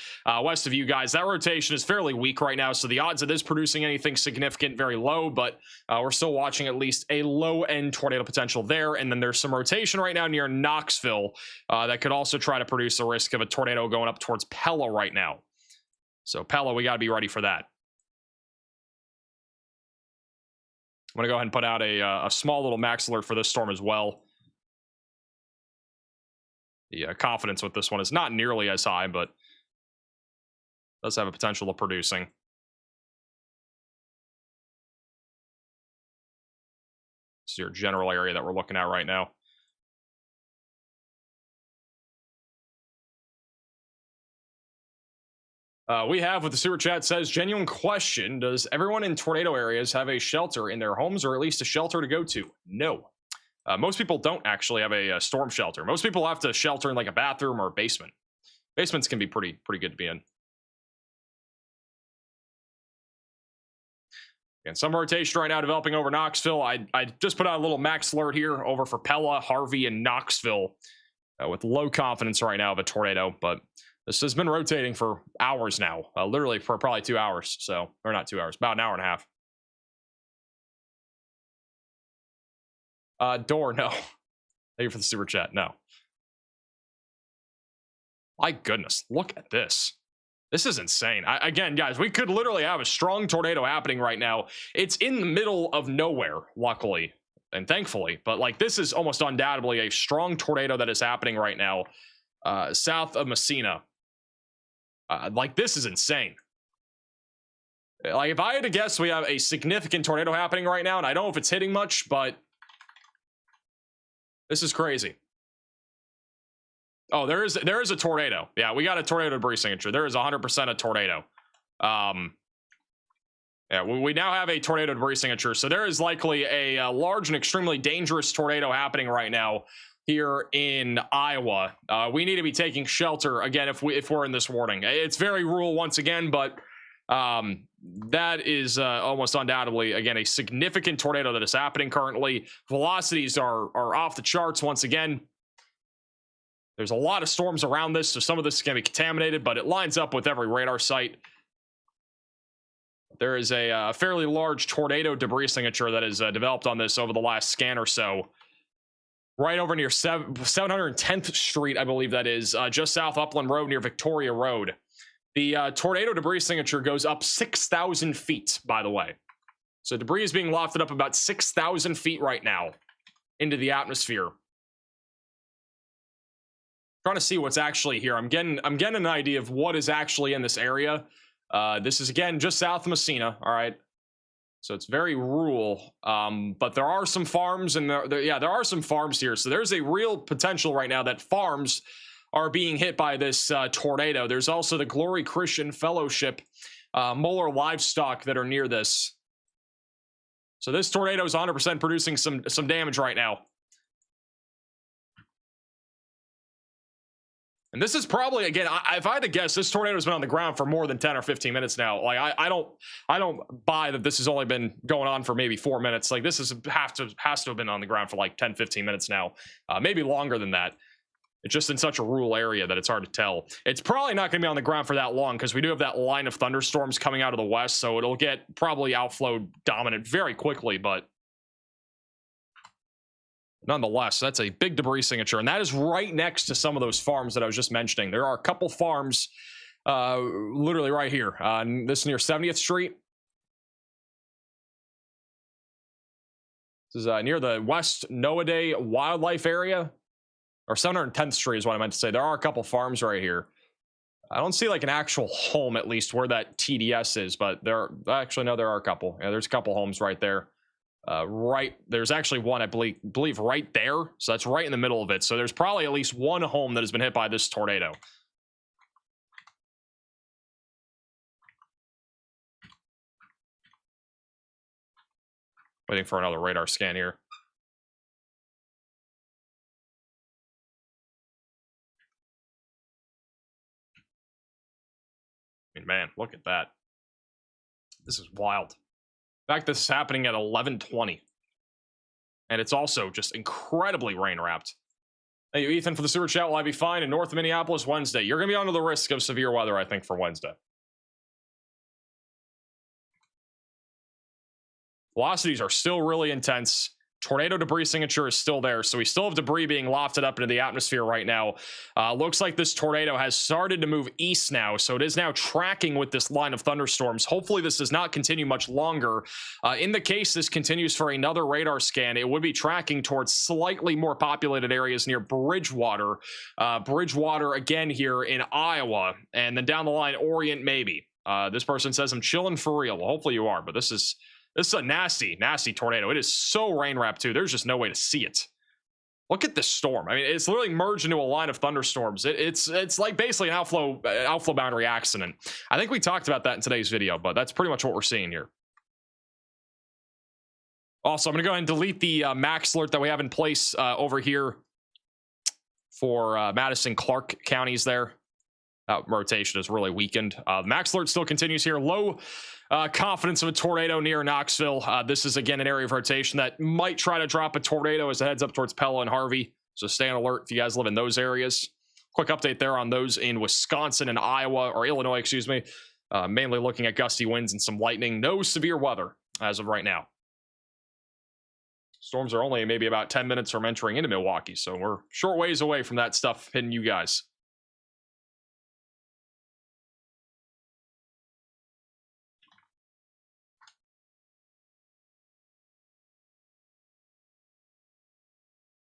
West of you guys. That rotation is fairly weak right now, so the odds of this producing anything significant very low, but we're still watching at least a low-end tornado potential there. And then there's some rotation right now near Knoxville that could also try to produce a risk of a tornado going up towards Pella right now. So Pella, we got to be ready for that. I'm going to go ahead and put out a small little max alert for this storm as well. The confidence with this one is not nearly as high, but does have a potential of producing. This is your general area that we're looking at right now. We have what the super chat says, genuine question. Does everyone in tornado areas have a shelter in their homes or at least a shelter to go to? No. Most people don't actually have a storm shelter. Most people have to shelter in like a bathroom or a basement. Basements can be pretty good to be in. And some rotation right now developing over Knoxville. I just put out a little max alert here over for Pella, Harvey, and Knoxville with low confidence right now of a tornado, but this has been rotating for hours now, literally for probably 2 hours. So, or not 2 hours, about an hour and a half. Door, no. Thank you for the super chat. No. My goodness, look at this. This is insane. Again, guys, we could literally have a strong tornado happening right now. It's in the middle of nowhere, luckily and thankfully. But like, this is almost undoubtedly a strong tornado that is happening right now, south of Messina. Like, this is insane. Like, if I had to guess, we have a significant tornado happening right now, and I don't know if it's hitting much, but this is crazy. Oh, there is a tornado. Yeah, we got a tornado debris signature. There is 100% a tornado. Yeah, we now have a tornado debris signature, so there is likely a large and extremely dangerous tornado happening right now here in Iowa. We need to be taking shelter again if we're in this warning. It's very rural once again, but that is almost undoubtedly again a significant tornado that is happening currently. Velocities are off the charts once again. There's a lot of storms around this, so some of this is going to be contaminated, but it lines up with every radar site. There is a fairly large tornado debris signature that has developed on this over the last scan or so. Right over near 710th Street, I believe that is, just south Upland Road near Victoria Road. The tornado debris signature goes up 6,000 feet, by the way. So debris is being lofted up about 6,000 feet right now into the atmosphere. Trying to see what's actually here. I'm getting an idea of what is actually in this area. This is again just south of Messina. All right. So it's very rural, but there are some farms, and there are some farms here. So there's a real potential right now that farms are being hit by this tornado. There's also the Glory Christian Fellowship, Moeller livestock that are near this. So this tornado is 100% producing some damage right now. And this is probably, again, if I had to guess, this tornado has been on the ground for more than 10 or 15 minutes now. Like, I don't buy that this has only been going on for maybe 4 minutes. Like, this has to have been on the ground for like 10, 15 minutes now. Maybe longer than that. It's just in such a rural area that it's hard to tell. It's probably not going to be on the ground for that long because we do have that line of thunderstorms coming out of the west, so it'll get probably outflow dominant very quickly, but nonetheless, that's a big debris signature, and that is right next to some of those farms that I was just mentioning. There are a couple farms literally right here. This is near 70th Street. This is near the West Noaday Wildlife Area. Or 710th Street is what I meant to say. There are a couple farms right here. I don't see like an actual home, at least, where that TDS is, but actually, no, there are a couple. Yeah, there's a couple homes right there. Right, there's actually one, I believe right there. So that's right in the middle of it. So there's probably at least one home that has been hit by this tornado. Waiting for another radar scan here. I mean, man, look at that. This is wild. In fact, this is happening at 11:20. And it's also just incredibly rain wrapped. Thank you, Ethan, for the super chat. Will I be fine in North Minneapolis Wednesday? You're going to be under the risk of severe weather, I think, for Wednesday. Velocities are still really intense. Tornado debris signature is still there, so we still have debris being lofted up into the atmosphere right now. Looks like this tornado has started to move east now, so it is now tracking with this line of thunderstorms. Hopefully this does not continue much longer. In the case this continues for another radar scan, it would be tracking towards slightly more populated areas near Bridgewater. Bridgewater again here in Iowa, and then down the line, Orient maybe. This person says, I'm chilling for real. Well, hopefully you are, but this is a nasty, nasty tornado. It is so rain wrapped too. There's just no way to see it. Look at this storm. I mean, it's literally merged into a line of thunderstorms. It's like basically an outflow boundary accident. I think we talked about that in today's video, but that's pretty much what we're seeing here. Also, I'm going to go ahead and delete the max alert that we have in place over here for Madison, Clark counties there. That rotation is really weakened. Max alert still continues here. Low confidence of a tornado near Knoxville. This is again an area of rotation that might try to drop a tornado as it heads up towards Pella and Harvey. So stay on alert if you guys live in those areas. Quick update there on those in Wisconsin and Iowa, or Illinois, excuse me. Mainly looking at gusty winds and some lightning. No severe weather as of right now. Storms are only maybe about 10 minutes from entering into Milwaukee, so we're short ways away from that stuff hitting you guys.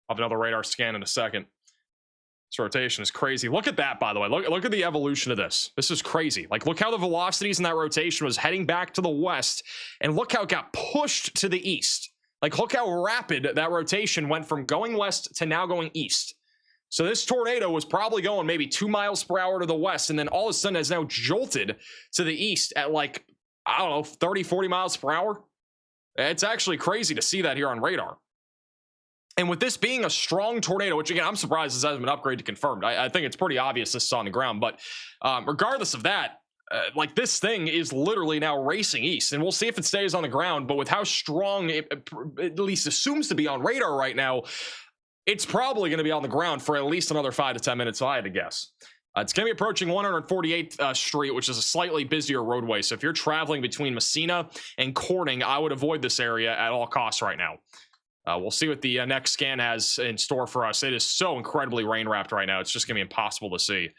I'll have another radar scan in a second. This rotation is crazy. Look at that, by the way. Look at the evolution of this. This is crazy. Like, look how the velocities in that rotation was heading back to the west, and look how it got pushed to the east. Like, look how rapid that rotation went from going west to now going east. So this tornado was probably going maybe 2 miles per hour to the west, and then all of a sudden has now jolted to the east at like, I don't know, 30, 40 miles per hour. It's actually crazy to see that here on radar. And with this being a strong tornado, which again, I'm surprised this hasn't been upgraded to confirmed. I think it's pretty obvious this is on the ground, but regardless of that, like this thing is literally now racing east, and we'll see if it stays on the ground. But with how strong it at least assumes to be on radar right now, it's probably going to be on the ground for at least another 5 to 10 minutes, if I had to guess. It's going to be approaching 148th Street, which is a slightly busier roadway. So if you're traveling between Messina and Corning, I would avoid this area at all costs right now. We'll see what the next scan has in store for us. It is so incredibly rain wrapped right now. It's just going to be impossible to see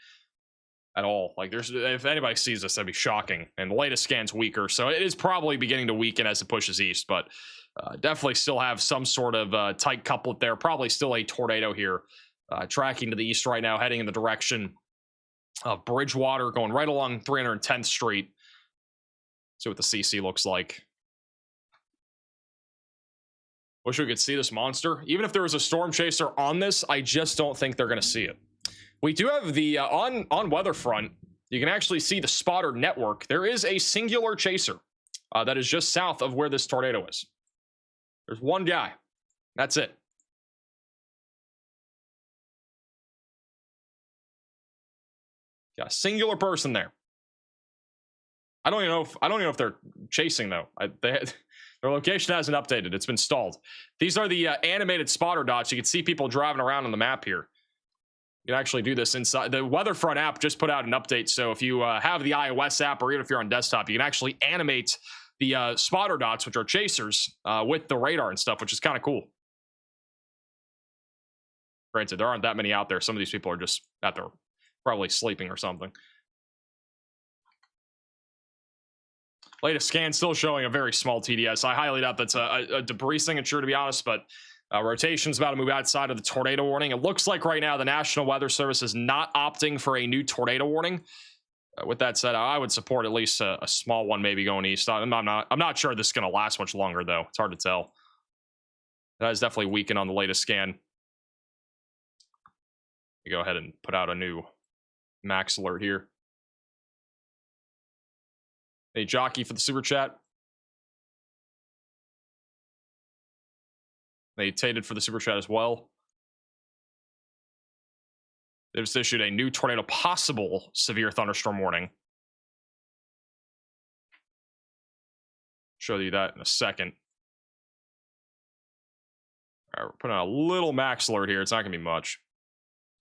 at all. Like, if anybody sees this, that'd be shocking. And the latest scan's weaker, so it is probably beginning to weaken as it pushes east, but definitely still have some sort of tight couplet there. Probably still a tornado here, tracking to the east right now, heading in the direction of Bridgewater, going right along 310th Street. See what the CC looks like. Wish we could see this monster. Even if there was a storm chaser on this, I just don't think they're going to see it. We do have the, on Weatherfront, you can actually see the spotter network. There is a singular chaser that is just south of where this tornado is. There's one guy. That's it. Got a singular person there. I don't even know if they're chasing though. Their location hasn't updated. It's been stalled. These are the animated spotter dots. You can see people driving around on the map here. You can actually do this inside. The Weatherfront app just put out an update. So if you have the iOS app, or even if you're on desktop, you can actually animate the spotter dots, which are chasers, with the radar and stuff, which is kind of cool. Granted, there aren't that many out there. Some of these people are just out there probably sleeping or something. Latest scan still showing a very small TDS. I highly doubt that's a debris signature, to be honest, but rotation's about to move outside of the tornado warning. It looks like right now the National Weather Service is not opting for a new tornado warning. With that said, I would support at least a small one, maybe going east. I'm not sure this is going to last much longer, though. It's hard to tell. That is definitely weakened on the latest scan. You go ahead and put out a new max alert here. Hey, Jockey for the super chat. They tated for the super chat as well. They've just issued a new tornado possible severe thunderstorm warning. Show you that in a second. All right, we're putting out a little max alert here. It's not going to be much.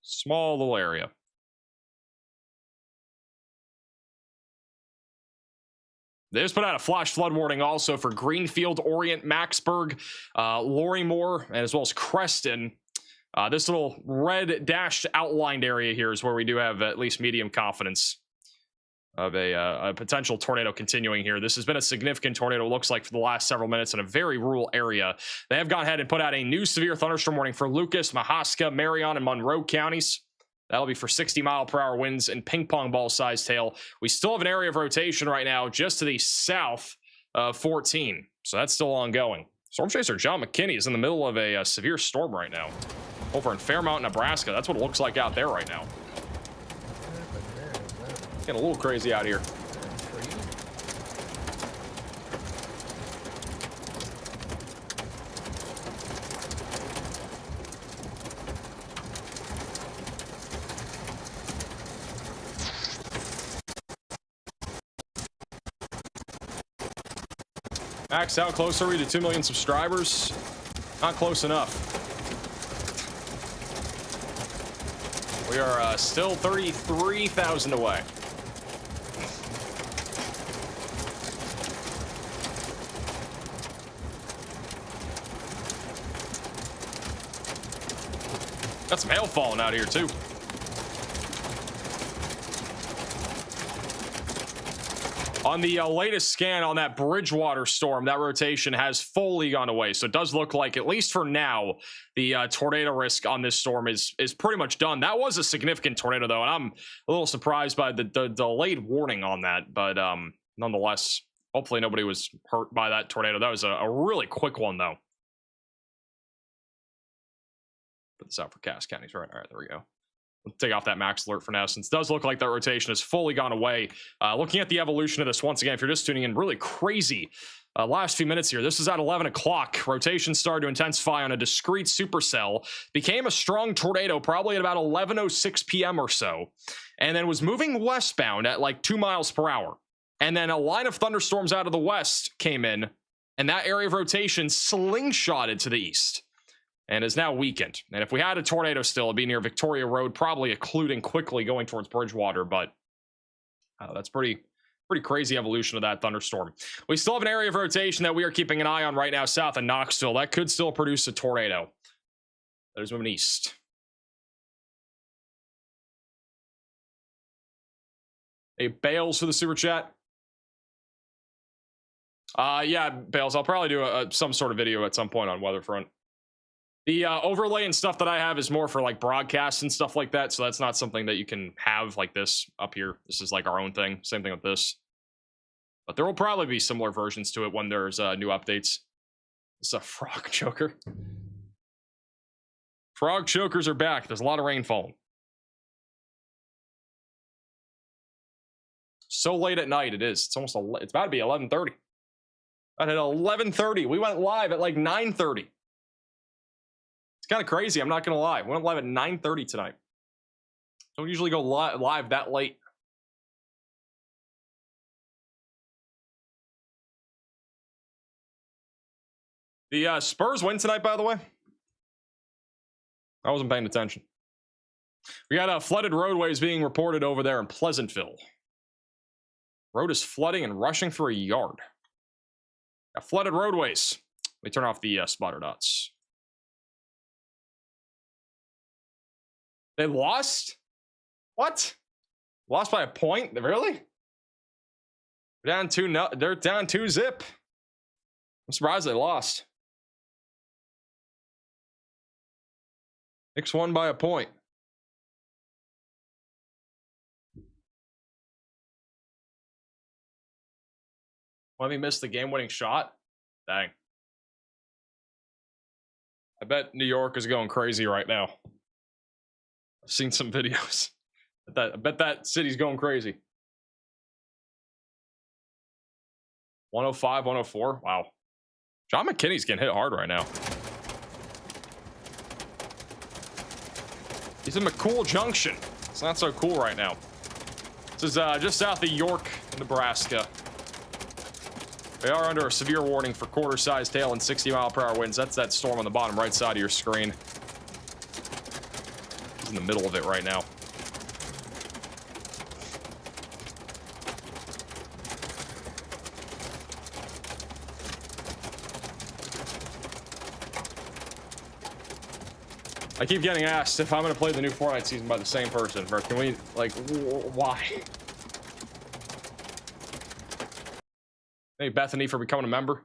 Small little area. They just put out a flash flood warning also for Greenfield, Orient, Maxburg, Lorrimore, and as well as Creston. This little red dashed outlined area here is where we do have at least medium confidence of a potential tornado continuing here. This has been a significant tornado, looks like, for the last several minutes in a very rural area. They have gone ahead and put out a new severe thunderstorm warning for Lucas, Mahaska, Marion, and Monroe counties. That'll be for 60-mile-per-hour winds and ping-pong ball-sized hail. We still have an area of rotation right now just to the south of 14, so that's still ongoing. Storm Chaser John McKinney is in the middle of a severe storm right now over in Fairmount, Nebraska. That's what it looks like out there right now. Getting a little crazy out here. Max, how close are we to 2 million subscribers? Not close enough. We are still 33,000 away. Got some hail falling out here too. On the latest scan on that Bridgewater storm, that rotation has fully gone away. So it does look like, at least for now, the tornado risk on this storm is pretty much done. That was a significant tornado, though, and I'm a little surprised by the delayed warning on that. But nonetheless, hopefully nobody was hurt by that tornado. That was a really quick one, though. Put this out for Cass counties. Right. All right, there we go. We'll take off that max alert for now, since it does look like that rotation has fully gone away. Looking at the evolution of this, once again, if you're just tuning in, really crazy last few minutes here. This is at 11 o'clock. Rotation started to intensify on a discrete supercell, became a strong tornado probably at about 11:06 p.m. or so, and then was moving westbound at like 2 miles per hour. And then a line of thunderstorms out of the west came in, and that area of rotation slingshotted to the east and is now weakened. And if we had a tornado still, it'd be near Victoria Road, probably occluding quickly going towards Bridgewater. But that's pretty crazy evolution of that thunderstorm. We still have an area of rotation that we are keeping an eye on right now south of Knoxville. That could still produce a tornado. That is moving east. Hey, Bales for the super chat. Yeah, Bales, I'll probably do some sort of video at some point on Weatherfront. The overlay and stuff that I have is more for like broadcasts and stuff like that. So that's not something that you can have like this up here. This is like our own thing. Same thing with this. But there will probably be similar versions to it when there's new updates. This is a frog choker. Frog chokers are back. There's a lot of rain falling. So late at night it is. It's almost it's about to be 11:30. At 11:30. We went live at like 9:30. It's kind of crazy, I'm not gonna lie. We went live at 9:30 tonight. Don't usually go live that late. The Spurs win tonight, by the way. I wasn't paying attention. We got flooded roadways being reported over there in Pleasantville. Road is flooding and rushing through a yard. Got flooded roadways. Let me turn off the spotter dots. They lost? What? Lost by a point? Really? They're down 2. No, they're down 2-zip. I'm surprised they lost. Knicks won by a point. Let me miss the game-winning shot. Dang. I bet New York is going crazy right now. I've seen some videos. I bet that city's going crazy. 105, 104. Wow. John McKinney's getting hit hard right now. He's in McCool Junction. It's not so cool right now. This is just south of York, Nebraska. They are under a severe warning for quarter-sized hail and 60-mile-per-hour winds. That's that storm on the bottom right side of your screen. He's in the middle of it right now. I keep getting asked if I'm going to play the new Fortnite season by the same person. Or can we, like, why? Hey, Bethany, for becoming a member.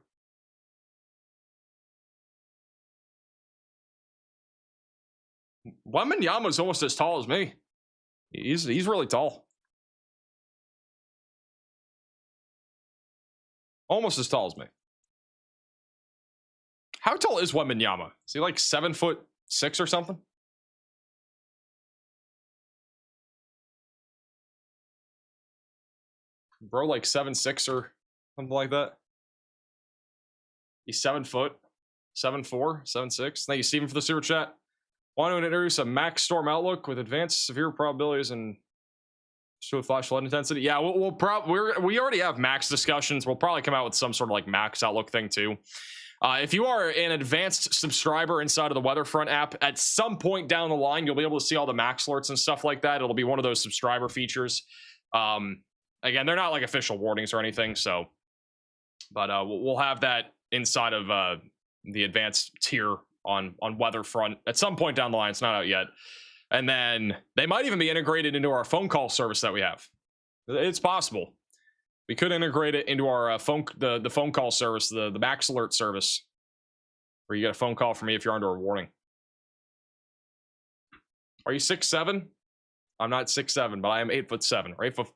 Wembanyama's almost as tall as me. He's really tall. Almost as tall as me. How tall is Wembanyama? Is he like 7'6" or something? Bro, like 7'6" or something like that. He's 7 foot, 7'4", 7'6". Thank you, Steven, for the super chat. Want to introduce a max storm outlook with advanced severe probabilities and show flash flood intensity? Yeah, we already have max discussions. We'll probably come out with some sort of like max outlook thing too. If you are an advanced subscriber inside of the Weatherfront app, at some point down the line, you'll be able to see all the max alerts and stuff like that. It'll be one of those subscriber features. Again, they're not like official warnings or anything, so, but we'll have that inside of the advanced tier on Weatherfront at some point down the line. It's not out yet. And then they might even be integrated into our phone call service that we have. It's possible. We could integrate it into our the phone call service, the max alert service, where you get a phone call from me if you're under a warning. Are you 6'7"? I'm not 6'7", but I am 8'7", or 8 foot.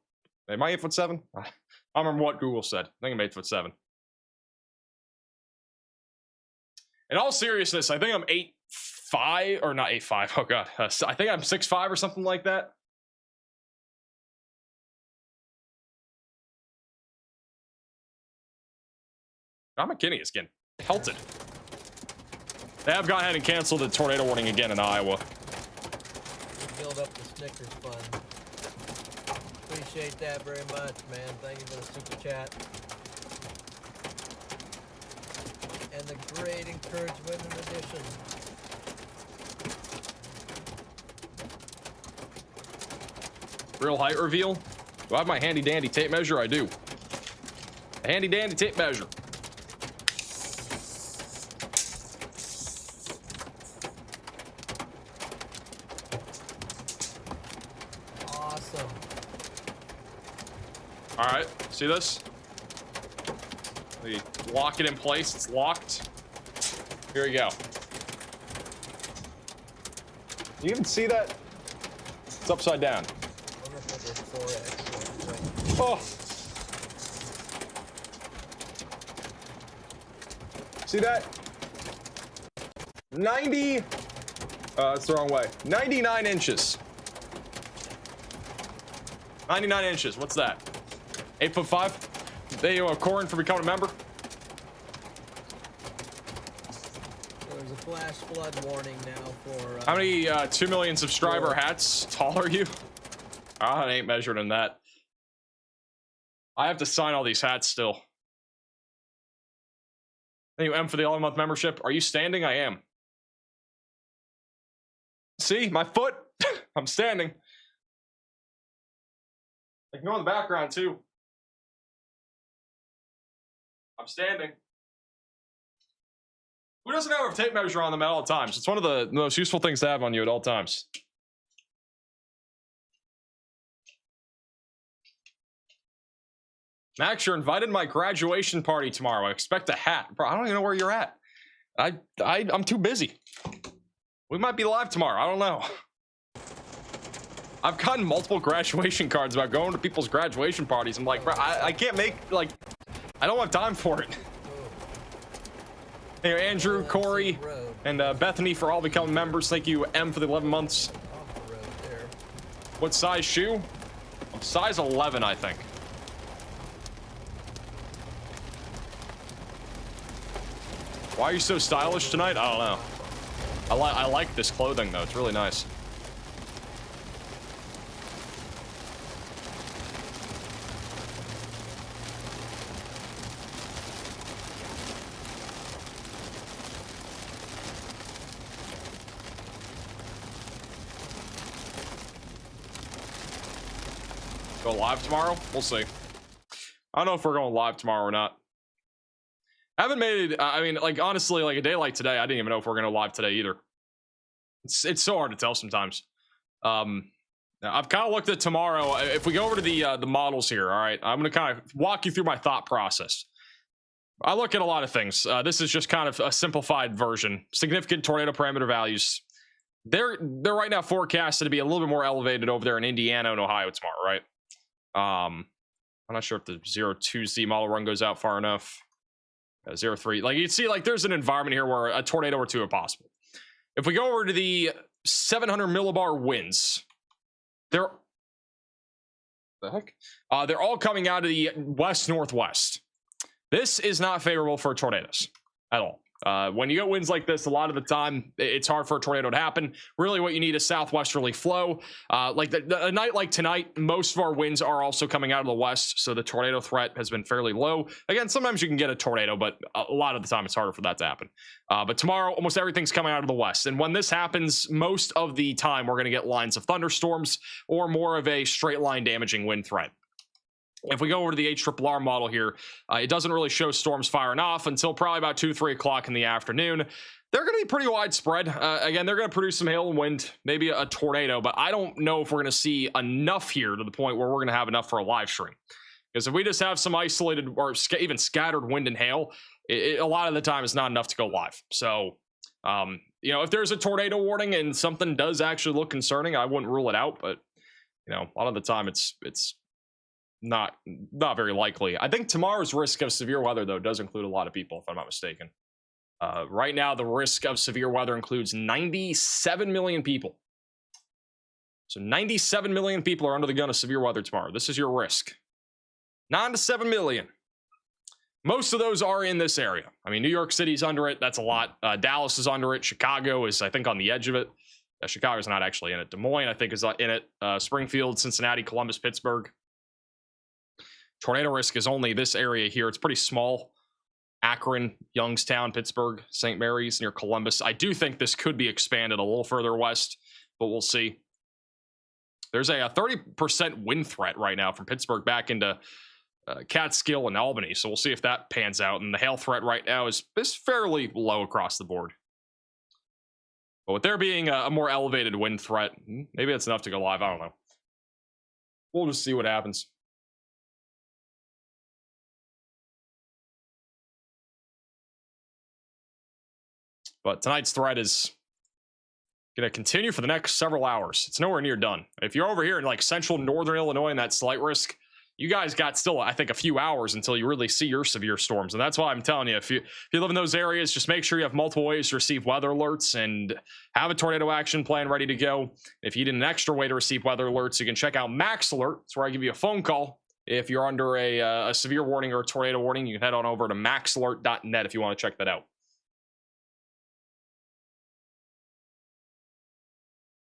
Am I 8'7"? I don't remember what Google said. I think I'm 8'7". In all seriousness, I think I'm 8'5", or not 8'5". Oh god, I think I'm 6'5" or something like that. John McKinney is getting pelted. They have gone ahead and canceled the tornado warning again in Iowa. Build up the Snickers fund. Appreciate that very much, man. Thank you for the super chat. And the great encouragement and addition. Real height reveal. Do I have my handy dandy tape measure? I do. A handy dandy tape measure. Awesome. All right, see this? We lock it in place. It's locked. Here we go. You even see that? It's upside down. Oh. See that? 90. That's the wrong way. 99 inches. 99 inches. What's that? 8'5". Thank you, Corin, for becoming a member. There's a flash flood warning now for. How many 2 million subscriber hats tall are you? I ain't measured in that. I have to sign all these hats still. Thank you, M, for the 11-month membership. Are you standing? I am. See, my foot. I'm standing. Ignore the background, too. I'm standing. Who doesn't have a tape measure on them at all times? It's one of the most useful things to have on you at all times. Max, you're invited to my graduation party tomorrow. I expect a hat. Bro, I don't even know where you're at. I'm too busy. We might be live tomorrow. I don't know. I've gotten multiple graduation cards about going to people's graduation parties. I'm like, bro, I can't make, like, I don't have time for it. Hey, Andrew, Corey, and Bethany for all becoming members. Thank you, M, for the 11 months. Off the road there. What size shoe? Size 11, I think. Why are you so stylish tonight? I don't know. I like this clothing though. It's really nice. Go live tomorrow? We'll see. I don't know if we're going live tomorrow or not. I haven't made, I mean, like, honestly, like a day like today, I didn't even know if we're going to live today either. It's so hard to tell sometimes. I've kind of looked at tomorrow. If we go over to the models here, all right, I'm going to kind of walk you through my thought process. I look at a lot of things. This is just kind of a simplified version. Significant tornado parameter values. They're right now forecasted to be a little bit more elevated over there in Indiana and Ohio tomorrow, right? I'm not sure if the 02Z model run goes out far enough. 03, like you see, like there's an environment here where a tornado or two are possible. If we go over to the 700 millibar winds, they're all coming out of the west northwest. This is not favorable for tornadoes at all. When you get winds like this, a lot of the time it's hard for a tornado to happen. Really what you need is southwesterly flow. Like a night like tonight, most of our winds are also coming out of the west, so the tornado threat has been fairly low. Again, sometimes you can get a tornado, but a lot of the time it's harder for that to happen. But tomorrow, almost everything's coming out of the west, and when this happens, most of the time we're going to get lines of thunderstorms or more of a straight line damaging wind threat. If we go over to the HRRR model here, it doesn't really show storms firing off until probably about 2-3 o'clock in the afternoon. They're going to be pretty widespread. Again, they're going to produce some hail and wind, maybe a tornado, but I don't know if we're going to see enough here to the point where we're going to have enough for a live stream. Because if we just have some isolated or even scattered wind and hail, a lot of the time it's not enough to go live. So, you know, if there's a tornado warning and something does actually look concerning, I wouldn't rule it out. But, you know, a lot of the time it's not very likely. I think tomorrow's risk of severe weather, though, does include a lot of people, if I'm not mistaken. Right now, the risk of severe weather includes 97 million people. So 97 million people are under the gun of severe weather tomorrow. This is your risk. 9 to 7 million. Most of those are in this area. I mean, New York City's under it. That's a lot. Dallas is under it. Chicago is, I think, on the edge of it. Chicago's not actually in it. Des Moines, I think, is in it. Springfield, Cincinnati, Columbus, Pittsburgh. Tornado risk is only this area here. It's pretty small. Akron, Youngstown, Pittsburgh, St. Mary's, near Columbus. I do think this could be expanded a little further west, but we'll see. There's a 30% wind threat right now from Pittsburgh back into Catskill and Albany, so we'll see if that pans out. And the hail threat right now is fairly low across the board. But with there being a more elevated wind threat, maybe that's enough to go live. I don't know. We'll just see what happens. But tonight's threat is going to continue for the next several hours. It's nowhere near done. If you're over here in like central northern Illinois and that slight risk, you guys got still, I think, a few hours until you really see your severe storms. And that's why I'm telling you, if you live in those areas, just make sure you have multiple ways to receive weather alerts and have a tornado action plan ready to go. If you need an extra way to receive weather alerts, you can check out Max Alert. It's where I give you a phone call. If you're under a severe warning or a tornado warning, you can head on over to maxalert.net if you want to check that out.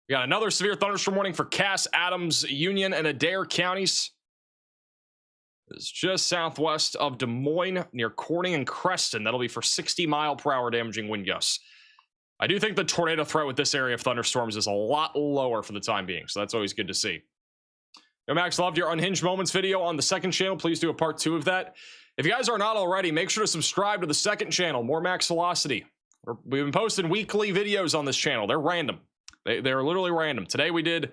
We got another severe thunderstorm warning for Cass, Adams, Union, and Adair counties. It's just southwest of Des Moines, near Corning and Creston. That'll be for 60-mile-per-hour damaging wind gusts. I do think the tornado threat with this area of thunderstorms is a lot lower for the time being, so that's always good to see. Yo, Max, loved your Unhinged Moments video on the second channel. Please do a part 2 of that. If you guys are not already, make sure to subscribe to the second channel, More Max Velocity. We've been posting weekly videos on this channel. They're random. They're literally random. Today we did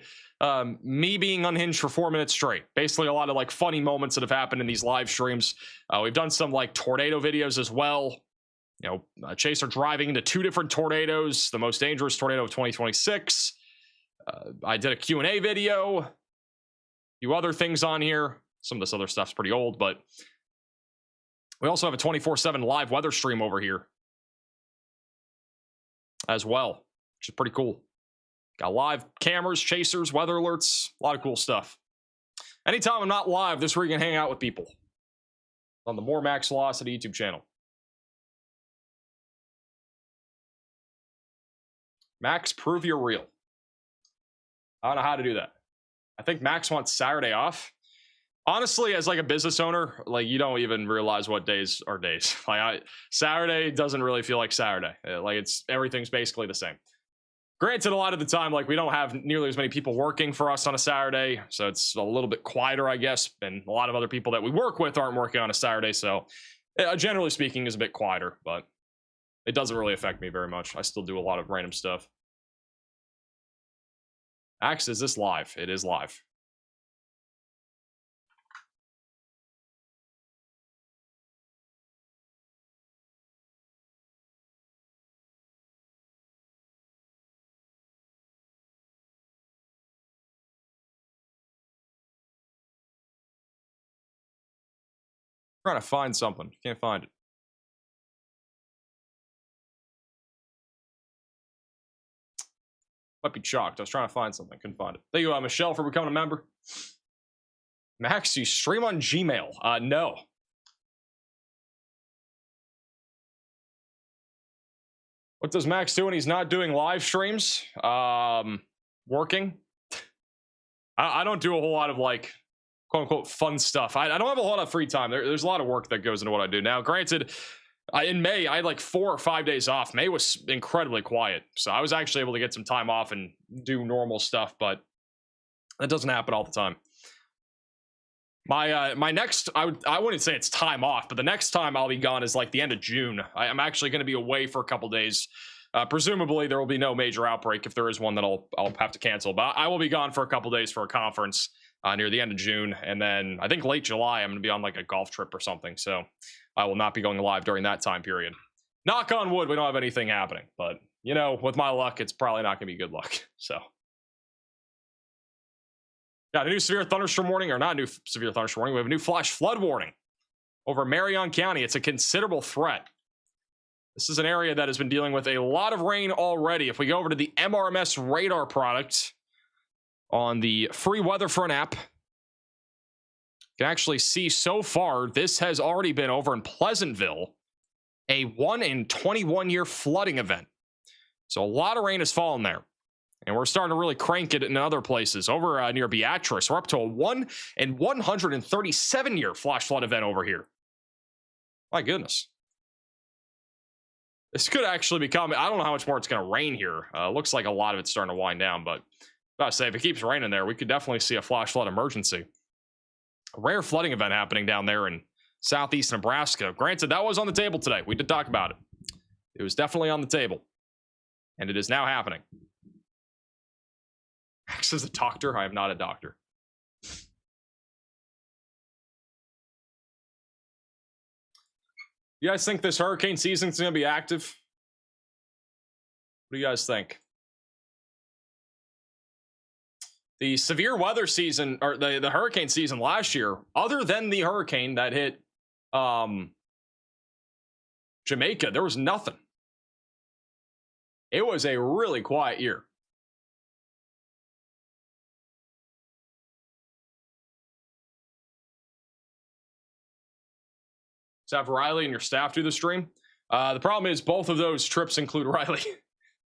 me being unhinged for 4 minutes straight. Basically a lot of like funny moments that have happened in these live streams. We've done some like tornado videos as well. You know, Chaser driving into 2 different tornadoes, the most dangerous tornado of 2026. I did a Q&A video. A few other things on here. Some of this other stuff's pretty old, but We also have a 24/7 live weather stream over here as well, which is pretty cool. Got live cameras, chasers, weather alerts, a lot of cool stuff. Anytime I'm not live, this is where you can hang out with people on the More Max Velocity YouTube channel. Max, prove you're real. I don't know how to do that. I think Max wants Saturday off. Honestly, as like a business owner, like you don't even realize what days are days. Like Saturday doesn't really feel like Saturday. Like everything's basically the same. Granted, a lot of the time, like we don't have nearly as many people working for us on a Saturday, so it's a little bit quieter, I guess. And a lot of other people that we work with aren't working on a Saturday, so generally speaking, is a bit quieter. But it doesn't really affect me very much. I still do a lot of random stuff. Axe, is this live? It is live. Trying to find something. Can't find it. Might be chalked. I was trying to find something. Couldn't find it. Thank you, Michelle, for becoming a member. Max, you stream on Gmail? No. What does Max do when he's not doing live streams? Working. I don't do a whole lot of like quote unquote fun stuff. I don't have a lot of free time. There's a lot of work that goes into what I do. Now, granted, in May, I had like 4 or 5 days off. May was incredibly quiet. So I was actually able to get some time off and do normal stuff, but that doesn't happen all the time. My next, I wouldn't say it's time off, but the next time I'll be gone is like the end of June. I'm actually going to be away for a couple days. Presumably there will be no major outbreak. If there is one, then I'll have to cancel. But I will be gone for a couple days for a conference near the end of June, and then I think late July I'm going to be on like a golf trip or something. So I will not be going live during that time period. Knock on wood, we don't have anything happening, but you know, with my luck, it's probably not going to be good luck. So. Got a new severe thunderstorm warning, or not a new severe thunderstorm warning. We have a new flash flood warning over Marion County. It's a considerable threat. This is an area that has been dealing with a lot of rain already. If we go over to the MRMS radar product on the free Weatherfront app, you can actually see so far this has already been over in Pleasantville, a 1 in 21 year flooding event. So a lot of rain has fallen there. And we're starting to really crank it in other places. Over near Beatrice, we're up to a 1 in 137 year flash flood event over here. My goodness. This could actually become, I don't know how much more it's going to rain here. Looks like a lot of it's starting to wind down, but I gotta say, if it keeps raining there, we could definitely see a flash flood emergency. A rare flooding event happening down there in southeast Nebraska. Granted, that was on the table today. We did talk about it. It was definitely on the table. And it is now happening. Max is a doctor. I am not a doctor. You guys think this hurricane season is going to be active? What do you guys think? The severe weather season, or the hurricane season last year, other than the hurricane that hit Jamaica, there was nothing. It was a really quiet year. So have Riley and your staff do the stream. The problem is both of those trips include Riley.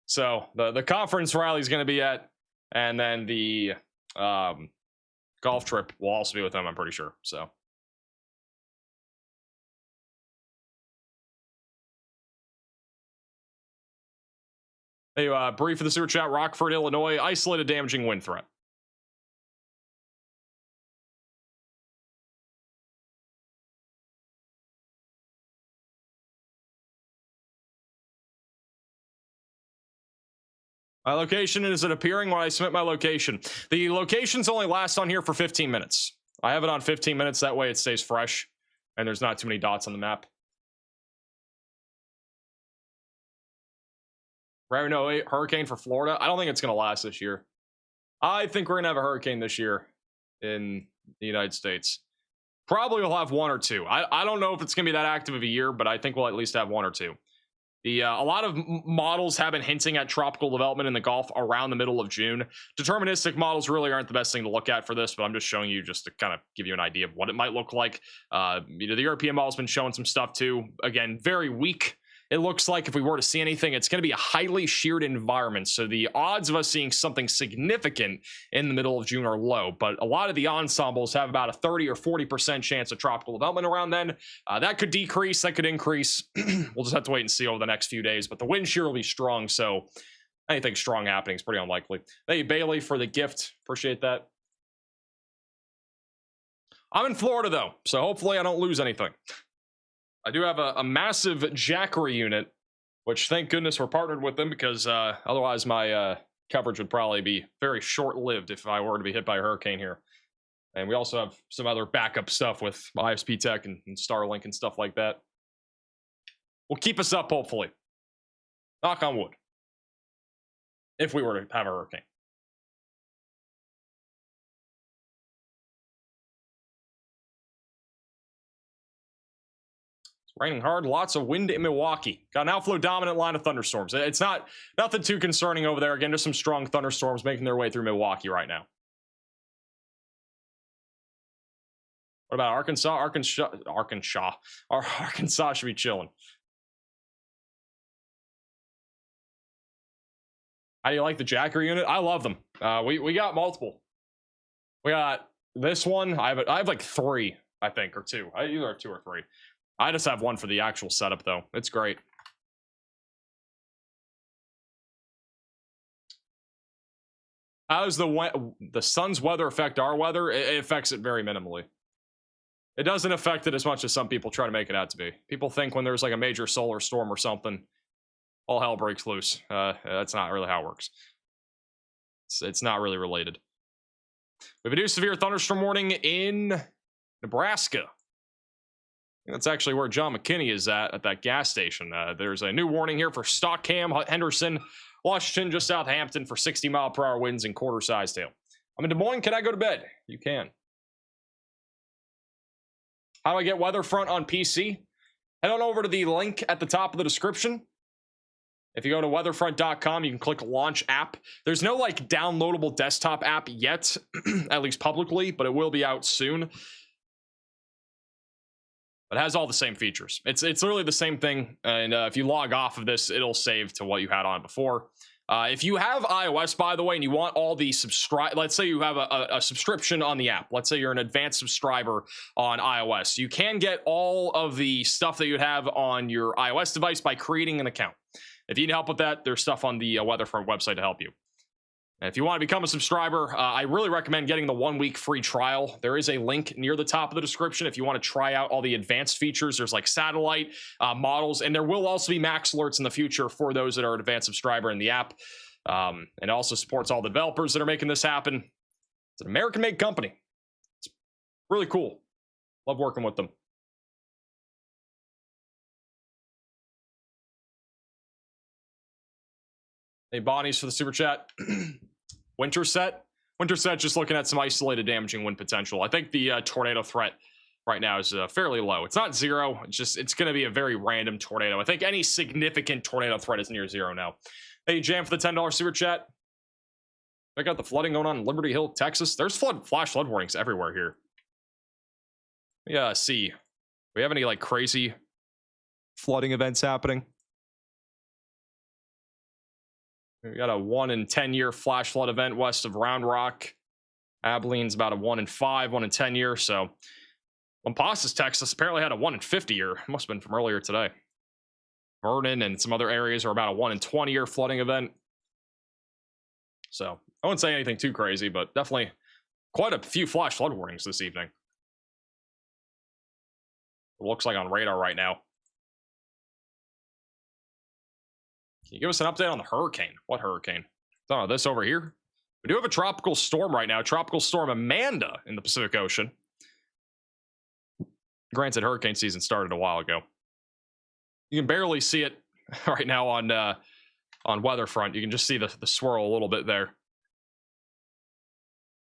So the conference Riley's going to be at, and then the golf trip will also be with them, I'm pretty sure. So. Hey, brief for the super chat. Rockford, Illinois, isolated damaging wind threat. My location, is it appearing when I submit my location? The locations only last on here for 15 minutes. I have it on 15 minutes. That way it stays fresh and there's not too many dots on the map. No hurricane for Florida. I don't think it's going to last this year. I think we're going to have a hurricane this year in the United States. Probably we'll have one or two. I don't know if it's going to be that active of a year, but I think we'll at least have one or two. A lot of models have been hinting at tropical development in the Gulf around the middle of June. Deterministic models really aren't the best thing to look at for this, but I'm just showing you just to kind of give you an idea of what it might look like. The European model's been showing some stuff too. Again, very weak. It looks like if we were to see anything, it's going to be a highly sheared environment. So the odds of us seeing something significant in the middle of June are low. But a lot of the ensembles have about a 30 or 40% chance of tropical development around then. That could decrease, that could increase. We'll just have to wait and see over the next few days. But the wind shear will be strong, so anything strong happening is pretty unlikely. Thank you, Bailey, for the gift. Appreciate that. I'm in Florida, though, so hopefully I don't lose anything. I do have a massive Jackery unit, which thank goodness we're partnered with them, because otherwise my coverage would probably be very short-lived if I were to be hit by a hurricane here. And we also have some other backup stuff with ISP Tech and Starlink and stuff like that. Will keep us up, hopefully. Knock on wood. If we were to have a hurricane. Raining hard, lots of wind in Milwaukee. Got an outflow dominant line of thunderstorms. It's nothing too concerning over there. Again, just some strong thunderstorms making their way through Milwaukee right now. What about Arkansas? Arkansas should be chilling. How do you like the Jacker unit? I love them. We got multiple. We got this one. I have like 3, I think, or 2. I either have 2 or 3. I just have one for the actual setup, though. It's great. How does the sun's weather affect our weather? It affects it very minimally. It doesn't affect it as much as some people try to make it out to be. People think when there's like a major solar storm or something, all hell breaks loose. That's not really how it works. It's not really related. We have a new severe thunderstorm warning in Nebraska. That's actually where John McKinney is at that gas station. There's a new warning here for Stockham, Henderson, Washington, just south of Hampton for 60-mile-per-hour winds and quarter-sized hail. I'm in Des Moines. Can I go to bed? You can. How do I get Weatherfront on PC? Head on over to the link at the top of the description. If you go to weatherfront.com, you can click launch app. There's no like downloadable desktop app yet, at least publicly, but it will be out soon. But it has all the same features. It's literally the same thing. And if you log off of this, it'll save to what you had on before. If you have iOS, by the way, and you want all the let's say you have a subscription on the app. Let's say you're an advanced subscriber on iOS. You can get all of the stuff that you'd have on your iOS device by creating an account. If you need help with that, there's stuff on the Weatherfront website to help you. And if you want to become a subscriber, I really recommend getting the 1-week free trial. There is a link near the top of the description if you want to try out all the advanced features. There's like satellite models, and there will also be max alerts in the future for those that are an advanced subscriber in the app. And it also supports all the developers that are making this happen. It's an American-made company. It's really cool. Love working with them. Hey, Bonnie's for the super chat. Winter set just looking at some isolated damaging wind potential. I think the tornado threat right now is fairly low. It's not 0. It's going to be a very random tornado. I think any significant tornado threat is near 0 now. Hey, Jam for the $10 super chat. Check out the flooding going on in Liberty Hill, Texas. There's flash flood warnings everywhere here. Yeah, see. We have any like crazy flooding events happening? We got a 1 in 10 year flash flood event west of Round Rock. Abilene's about a 1 in 5, 1 in 10 year. So Lampasas, Texas apparently had a 1 in 50 year. Must have been from earlier today. Vernon and some other areas are about a 1 in 20 year flooding event. So I wouldn't say anything too crazy, but definitely quite a few flash flood warnings this evening. It looks like on radar right now. Can you give us an update on the hurricane? What hurricane? Oh, this over here. We do have a tropical storm right now. Tropical storm Amanda in the Pacific Ocean. Granted, hurricane season started a while ago. You can barely see it right now on Weatherfront. You can just see the swirl a little bit there.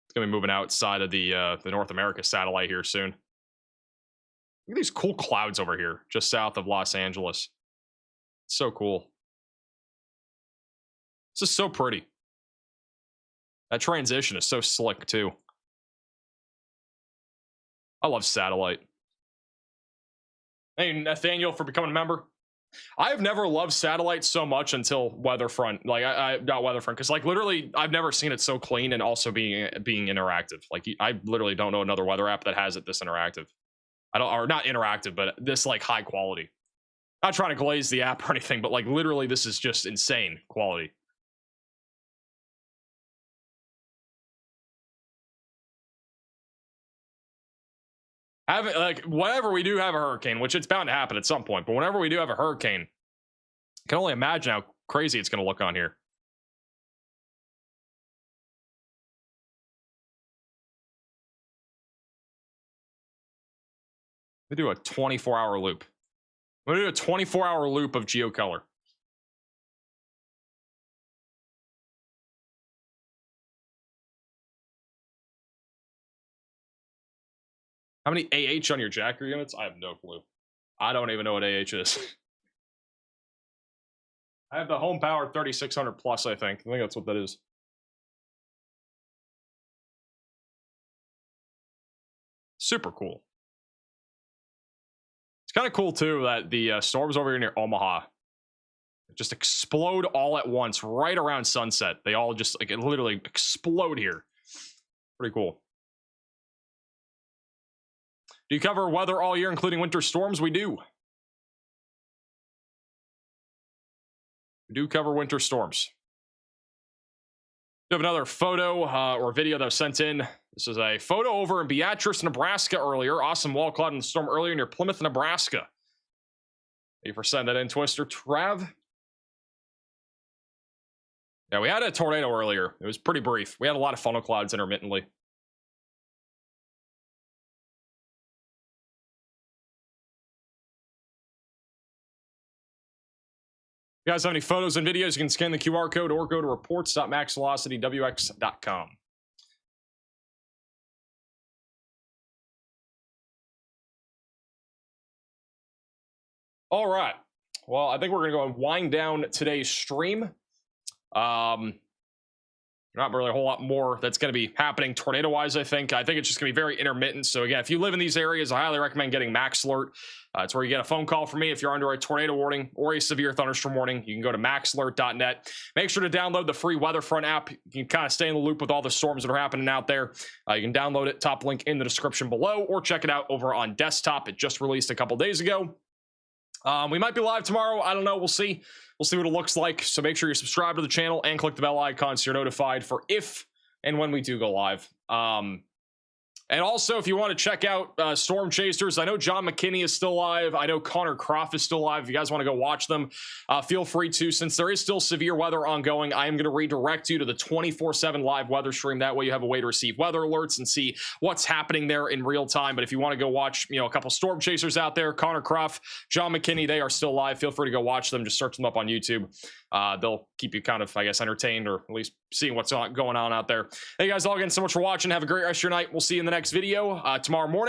It's gonna be moving outside of the North America satellite here soon. Look at these cool clouds over here, just south of Los Angeles. So cool. This is so pretty. That transition is so slick, too. I love satellite. Thank you, Nathaniel, for becoming a member. I have never loved satellite so much until Weatherfront. Like, I not Weatherfront, because, like, literally, I've never seen it so clean and also being interactive. Like, I literally don't know another weather app that has it this interactive. Or not interactive, but this, like, high quality. Not trying to glaze the app or anything, but, like, literally, this is just insane quality. Whenever we do have a hurricane, which it's bound to happen at some point, but whenever we do have a hurricane, I can only imagine how crazy it's going to look on here. We do a 24-hour loop. We're going to do a 24-hour loop of geocolor. How many AH on your Jacker units? I have no clue. I don't even know what AH is. I have the home power 3600 plus, I think. I think that's what that is. Super cool. It's kind of cool, too, that the storms over here near Omaha just explode all at once right around sunset. They all just, like, literally explode here. Pretty cool. Do you cover weather all year, including winter storms? We do. We do cover winter storms. We have another photo or video that was sent in. This is a photo over in Beatrice, Nebraska earlier. Awesome wall cloud in the storm earlier near Plymouth, Nebraska. Thank you for sending that in, Twister. Trav. Yeah, we had a tornado earlier. It was pretty brief. We had a lot of funnel clouds intermittently. If you guys have any photos and videos, you can scan the QR code or go to reports.maxvelocitywx.com. All right. Well, I think we're going to go and wind down today's stream. Not really a whole lot more that's going to be happening tornado-wise, I think. I think it's just going to be very intermittent. So, again, if you live in these areas, I highly recommend getting Max Alert. It's where you get a phone call from me if you're under a tornado warning or a severe thunderstorm warning. You can go to maxalert.net. Make sure to download the free Weatherfront app. You can kind of stay in the loop with all the storms that are happening out there. You can download it, top link in the description below, or check it out over on desktop. It just released a couple days ago. We might be live tomorrow. I don't know. We'll see. We'll see what it looks like. So make sure you subscribe to the channel and click the bell icon so you're notified for if and when we do go live. And also, if you want to check out Storm Chasers, I know John McKinney is still live. I know Connor Croft is still live. If you guys want to go watch them, feel free to. Since there is still severe weather ongoing, I am going to redirect you to the 24/7 live weather stream. That way you have a way to receive weather alerts and see what's happening there in real time. But if you want to go watch, a couple Storm Chasers out there, Connor Croft, John McKinney, they are still live. Feel free to go watch them. Just search them up on YouTube. They'll keep you kind of, I guess, entertained, or at least seeing what's going on out there. Hey, guys, all again, so much for watching. Have a great rest of your night. We'll see you in the next video tomorrow morning.